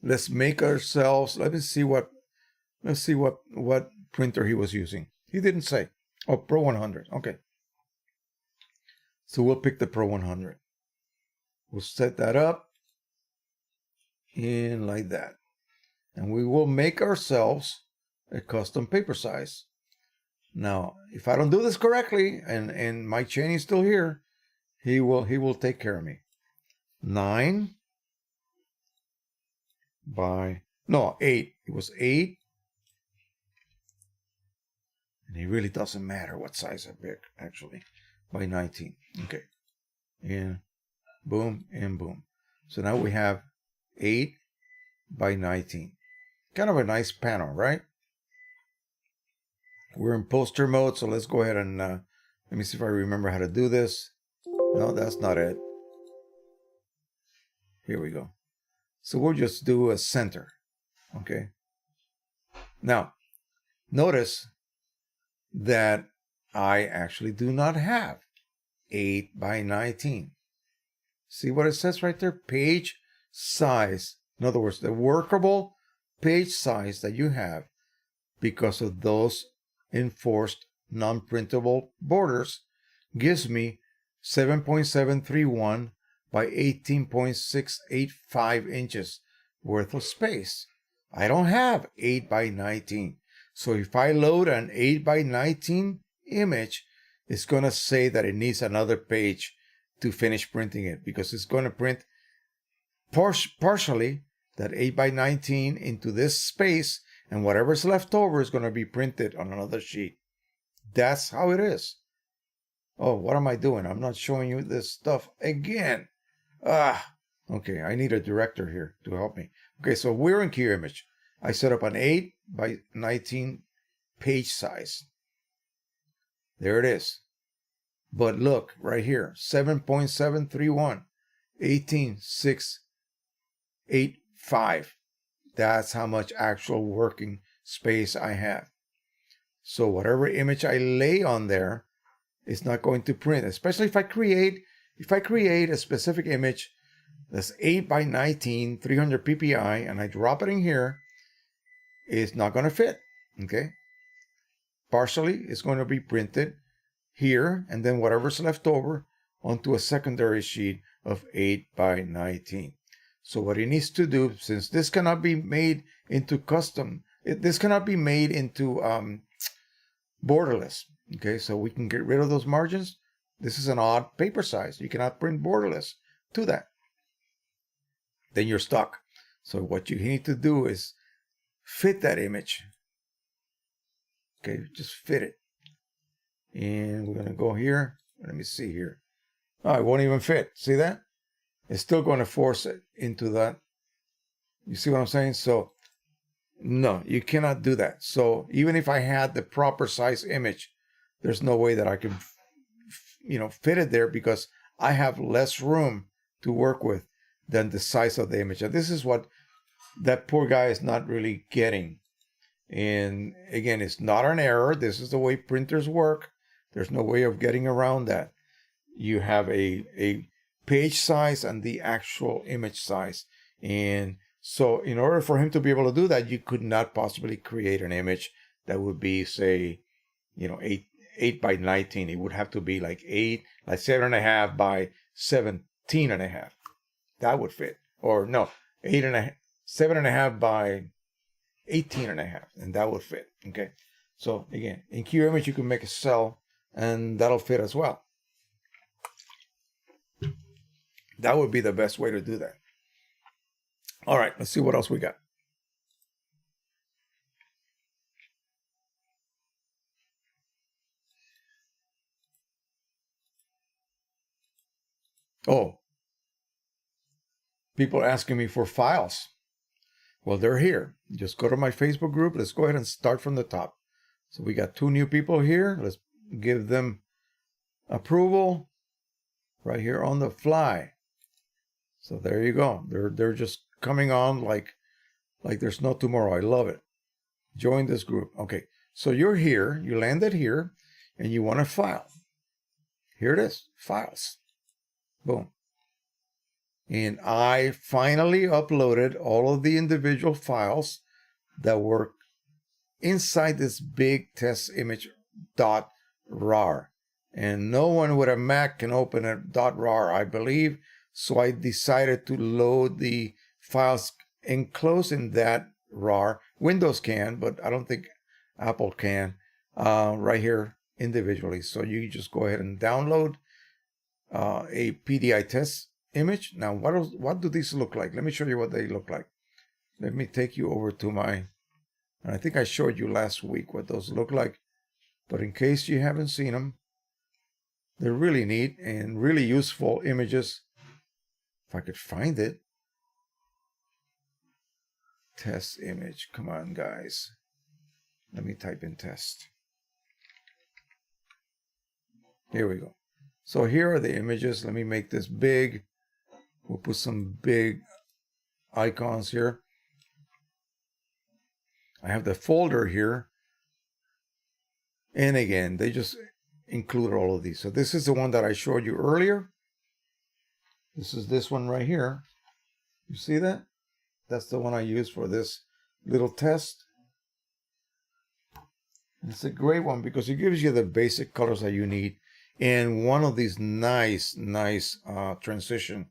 Let's make ourselves. Let's see what printer he was using. He didn't say. Oh, Pro 100. Okay. So we'll pick the Pro 100. We'll set that up in like that. And we will make ourselves a custom paper size. Now, if I don't do this correctly, and Mike Cheney is still here, he will take care of me. 9 by, no, 8. It was 8. And it really doesn't matter what size I pick, actually, by 19. Okay. And boom, and boom. So now we have 8 by 19. Kind of a nice panel, right? We're in poster mode, so let's go ahead and let me see if I remember how to do this. No, that's not it. Here we go. So we'll just do a center. Okay. Now, notice that I actually do not have 8 by 19. See what it says right there? Page size. In other words, the workable page size that you have because of those enforced non-printable borders gives me 7.731 by 18.685 inches worth of space. I don't have 8 by 19. So if I load an 8 by 19 image, it's going to say that it needs another page to finish printing it because it's going to print partially that 8 by 19 into this space, and whatever's left over is going to be printed on another sheet. That's how it is. Oh, what am I doing? I'm not showing you this stuff again. Okay, I need a director here to help me. Okay, so we're in Q image. I set up an 8 by 19 page size. There it is. But look, right here, 7.731, 18.685. That's how much actual working space I have. So whatever image I lay on there is not going to print, especially if I create a specific image that's 8 by 19, 300 ppi, and I drop it in here, it's not going to fit, okay? Partially, it's going to be printed here, and then whatever's left over onto a secondary sheet of 8 by 19. So what it needs to do, since this cannot be made into custom This cannot be made into borderless. Okay, so we can get rid of those margins. This is an odd paper size. You cannot print borderless to that. Then you're stuck. So what you need to do is fit that image. Okay, just fit it. And we're going to go here. Let me see here. Oh, it won't even fit. See that? It's still going to force it into that. You see what I'm saying? So, no, you cannot do that. So even if I had the proper size image, there's no way that I can, fit it there because I have less room to work with than the size of the image. And this is what that poor guy is not really getting. And again, it's not an error. This is the way printers work. There's no way of getting around that. You have a page size and the actual image size. And so in order for him to be able to do that, you could not possibly create an image that would be, say, 8 by 19. It would have to be like 7.5 by 17.5. That would fit. Or no, 7.5 by 18.5, and that would fit. Okay. So again, in QImage you can make a cell and that'll fit as well. That would be the best way to do that. All right, let's see what else we got. Oh, people asking me for files. Well, they're here. Just go to my Facebook group. Let's go ahead and start from the top. So we got 2 new people here. Let's give them approval right here on the fly. So there you go. They're just coming on like there's no tomorrow. I love it. Join this group. Okay. So you're here. You landed here, and you want a file. Here it is. Files. Boom. And I finally uploaded all of the individual files that were inside this big test image .rar. And no one with a Mac can open a .rar, I believe. So I decided to load the files enclosed in that RAR. Windows can, but I don't think Apple can, right here individually. So you just go ahead and download a PDI test image. Now, what do these look like? Let me show you what they look like. Let me take you over to and I think I showed you last week what those look like. But in case you haven't seen them, they're really neat and really useful images. If I could find it. Test image. Come on, guys. Let me type in test. Here we go. So here are the images. Let me make this big. We'll put some big icons here. I have the folder here. And again, they just include all of these. So this is the one that I showed you earlier. This is this one right here. You see that? That's the one I used for this little test. It's a great one because it gives you the basic colors that you need. And one of these nice transition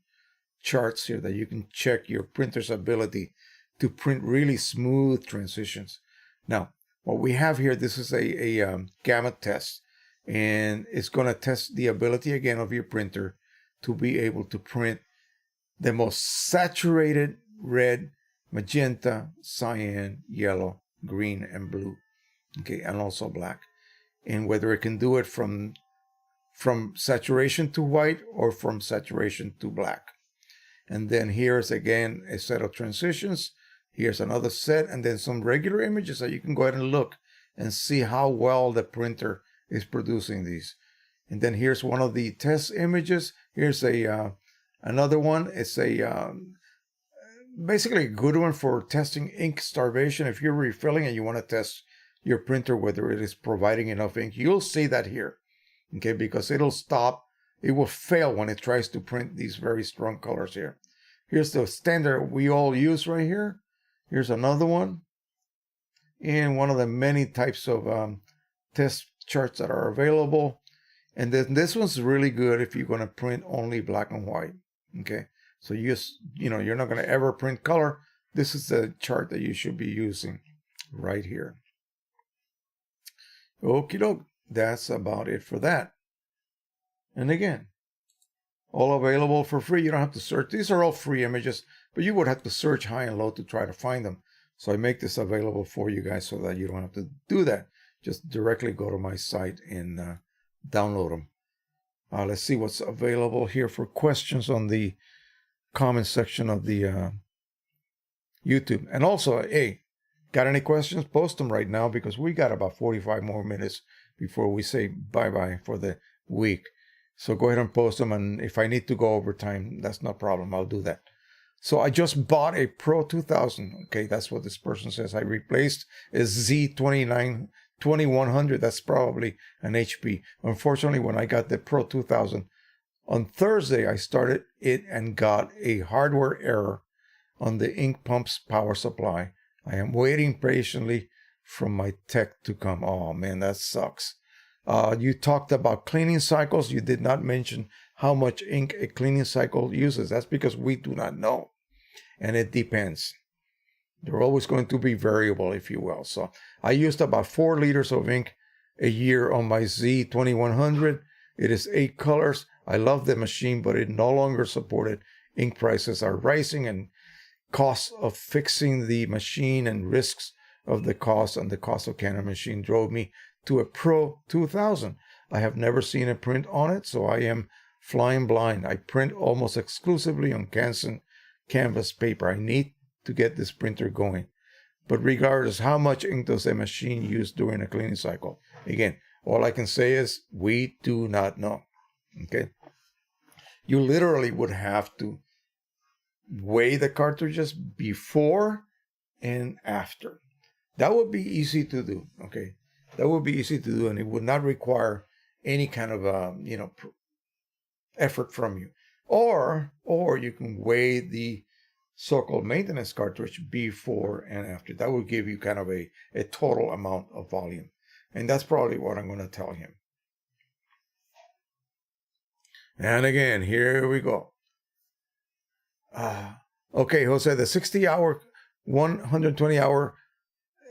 charts here that you can check your printer's ability to print really smooth transitions. Now, what we have here, this is a gamut test. And it's going to test the ability again of your printer to be able to print the most saturated red, magenta, cyan, yellow, green, and blue. Okay, and also black. And whether it can do it from saturation to white or from saturation to black. And then here's again a set of transitions. Here's another set, and then some regular images that you can go ahead and look and see how well the printer is producing these. And then here's one of the test images. Here's another one. It's basically a good one for testing ink starvation. If you're refilling and you want to test your printer whether it is providing enough ink, you'll see that here. Okay, because it'll stop. It will fail when it tries to print these very strong colors here. Here's the standard we all use right here. Here's another one. And one of the many types of test charts that are available. And then this one's really good if you're going to print only black and white. Okay, so you're not going to ever print color. This is the chart that you should be using. right here. Okie doke. That's about it for that. And again, all available for free. You don't have to search. These are all free images, but you would have to search high and low to try to find them. So I make this available for you guys so that you don't have to do that. Just directly go to my site and download them. Let's see what's available here for questions on the comment section of the YouTube. And also, hey, got any questions? Post them right now because we got about 45 more minutes before we say bye-bye for the week. So go ahead and post them. And if I need to go over time, that's no problem. I'll do that. So I just bought a Pro 2000. Okay, that's what this person says. I replaced a Z2100. That's probably an HP. Unfortunately, when I got the Pro 2000, on Thursday, I started it and got a hardware error on the ink pump's power supply. I am waiting patiently from my tech to come. Oh, man, that sucks. You talked about cleaning cycles. You did not mention how much ink a cleaning cycle uses. That's because we do not know. And it depends. They're always going to be variable, if you will. So I used about 4 liters of ink a year on my Z2100. It is 8 colors. I love the machine, but it no longer supported. Ink prices are rising and costs of fixing the machine and risks of the cost and the cost of Canon machine drove me to a Pro 2000. I have never seen a print on it, so I am flying blind. I print almost exclusively on canvas paper. I need to get this printer going. But regardless, how much ink does a machine use during a cleaning cycle? Again, all I can say is we do not know. Okay? You literally would have to weigh the cartridges before and after. That would be easy to do. Okay? That would be easy to do, and it would not require any kind of effort from you. Or you can weigh the so-called maintenance cartridge before and after. That will give you kind of a total amount of volume. And that's probably what I'm going to tell him. And again, here we go. Okay, Jose, the 60-hour, 120-hour,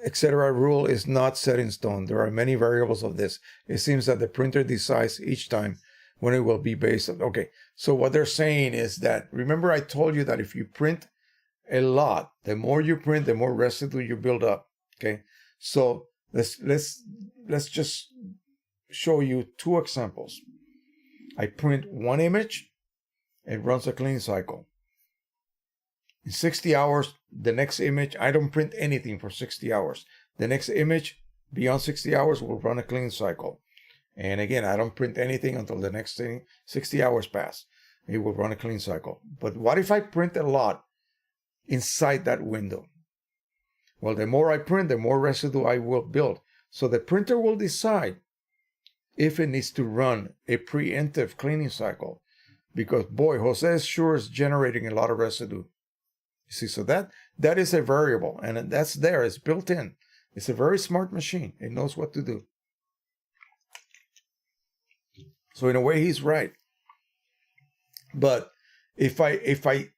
etc. rule is not set in stone. There are many variables of this. It seems that the printer decides each time when it will be based on. Okay, so what they're saying is that, remember I told you that if you print a lot, the more you print, the more residue you build up. Okay, so let's just show you 2 examples. I print 1 image, it runs a clean cycle. In 60 hours, the next image, I don't print anything for 60 hours. The next image beyond 60 hours will run a clean cycle. And again, I don't print anything until the next 60 hours pass. It will run a clean cycle. But what if I print a lot inside that window? Well, the more I print, the more residue I will build. So the printer will decide if it needs to run a preemptive cleaning cycle. Because, boy, Jose sure is generating a lot of residue. You see, so that is a variable, and that's there. It's built in. It's a very smart machine. It knows what to do. So in a way, he's right. But if I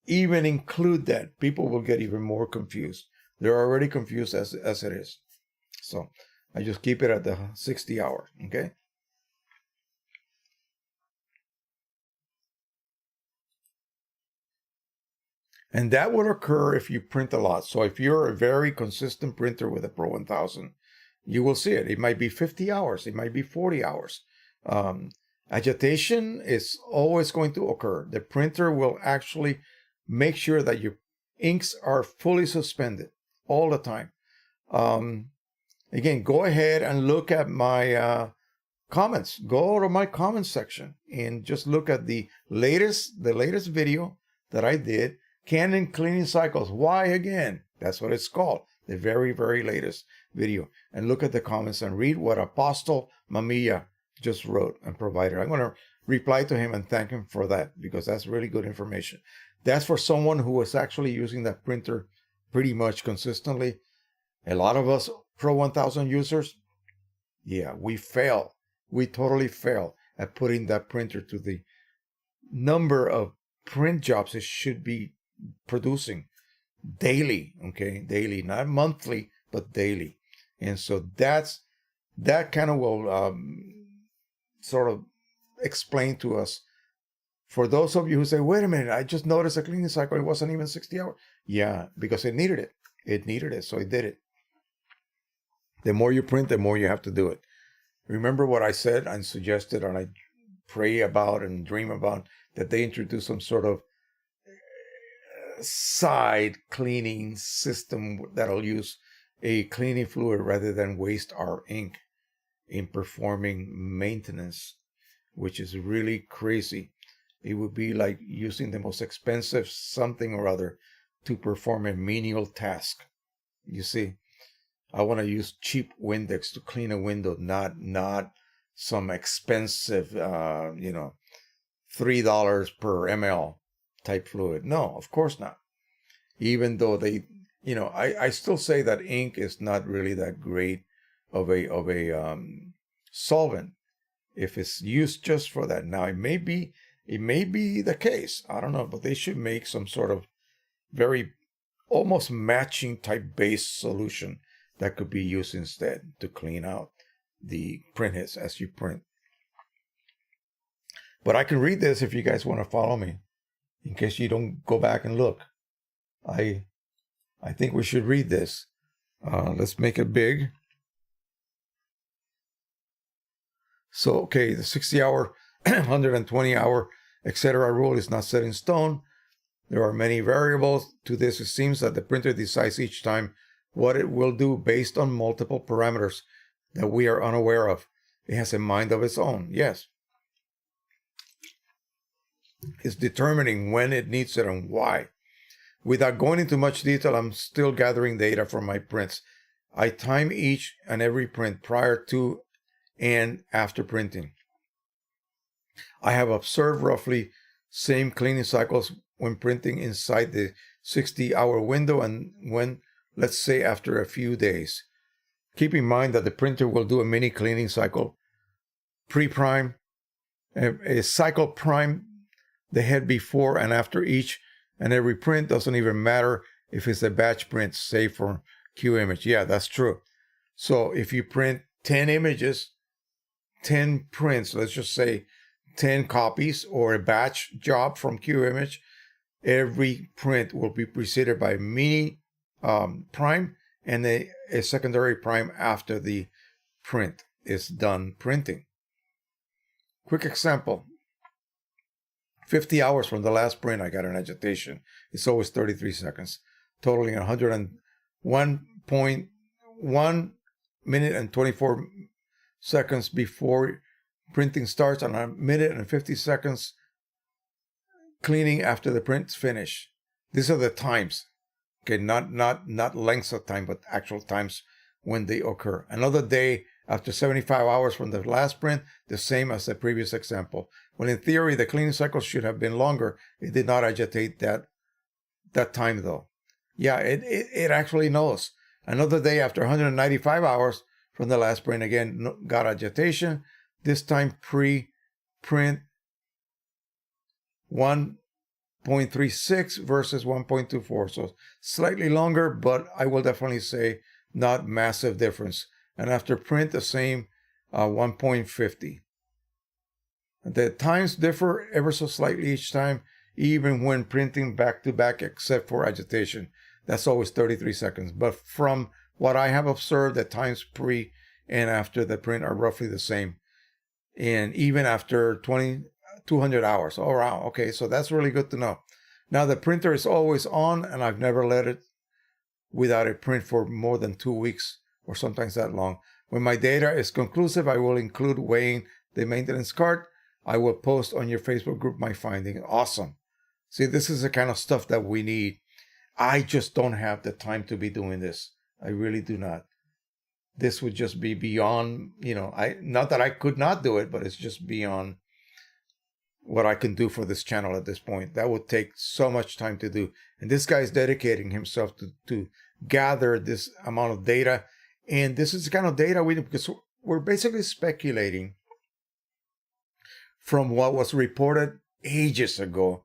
even include that, people will get even more confused. They're already confused as it is. So I just keep it at the 60 hour. Okay. And that would occur if you print a lot. So if you're a very consistent printer with a Pro 1000, you will see it. It might be 50 hours. It might be 40 hours. Agitation is always going to occur. The printer will actually make sure that your inks are fully suspended all the time. Again, go ahead and look at my comments. Go to my comments section and just look at the latest video that I did. Canon cleaning cycles. Why again? That's what it's called. The very, very latest video. And look at the comments and read what Apostle Mamiya just wrote and provided. I'm going to reply to him and thank him for that because that's really good information. That's for someone who is actually using that printer pretty much consistently. A lot of us Pro 1000 users, yeah, we fail. We totally fail at putting that printer to the number of print jobs it should be producing daily, okay? Daily, not monthly, but daily. And so that kind of will sort of explain to us. For those of you who say, wait a minute, I just noticed a cleaning cycle, it wasn't even 60 hours. Yeah, because it needed it. It needed it, so it did it. The more you print, the more you have to do it. Remember what I said and suggested, and I pray about and dream about, that they introduce some sort of side cleaning system that'll use a cleaning fluid rather than waste our ink in performing maintenance, which is really crazy. It would be like using the most expensive something or other to perform a menial task. You see, I want to use cheap Windex to clean a window, not some expensive, $3 per ml type fluid. No, of course not. Even though I still say that ink is not really that great of a solvent if it's used just for that. Now it may be the case. I don't know, but they should make some sort of very almost matching type base solution that could be used instead to clean out the print hits as you print. But I can read this if you guys want to follow me, in case you don't go back and look. I think we should read this. Let's make it big. So, okay, the 60-hour, 120-hour, etc. rule is not set in stone. There are many variables to this. It seems that the printer decides each time what it will do based on multiple parameters that we are unaware of. It has a mind of its own, yes. It's determining when it needs it and why. Without going into much detail, I'm still gathering data from my prints. I time each and every print prior to and after printing. I have observed roughly same cleaning cycles when printing inside the 60-hour window and when, let's say, after a few days. Keep in mind that the printer will do a mini cleaning cycle, pre-prime, a cycle prime the head before and after each and every print. Doesn't even matter if it's a batch print, say for Q image. Yeah, that's true. So if you print 10 images, 10 prints, let's just say 10 copies or a batch job from Q image, every print will be preceded by a mini prime and a secondary prime after the print is done printing. Quick example. 50 hours from the last print, I got an agitation. It's always 33 seconds, totaling 101.1 minute and 24 seconds before printing starts, and a minute and 50 seconds cleaning after the print's finished. These are the times. Okay, not lengths of time, but actual times when they occur. Another day after 75 hours from the last print, the same as the previous example. When in theory, the cleaning cycle should have been longer. It did not agitate that time though. Yeah, it actually knows. Another day after 195 hours from the last print, again, got agitation. This time pre-print 1.36 versus 1.24. So slightly longer, but I will definitely say not massive difference. And after print, the same 1.50. The times differ ever so slightly each time, even when printing back to back, except for agitation. That's always 33 seconds. But from what I have observed, the times pre and after the print are roughly the same. And even after 200 hours. Oh, wow. Okay, so that's really good to know. Now, the printer is always on, and I've never let it without a print for more than 2 weeks or sometimes that long. When my data is conclusive, I will include weighing the maintenance cart. I will post on your Facebook group my finding. Awesome. See, this is the kind of stuff that we need. I just don't have the time to be doing this. I really do not. This would just be beyond, not that I could not do it, but it's just beyond what I can do for this channel at this point. That would take so much time to do. And this guy is dedicating himself to gather this amount of data. And this is the kind of data we do, because we're basically speculating from what was reported ages ago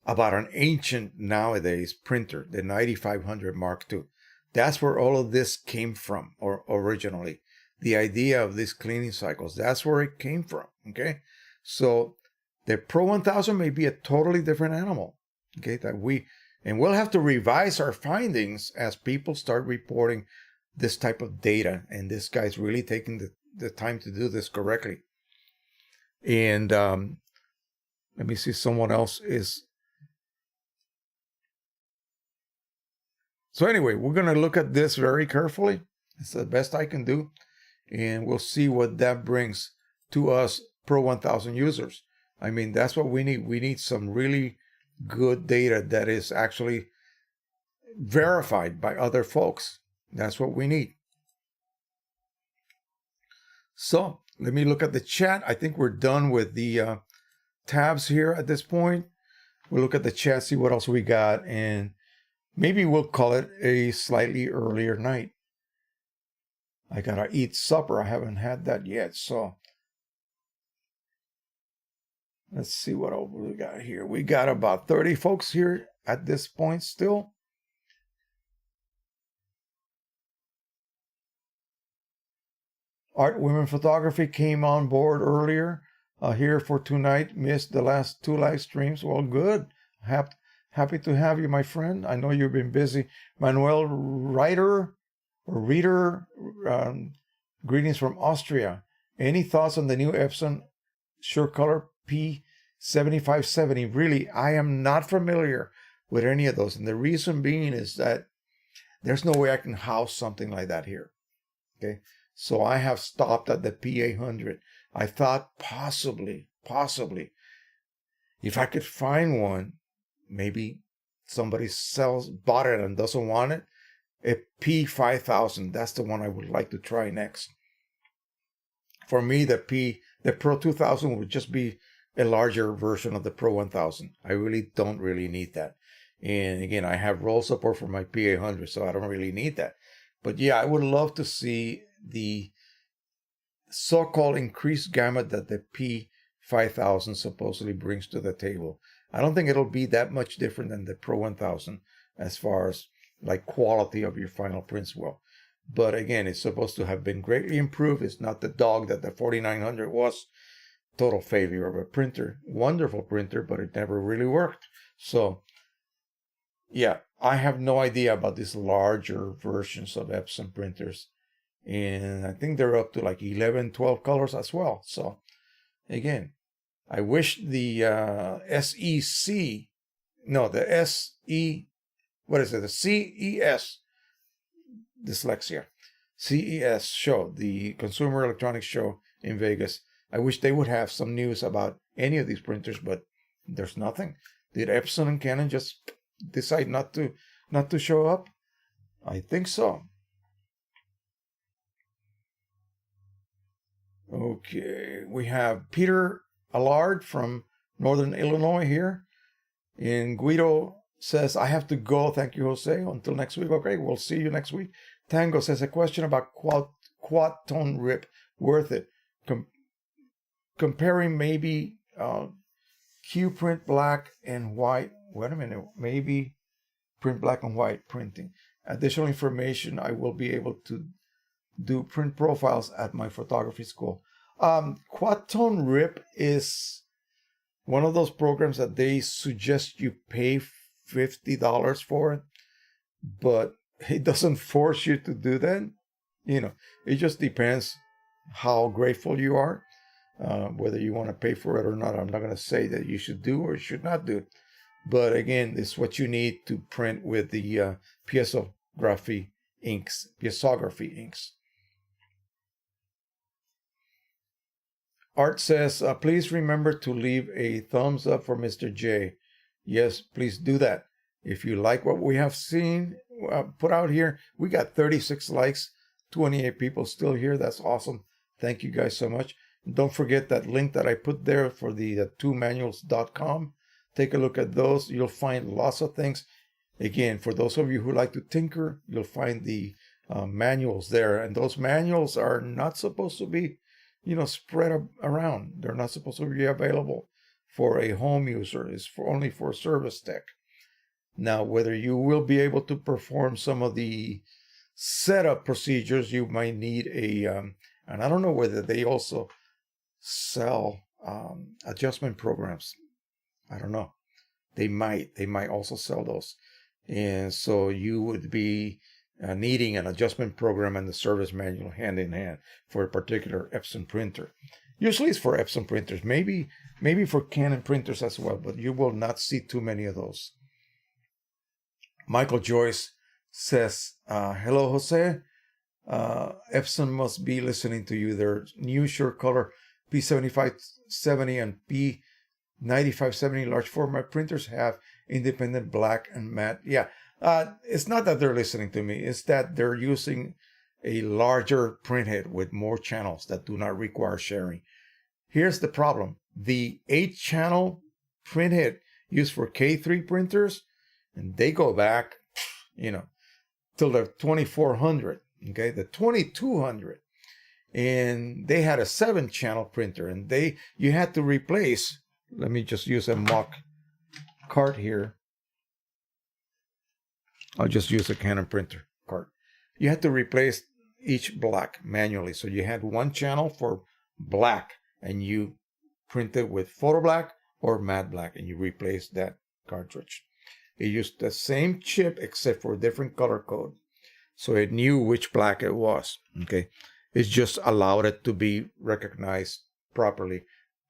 about an ancient nowadays printer, the 9500 Mark II. That's where all of this came from, or originally. The idea of these cleaning cycles, that's where it came from, okay? So the Pro 1000 may be a totally different animal, okay? And we'll have to revise our findings as people start reporting this type of data, and this guy's really taking the time to do this correctly. And let me see, someone else is. So anyway, we're going to look at this very carefully. It's the best I can do. And we'll see what that brings to us Pro 1000 users. I mean, that's what we need. We need some really good data that is actually verified by other folks. That's what we need. So let me look at the chat. I think we're done with the tabs here at this point. We'll look at the chat, see what else we got, and maybe we'll call it a slightly earlier night. I gotta eat supper. I haven't had that yet, so let's see what else we got here. We got about 30 folks here at this point still. Art Women Photography came on board earlier here for tonight. Missed the last 2 live streams. Well, good. Happy to have you, my friend. I know you've been busy. Manuel Reader, greetings from Austria. Any thoughts on the new Epson SureColor P7570? Really, I am not familiar with any of those. And the reason being is that there's no way I can house something like that here. Okay. So I have stopped at the P800. I thought possibly, if I could find one, maybe somebody bought it and doesn't want it, a P5000. That's the one I would like to try next. For me, the Pro 2000 would just be a larger version of the Pro 1000. I really don't need that. And again, I have roll support for my P800, so I don't really need that. But yeah, I would love to see the so-called increased gamut that the P5000 supposedly brings to the table. I don't think it'll be that much different than the Pro 1000 as far as like quality of your final prints will. But again, it's supposed to have been greatly improved. It's not the dog that the 4900 was. Total failure of a printer. Wonderful printer, but it never really worked. So yeah, I have no idea about these larger versions of Epson printers. And I think they're up to like 11, 12 colors as well. So again, I wish the the CES, dyslexia, CES show, the Consumer Electronics Show in Vegas. I wish they would have some news about any of these printers, but there's nothing. Did Epson and Canon just decide not to show up? I think so. Okay, we have Peter Allard from Northern Illinois here. And Guido says, I have to go. Thank you, Jose. Until next week. Okay, we'll see you next week. Tango says, a question about quad tone rip. Worth it. Comparing maybe Q print black and white. Wait a minute. Maybe print black and white printing. Additional information, I will be able to do print profiles at my photography school. Quad tone rip is one of those programs that they suggest you pay $50 for it, but it doesn't force you to do that. It just depends how grateful you are, whether you want to pay for it or not. I'm not going to say that you should do or you should not do. But again, it's what you need to print with the piezography inks. Art says, please remember to leave a thumbs up for Mr. J. Yes, please do that. If you like what we have seen put out here, we got 36 likes, 28 people still here. That's awesome. Thank you guys so much. And don't forget that link that I put there for the toolmanuals.com. Take a look at those. You'll find lots of things. Again, for those of you who like to tinker, you'll find the manuals there. And those manuals are not supposed to be spread around. They're not supposed to be available for a home user. It's only for service tech. Now, whether you will be able to perform some of the setup procedures, you might need and I don't know whether they also sell adjustment programs. I don't know. They might also sell those. And so you would be needing an adjustment program and the service manual hand in hand for a particular Epson printer. Usually it's for Epson printers, maybe for Canon printers as well, but you will not see too many of those. Michael Joyce says, hello, Jose. Epson must be listening to you. Their new SureColor P7570 and P9570 large format printers have independent black and matte. Yeah, it's not that they're listening to me. It's that they're using a larger printhead with more channels that do not require sharing. Here's the problem. The 8-channel printhead used for K3 printers, and they go back, till the 2400, okay, the 2200. And they had a 7-channel printer, and you had to replace, let me just use a mock cart here. I'll just use a Canon printer cart. You had to replace each black manually. So you had one channel for black, and you printed with photo black or matte black, and you replaced that cartridge. It used the same chip except for a different color code. So it knew which black it was. Okay. It just allowed it to be recognized properly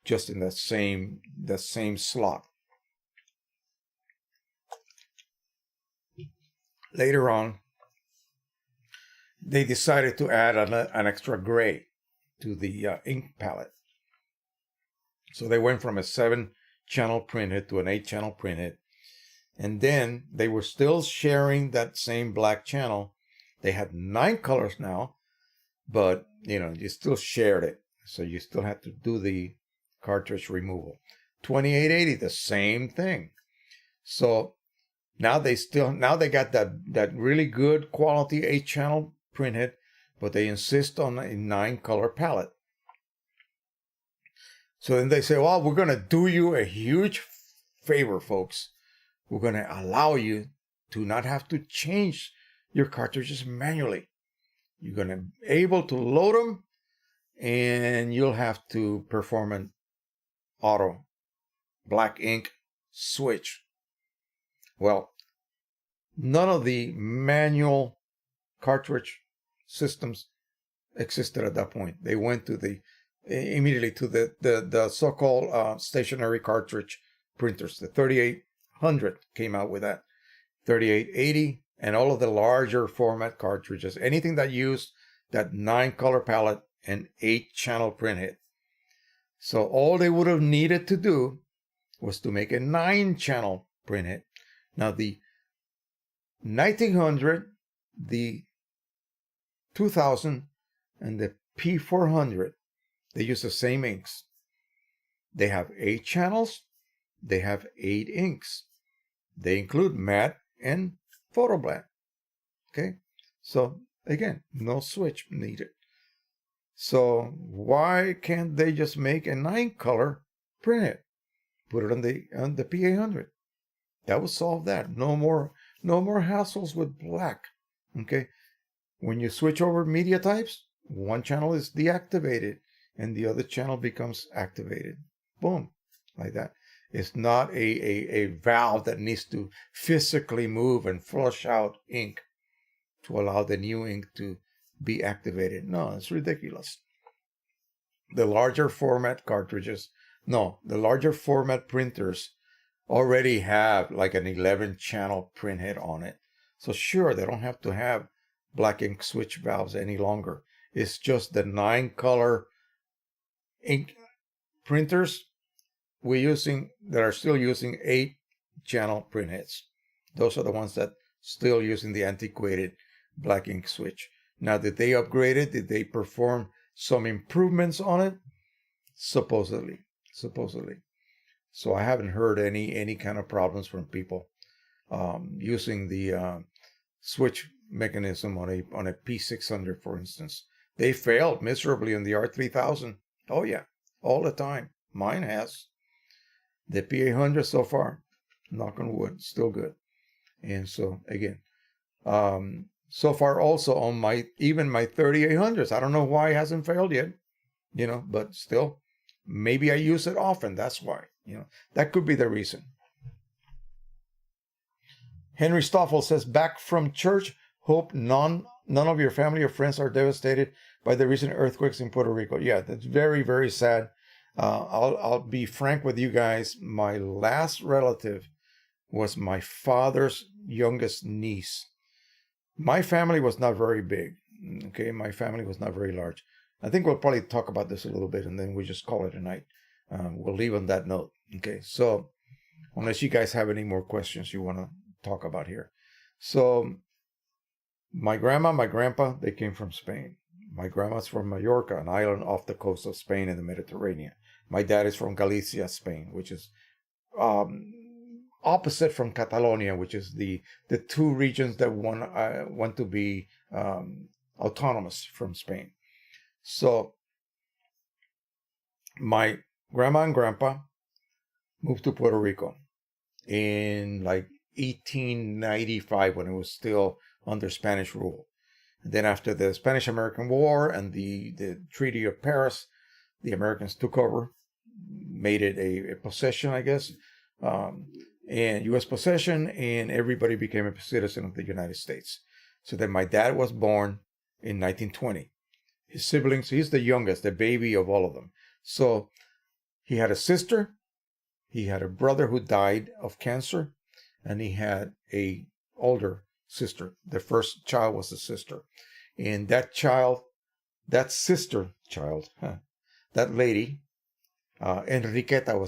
just in the same slot. Later on, they decided to add an extra gray to the ink palette. So they went from a 7-channel printhead to an 8-channel printhead. And then they were still sharing that same black channel. They had 9 colors now, but you still shared it. So you still had to do the cartridge removal. 2880, the same thing. So now they got that really good quality 8-channel printhead, but they insist on a 9-color palette. So then they say, well, we're going to do you a huge favor, folks. We're going to allow you to not have to change your cartridges manually. You're going to be able to load them, and you'll have to perform an auto black ink switch. Well, none of the manual cartridge systems existed at that point. They went to immediately to the so-called stationary cartridge printers. The 3800 came out with that. 3880 and all of the larger format cartridges. Anything that used that 9-color palette and 8-channel printhead. So all they would have needed to do was to make a 9-channel printhead. Now the 1900, the 2000, and the P400, they use the same inks. They have 8 channels. They have 8 inks. They include matte and photo black. Okay, so again, no switch needed. So why can't they just make a 9-color printhead? Put it on the P800. That would solve that. No more hassles with black. Okay, when you switch over media types, one channel is deactivated and the other channel becomes activated. Boom, like that. It's not a valve that needs to physically move and flush out ink to allow the new ink to be activated. No, it's ridiculous. The larger format printers already have like an 11-channel printhead on it. So sure, they don't have to have black ink switch valves any longer. It's just the 9-color ink printers that are still using 8-channel printheads. Those are the ones that still using the antiquated black ink switch. Now, did they upgrade it? Did they perform some improvements on it? Supposedly. So I haven't heard any kind of problems from people using the switch mechanism on a P600, for instance. They failed miserably on the R3000. Oh yeah, all the time. Mine has. The P800 so far, knock on wood, still good. And so again, so far also on even my 3800s. I don't know why it hasn't failed yet, but still, maybe I use it often. That's why, that could be the reason. Henry Stoffel says, back from church. Hope none of your family or friends are devastated by the recent earthquakes in Puerto Rico. Yeah, that's very, very sad. I'll be frank with you guys. My last relative was my father's youngest niece. My family was not very big. Okay, my family was not very large. I think we'll probably talk about this a little bit, and then we just call it a night. We'll leave on that note. Okay, so unless you guys have any more questions you want to talk about here. So my grandma, my grandpa, they came from Spain. My grandma's from Mallorca, an island off the coast of Spain in the Mediterranean. My dad is from Galicia, Spain, which is opposite from Catalonia, which is the two regions that want to be autonomous from Spain. So my grandma and grandpa moved to Puerto Rico in like 1895 when it was still under Spanish rule. And then after the Spanish-American War and the Treaty of Paris, the Americans took over, made it a possession, I guess, and U.S. possession, and everybody became a citizen of the United States. So then my dad was born in 1920. His siblings, he's the youngest, the baby of all of them. So he had a sister, he had a brother who died of cancer, and he had a older sister. The first child was a sister. And that lady, Enriqueta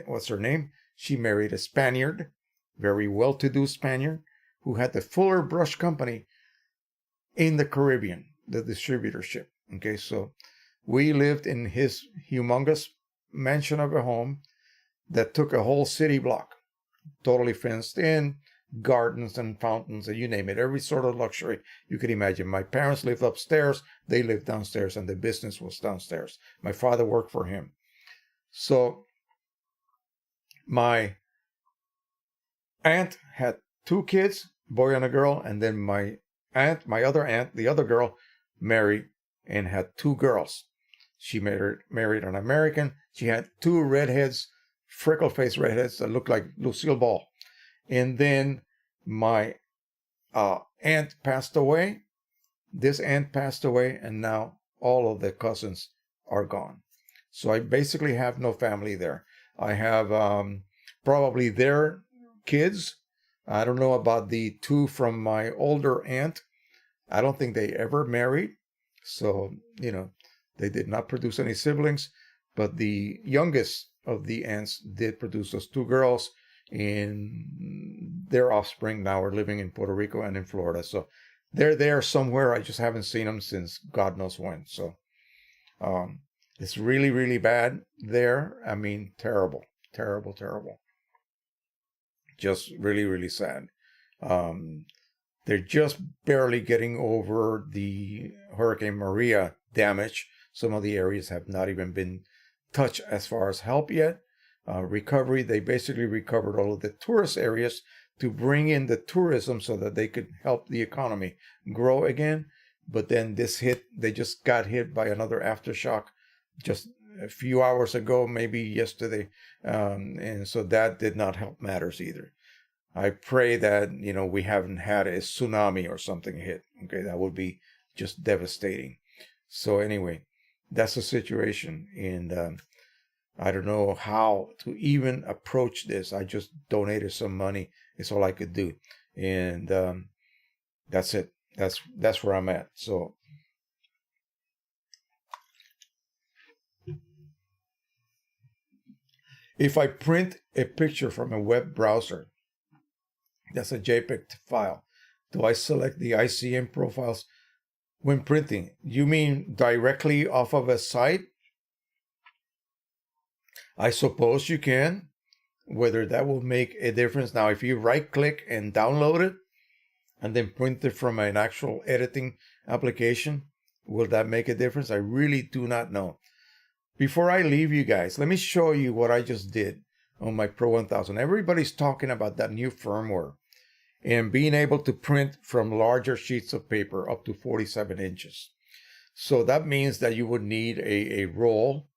was her name. She married a Spaniard, very well-to-do Spaniard, who had the Fuller Brush Company in the Caribbean, the distributorship. Okay, so we lived in his humongous mansion of a home that took a whole city block, totally fenced in, gardens and fountains, and you name it, every sort of luxury you could imagine. My parents lived upstairs, they lived downstairs, and the business was downstairs. My father worked for him. So my aunt had two kids, boy and a girl, and then my other aunt, the other girl, married and had two girls. She married an American. She had two redheads, freckle-faced redheads that looked like Lucille Ball. And then my aunt passed away. This aunt passed away, and now all of the cousins are gone. So I basically have no family there. I have probably their kids. I don't know about the two from my older aunt. I don't think they ever married. So, they did not produce any siblings. But the youngest of the aunts did produce those two girls. And their offspring now are living in Puerto Rico and in Florida. So they're there somewhere. I just haven't seen them since God knows when. So it's really, really bad there. I mean, terrible, terrible, terrible. Just really, really sad. They're just barely getting over the Hurricane Maria damage. Some of the areas have not even been touched as far as help yet. Recovery, they basically recovered all of the tourist areas to bring in the tourism so that they could help the economy grow again. But then they just got hit by another aftershock just a few hours ago, maybe yesterday. And so that did not help matters either. I pray that, we haven't had a tsunami or something hit. Okay, that would be just devastating. So anyway, that's the situation. And I don't know how to even approach this. I just donated some money. It's all I could do. And that's it. That's where I'm at. So if I print a picture from a web browser, that's a JPEG file, do I select the ICM profiles when printing? You mean directly off of a site? I suppose you can. Whether that will make a difference. Now, if you right-click and download it, and then print it from an actual editing application, will that make a difference? I really do not know. Before I leave you guys, let me show you what I just did on my Pro 1000. Everybody's talking about that new firmware. and being able to print from larger sheets of paper up to 47 inches. So that means that you would need a roll,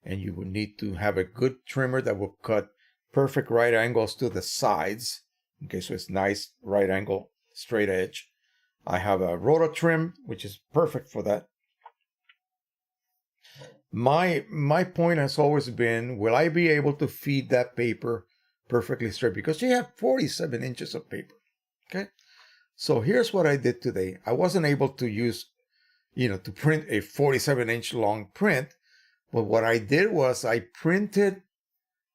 and you would need to have a good trimmer that will cut perfect right angles to the sides. Okay, so it's nice right angle, straight edge. I have a roto trim, which is perfect for that. My point has always been, will I be able to feed that paper perfectly straight? Because you have 47 inches of paper. Okay, so here's what I did today. I wasn't able to use, to print a 47-inch long print, but what I did was I printed,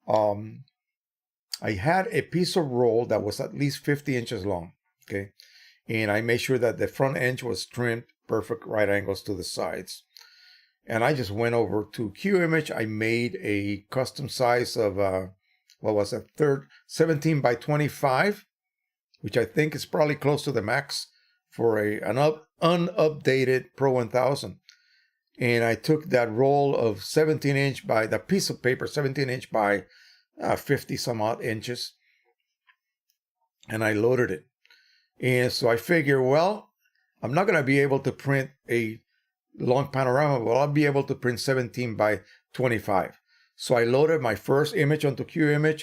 I had a piece of roll that was at least 50 inches long, okay? And I made sure that the front edge was trimmed perfect right angles to the sides. And I just went over to QImage. I made a custom size of, 17 by 25, which I think is probably close to the max for an unupdated Pro 1000. And I took that roll of 17-inch by, the piece of paper, 17-inch by 50 some odd inches, and I loaded it. And so I figure, well, I'm not going to be able to print a long panorama, but I'll be able to print 17 by 25. So I loaded my first image onto QImage.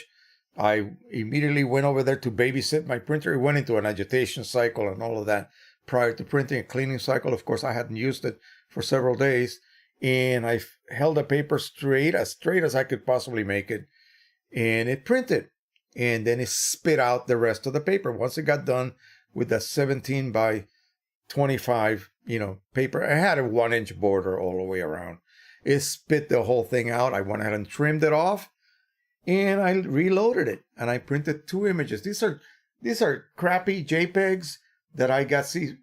I immediately went over there to babysit my printer. It went into an agitation cycle and all of that prior to printing, a cleaning cycle. Of course, I hadn't used it for several days, and I held the paper straight as I could possibly make it, and it printed, and then it spit out the rest of the paper. Once it got done with the 17 by 25, paper, I had a 1-inch border all the way around. It spit the whole thing out. I went ahead and trimmed it off, and I reloaded it, and I printed 2 images. These are crappy JPEGs that I got. See,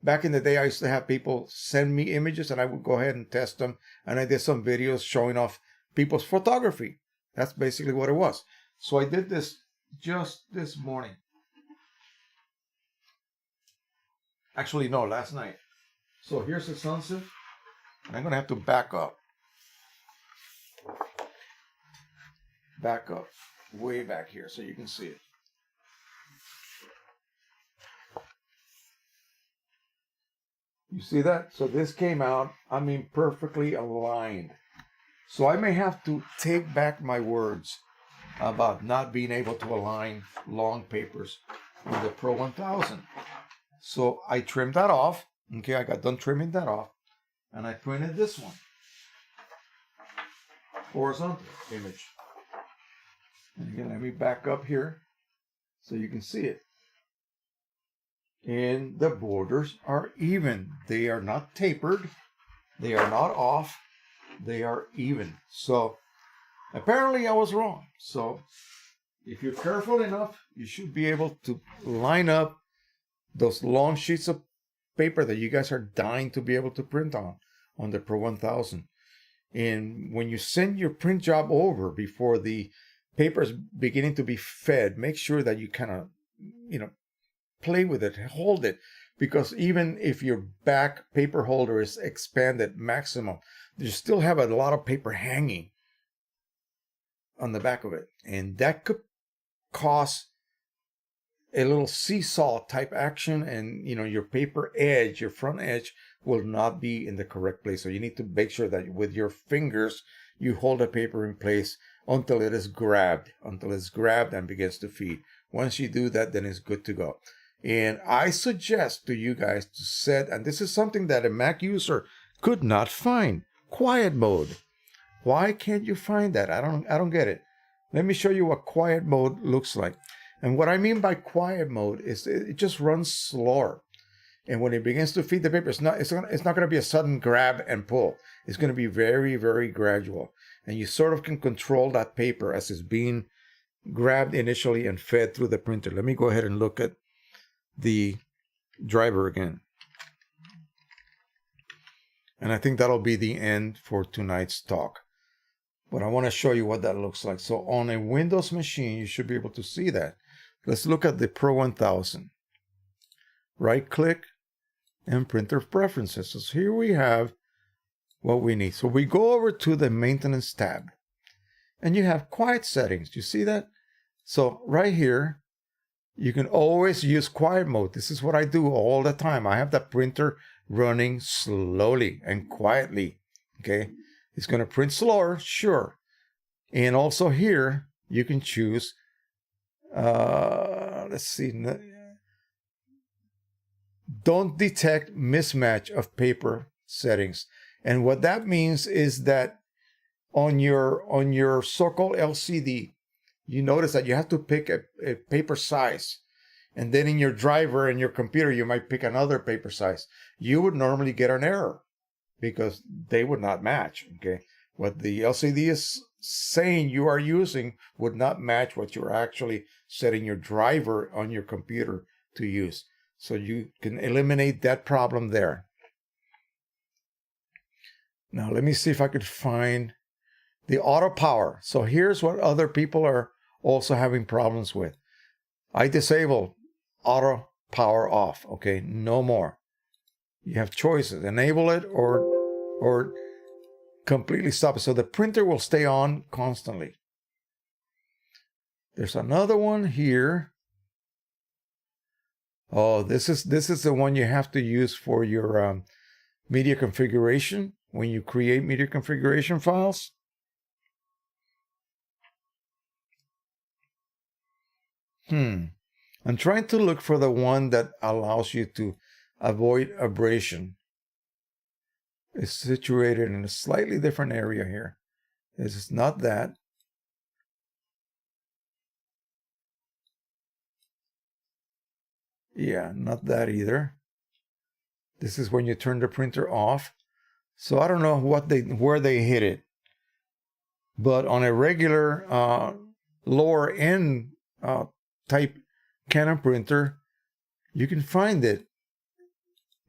back in the day, I used to have people send me images, and I would go ahead and test them, and I did some videos showing off people's photography. That's basically what it was. So I did this just this morning. Actually, no, last night. So here's the sunset. I'm going to have to back up. Back up. Way back here so you can see it. You see that? So this came out, perfectly aligned. So I may have to take back my words about not being able to align long papers with the Pro 1000. So I trimmed that off. Okay, I got done trimming that off. And I printed this one. Horizontal image. And again, let me back up here so you can see it. And the borders are even. They are not tapered. They are not off. They are even. So apparently I was wrong. So if you're careful enough, you should be able to line up those long sheets of paper that you guys are dying to be able to print on the Pro 1000. And when you send your print job over before the paper is beginning to be fed, make sure that you kind of, play with it, hold it, because even if your back paper holder is expanded maximum, you still have a lot of paper hanging on the back of it, and that could cause a little seesaw type action, and your paper edge, your front edge, will not be in the correct place. So you need to make sure that with your fingers you hold the paper in place until it is grabbed, and begins to feed. Once you do that, then it's good to go. And I suggest to you guys to set, and this is something that a Mac user could not find, quiet mode. Why can't you find that? I don't get it. Let me show you what quiet mode looks like. And what I mean by quiet mode is it just runs slower. And when it begins to feed the paper, it's not going to be a sudden grab and pull. It's going to be very, very gradual. And you sort of can control that paper as it's being grabbed initially and fed through the printer. Let me go ahead and look at the driver again. And I think that'll be the end for tonight's talk. But I want to show you what that looks like. So on a Windows machine, you should be able to see that. Let's look at the Pro 1000. Right click and printer preferences. So here we have what we need. So we go over to the maintenance tab and you have quiet settings. Do you see that? So right here, you can always use quiet mode. This is what I do all the time. I have the printer running slowly and quietly. Okay, it's going to print slower, sure. And also here, you can choose, let's see, don't detect mismatch of paper settings. And what that means is that on your so-called LCD, you notice that you have to pick a paper size. And then in your driver and your computer, you might pick another paper size. You would normally get an error because they would not match. Okay, what the LCD is saying you are using would not match what you're actually setting your driver on your computer to use. So you can eliminate that problem there. Now let me see if I could find the auto power. So here's what other people are also having problems with. I disable auto power off. Okay, no more. You have choices: enable it or completely stop it. So the printer will stay on constantly. There's another one here. Oh, this is the one you have to use for your media configuration when you create media configuration files. I'm trying to look for the one that allows you to avoid abrasion. It's situated in a slightly different area here. This is not that. Yeah, not that either. This is when you turn the printer off. So I don't know where they hit it. But on a regular lower end type Canon printer, you can find it.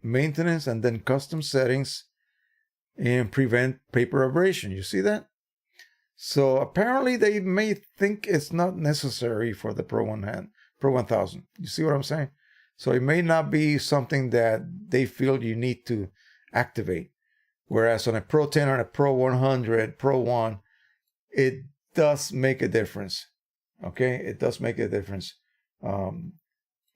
Maintenance and then custom settings and prevent paper abrasion. You see that? So apparently they may think it's not necessary for the Pro 1000. You see what I'm saying? So it may not be something that they feel you need to activate. Whereas on a Pro 10 or a Pro 100, Pro 1, it does make a difference. Okay, it does make a difference.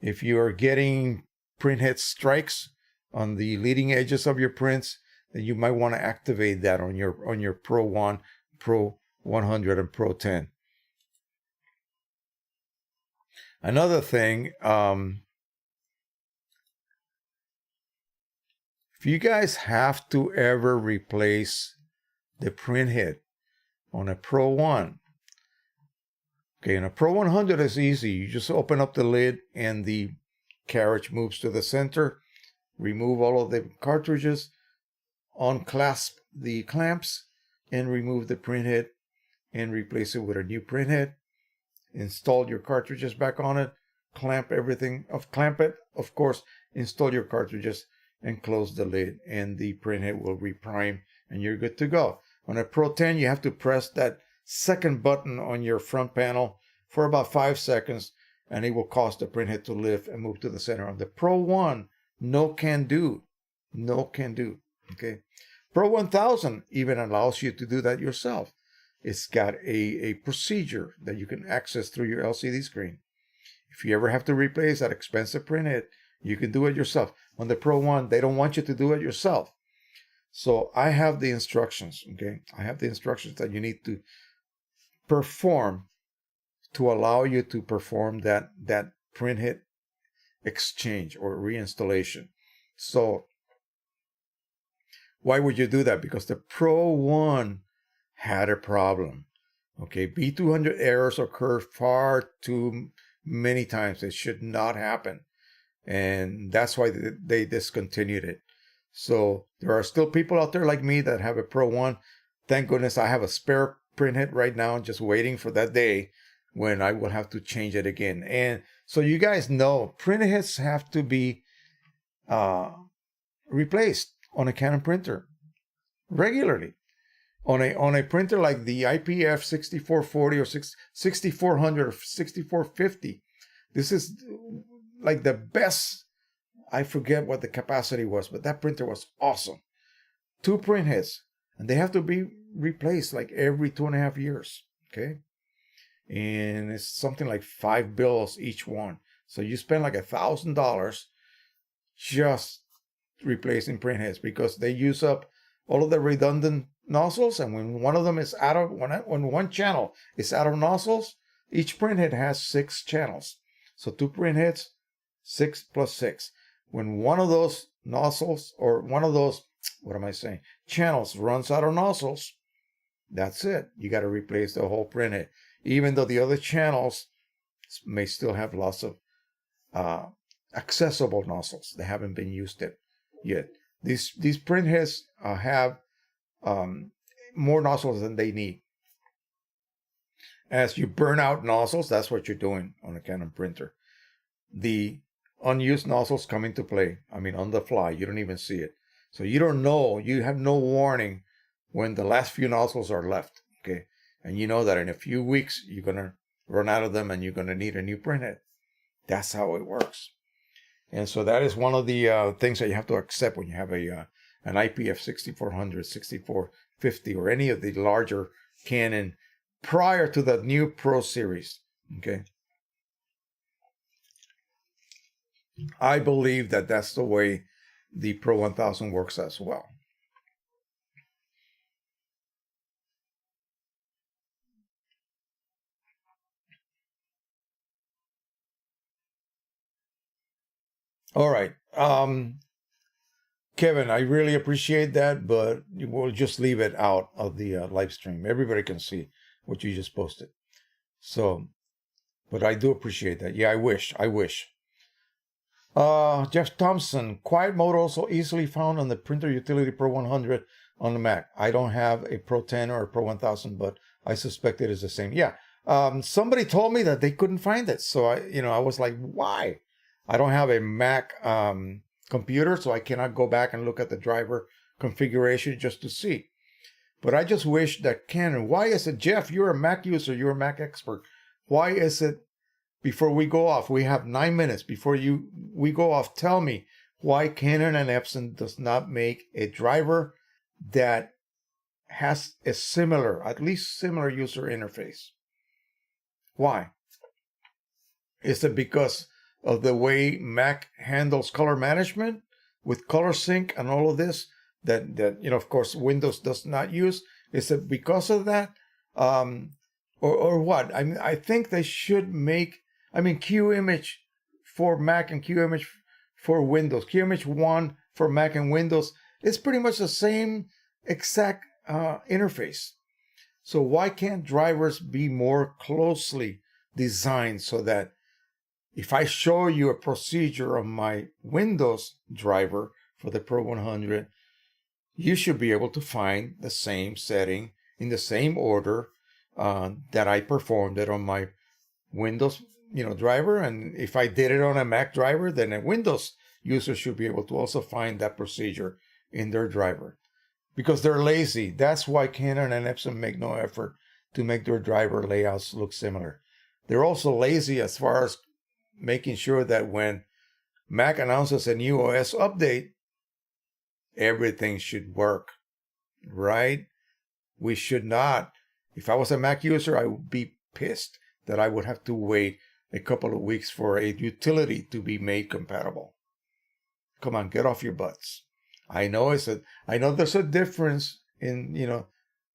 If you are getting printhead strikes on the leading edges of your prints, then you might want to activate that on your Pro 1, Pro 100, and Pro 10. Another thing, if you guys have to ever replace the printhead on a Pro 1, okay, in a Pro 100 is easy. You just open up the lid and the carriage moves to the center. Remove all of the cartridges, unclasp the clamps, and remove the printhead and replace it with a new printhead. Install your cartridges back on it, clamp it, of course, install your cartridges and close the lid, and the printhead will reprime and you're good to go. On a Pro 10, you have to press that second button on your front panel for about 5 seconds, and it will cause the printhead to lift and move to the center. On the Pro 1, no can do. Okay. Pro 1000 even allows you to do that yourself. It's got a procedure that you can access through your LCD screen. If you ever have to replace that expensive printhead, you can do it yourself. On the Pro 1, they don't want you to do it yourself. So I have the instructions, okay? I have the instructions that you need to perform to allow you to perform that printhead exchange or reinstallation. So why would you do that? Because the Pro 1 had a problem. Okay, B200 errors occur far too many times. It should not happen. And that's why they discontinued it. So there are still people out there like me that have a Pro 1. Thank goodness I have a spare printhead right now, just waiting for that day when I will have to change it again. And so you guys know, printheads have to be replaced on a Canon printer regularly. On a printer like the IPF 6440 or 6400 or 6450, this is like the best. I forget what the capacity was, but that printer was awesome. 2 printheads, and they have to be replaced like every 2.5 years. Okay, and it's something like $5 each one. So you spend like $1,000 just replacing printheads because they use up all of the redundant nozzles, and when one of them is out of when one channel is out of nozzles, each printhead has 6 channels. So 2 printheads, 6 plus 6. When one of those nozzles or one of those channels runs out of nozzles, that's it. You got to replace the whole printhead, even though the other channels may still have lots of accessible nozzles. They haven't been used yet. These printheads have more nozzles than they need. As you burn out nozzles, that's what you're doing on a Canon printer. The unused nozzles come into play. I mean, on the fly, you don't even see it. So you don't know, you have no warning when the last few nozzles are left, okay? And you know that in a few weeks, you're going to run out of them and you're going to need a new printhead. That's how it works. And so that is one of the things that you have to accept when you have an IPF 6400, 6450, or any of the larger Canon prior to the new Pro Series, okay? I believe that that's the way the Pro 1000 works as well. All right. Kevin, I really appreciate that, but we'll just leave it out of the live stream. Everybody can see what you just posted. So, but I do appreciate that. Yeah, I wish. Jeff Thompson, quiet mode also easily found on the Printer Utility Pro 100 on the Mac. I don't have a Pro 10 or a Pro 1000, but I suspect it is the same. Yeah. Somebody told me that they couldn't find it. So I was like, why? I don't have a Mac computer, so I cannot go back and look at the driver configuration just to see. But I just wish that Canon, why is it, Jeff, you're a Mac user, you're a Mac expert. Why is it, before we go off, we have 9 minutes before we go off, tell me why Canon and Epson does not make a driver that has a similar, at least similar user interface. Why? Is it because of the way Mac handles color management with color sync and all of this that of course Windows does not use? Is it because of that, or what? I mean, I think they should make, QImage for Mac and QImage for Windows, QImage 1 for Mac and Windows, it's pretty much the same exact interface. So why can't drivers be more closely designed so that if I show you a procedure on my Windows driver for the Pro 100, you should be able to find the same setting in the same order that I performed it on my Windows driver. And if I did it on a Mac driver, then a Windows user should be able to also find that procedure in their driver. Because they're lazy. That's why Canon and Epson make no effort to make their driver layouts look similar. They're also lazy as far as making sure that when Mac announces a new OS update, everything should work, right? We should not. If I was a Mac user, I would be pissed that I would have to wait a couple of weeks for a utility to be made compatible. Come on, get off your butts. I know there's a difference in,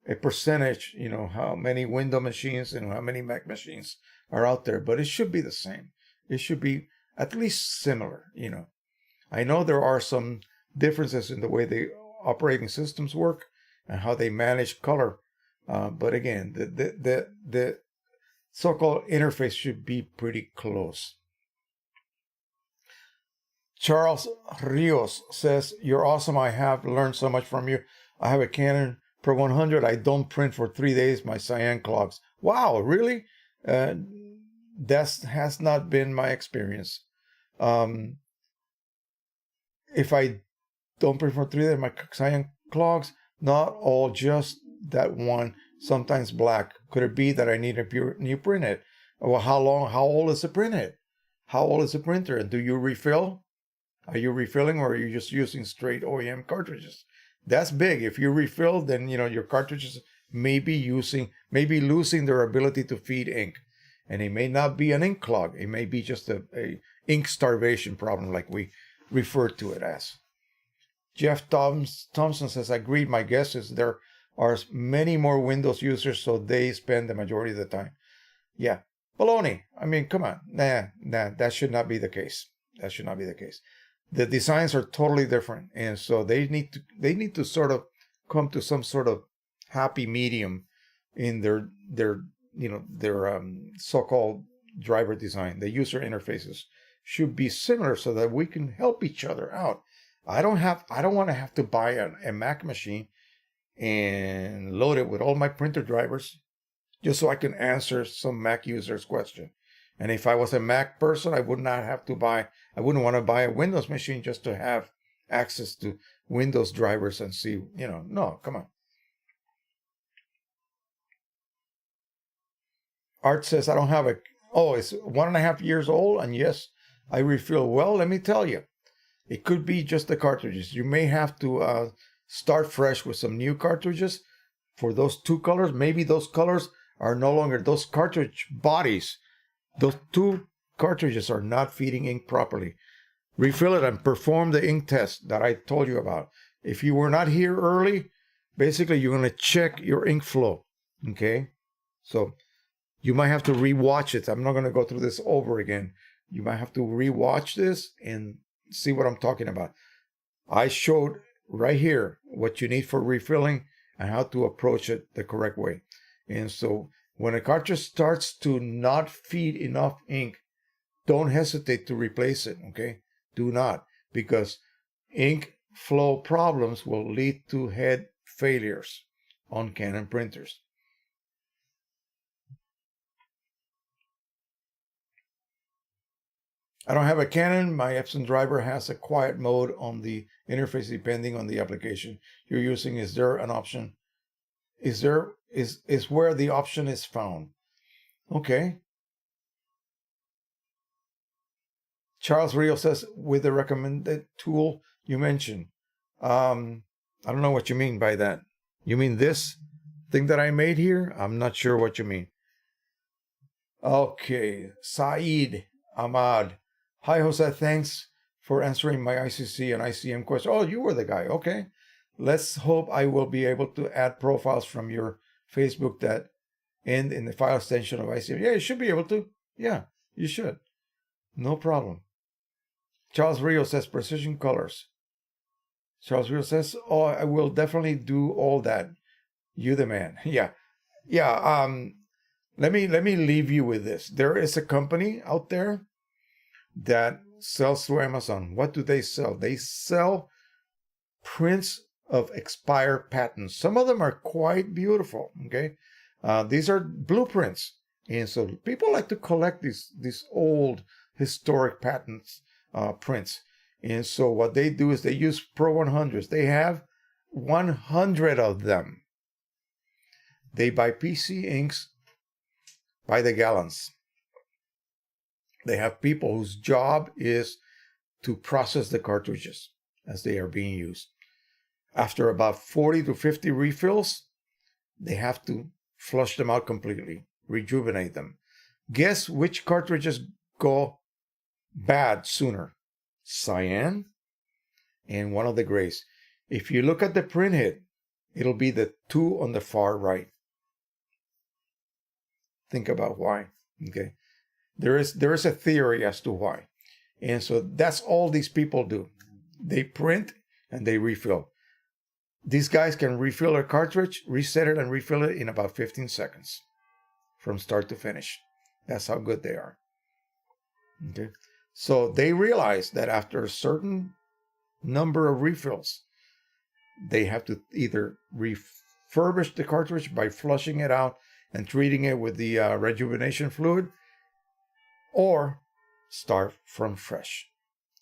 a percentage, how many Windows machines and how many Mac machines are out there, but it should be the same. It should be at least similar, I know there are some differences in the way the operating systems work and how they manage color. But again, the so-called interface should be pretty close. Charles Rios says, "You're awesome. I have learned so much from you. I have a Canon Pro 100. I don't print for 3 days. My cyan clogs." Wow, really? That has not been my experience. If I don't print for 3 days, my cyan clogs, not all, just that one, sometimes black. Could it be that I need a new printhead? Well, how old is the printhead? How old is the printer? And do you refill? Are you refilling, or are you just using straight OEM cartridges? That's big. If you refill, then your cartridges may be losing their ability to feed ink. And it may not be an ink clog. It may be just a ink starvation problem, like we refer to it as. Jeff Thompson says, agreed. My guess is there are many more Windows users, so they spend the majority of the time. Yeah. Baloney. I mean, come on. Nah, that should not be the case. That should not be the case. The designs are totally different. And so they need to sort of come to some sort of happy medium in their so-called driver design. The user interfaces should be similar so that we can help each other out. I don't want to have to buy a Mac machine and load it with all my printer drivers just so I can answer some Mac user's question. And if I was a Mac person, I wouldn't want to buy a Windows machine just to have access to Windows drivers and see, no, come on. Art says, I don't have it's 1.5 years old, and yes, I refill. Well, let me tell you, it could be just the cartridges. You may have to start fresh with some new cartridges for those 2 colors. Maybe those colors are no longer, those cartridge bodies, those 2 cartridges are not feeding ink properly. Refill it and perform the ink test that I told you about. If you were not here early, basically you're going to check your ink flow. Okay? So you might have to rewatch it. I'm not going to go through this over again. You might have to rewatch this and see what I'm talking about. I showed right here what you need for refilling and how to approach it the correct way. And so when a cartridge starts to not feed enough ink, don't hesitate to replace it, okay? Do not, because ink flow problems will lead to head failures on Canon printers. I don't have a Canon. My Epson driver has a quiet mode on the interface depending on the application you're using. Is there an option? Is where the option is found. Okay. Charles Rio says, with the recommended tool you mentioned. I don't know what you mean by that. You mean this thing that I made here? I'm not sure what you mean. Okay. Saeed Ahmad. Hi, Jose. Thanks for answering my ICC and ICM question. Oh, you were the guy. Okay. Let's hope I will be able to add profiles from your Facebook that end in the file extension of ICM. Yeah, you should be able to. Yeah, you should. No problem. Charles Rio says precision colors. Charles Rio says, oh, I will definitely do all that. You the man. Yeah. Yeah. Let me leave you with this. There is a company out there that sells through Amazon. What do they sell? They sell prints of expired patents. Some of them are quite beautiful. Okay. These are blueprints. And so people like to collect these old historic patents, prints. And so what they do is they use Pro 100s. They have 100 of them. They buy PC inks by the gallons. They have people whose job is to process the cartridges as they are being used. After about 40 to 50 refills, they have to flush them out completely, rejuvenate them. Guess which cartridges go bad sooner? Cyan and one of the grays. If you look at the print head, it'll be the 2 on the far right. Think about why. Okay. There is a theory as to why. And so that's all these people do. They print and they refill. These guys can refill a cartridge, reset it, and refill it in about 15 seconds from start to finish. That's how good they are. Okay. So they realize that after a certain number of refills, they have to either refurbish the cartridge by flushing it out and treating it with the rejuvenation fluid, or start from fresh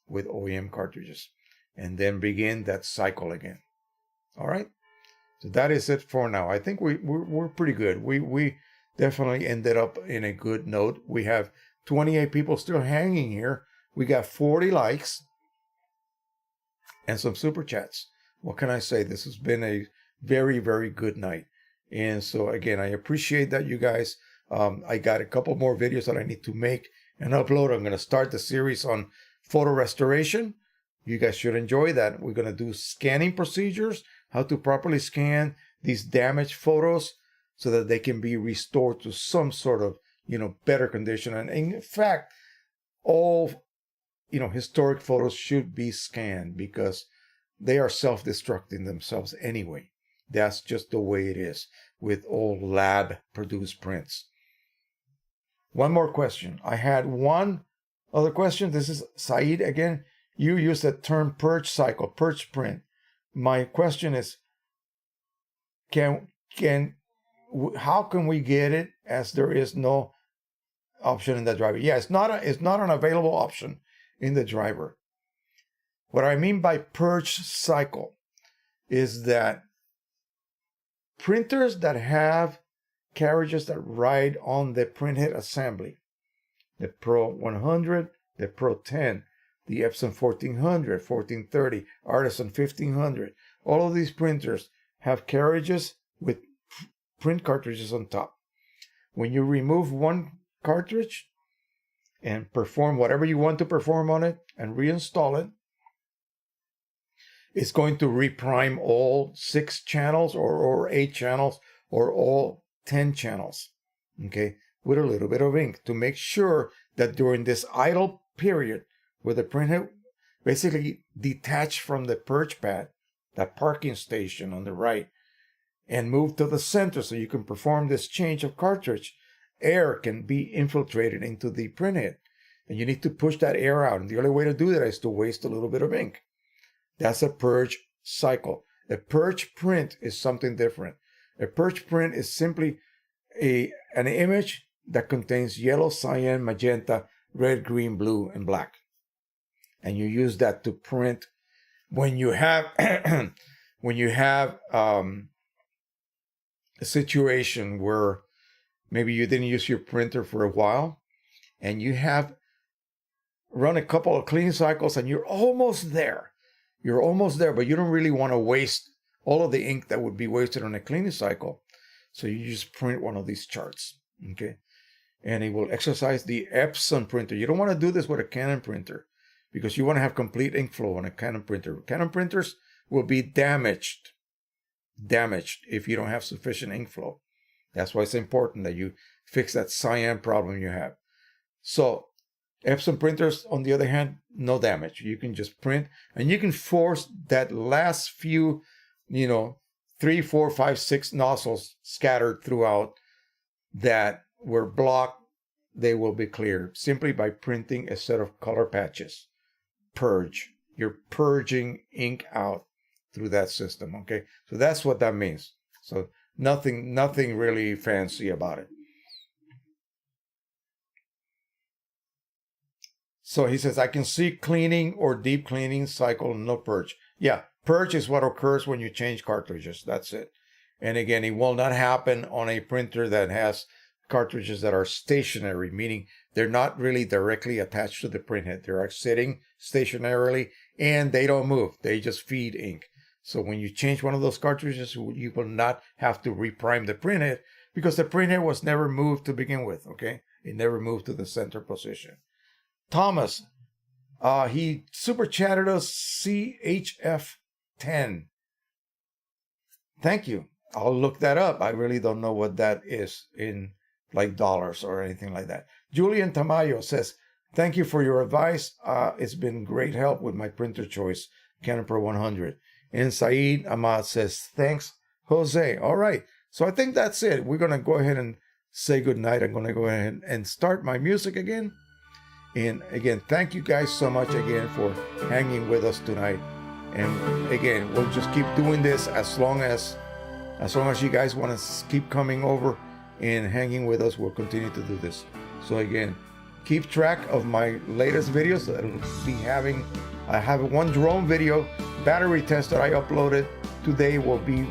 with OEM cartridges and then begin that cycle again. All right. So that is it for now. I think we're pretty good. We definitely ended up in a good note. We have 28 people still hanging here. We got 40 likes and some super chats. What can I say? This has been a very, very good night. And so again, I appreciate that you guys I got a couple more videos that I need to make and upload. I'm going to start the series on photo restoration. You guys should enjoy that. We're going to do scanning procedures, how to properly scan these damaged photos so that they can be restored to some sort of, better condition. And in fact, all, historic photos should be scanned because they are self-destructing themselves anyway. That's just the way it is with all lab-produced prints. One more question. I had one other question. This is Saeed again. You use the term purge cycle, purge print. My question is, how can we get it as there is no option in the driver? Yeah, it's not an available option in the driver. What I mean by purge cycle is that printers that have carriages that ride on the printhead assembly, the Pro 100, the Pro 10, the Epson 1400, 1430, Artisan 1500, all of these printers have carriages with print cartridges on top. When you remove one cartridge and perform whatever you want to perform on it and reinstall it, it's going to reprime all 6 channels or 8 channels or all 10 channels, okay, with a little bit of ink to make sure that during this idle period where the printhead basically detached from the purge pad, that parking station on the right, and move to the center so you can perform this change of cartridge, air can be infiltrated into the printhead. And you need to push that air out. And the only way to do that is to waste a little bit of ink. That's a purge cycle. A purge print is something different. A purge print is simply an image that contains yellow, cyan, magenta, red, green, blue, and black. And you use that to print when you have a situation where maybe you didn't use your printer for a while and you have run a couple of clean cycles and you're almost there. You're almost there, but you don't really want to waste all of the ink that would be wasted on a cleaning cycle. So you just print one of these charts, okay? And it will exercise the Epson printer. You don't want to do this with a Canon printer because you want to have complete ink flow on a Canon printer. Canon printers will be damaged if you don't have sufficient ink flow. That's why it's important that you fix that cyan problem you have. So Epson printers, on the other hand, no damage. You can just print and you can force that last few, 3, 4, 5, 6 nozzles scattered throughout that were blocked. They will be cleared simply by printing a set of color patches. Purge. You're purging ink out through that system. Okay. So that's what that means. So nothing really fancy about it. So he says, I can see cleaning or deep cleaning cycle, no purge. Yeah, purge is what occurs when you change cartridges. That's it. And again, it will not happen on a printer that has cartridges that are stationary, meaning they're not really directly attached to the printhead. They are sitting stationarily and they don't move. They just feed ink. So when you change one of those cartridges, you will not have to reprime the printhead because the printhead was never moved to begin with, okay? It never moved to the center position. Thomas, he super chatted us CHF10. Thank you. I'll look that up. I really don't know what that is in like dollars or anything like that. Julian Tamayo says, thank you for your advice. It's been great help with my printer choice, Canon Pro 100. And Saeed Ahmad says, thanks, Jose. All right. So I think that's it. We're going to go ahead and say goodnight. I'm going to go ahead and start my music again. And again, thank you guys so much again for hanging with us tonight. And again, we'll just keep doing this as long as you guys want to keep coming over and hanging with us. We'll continue to do this. So again, keep track of my latest videos that I'll be having. I have one drone video battery test that I uploaded today will be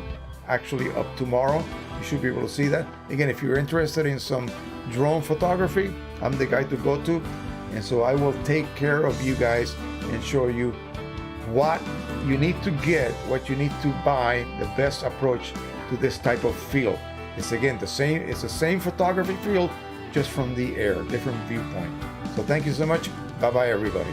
actually up tomorrow. You should be able to see that. Again, if you're interested in some drone photography, I'm the guy to go to. And so I will take care of you guys and show you what you need to get, what you need to buy, the best approach to this type of field. It's again the same photography field, just from the air, different viewpoint. So thank you so much. Bye bye, everybody.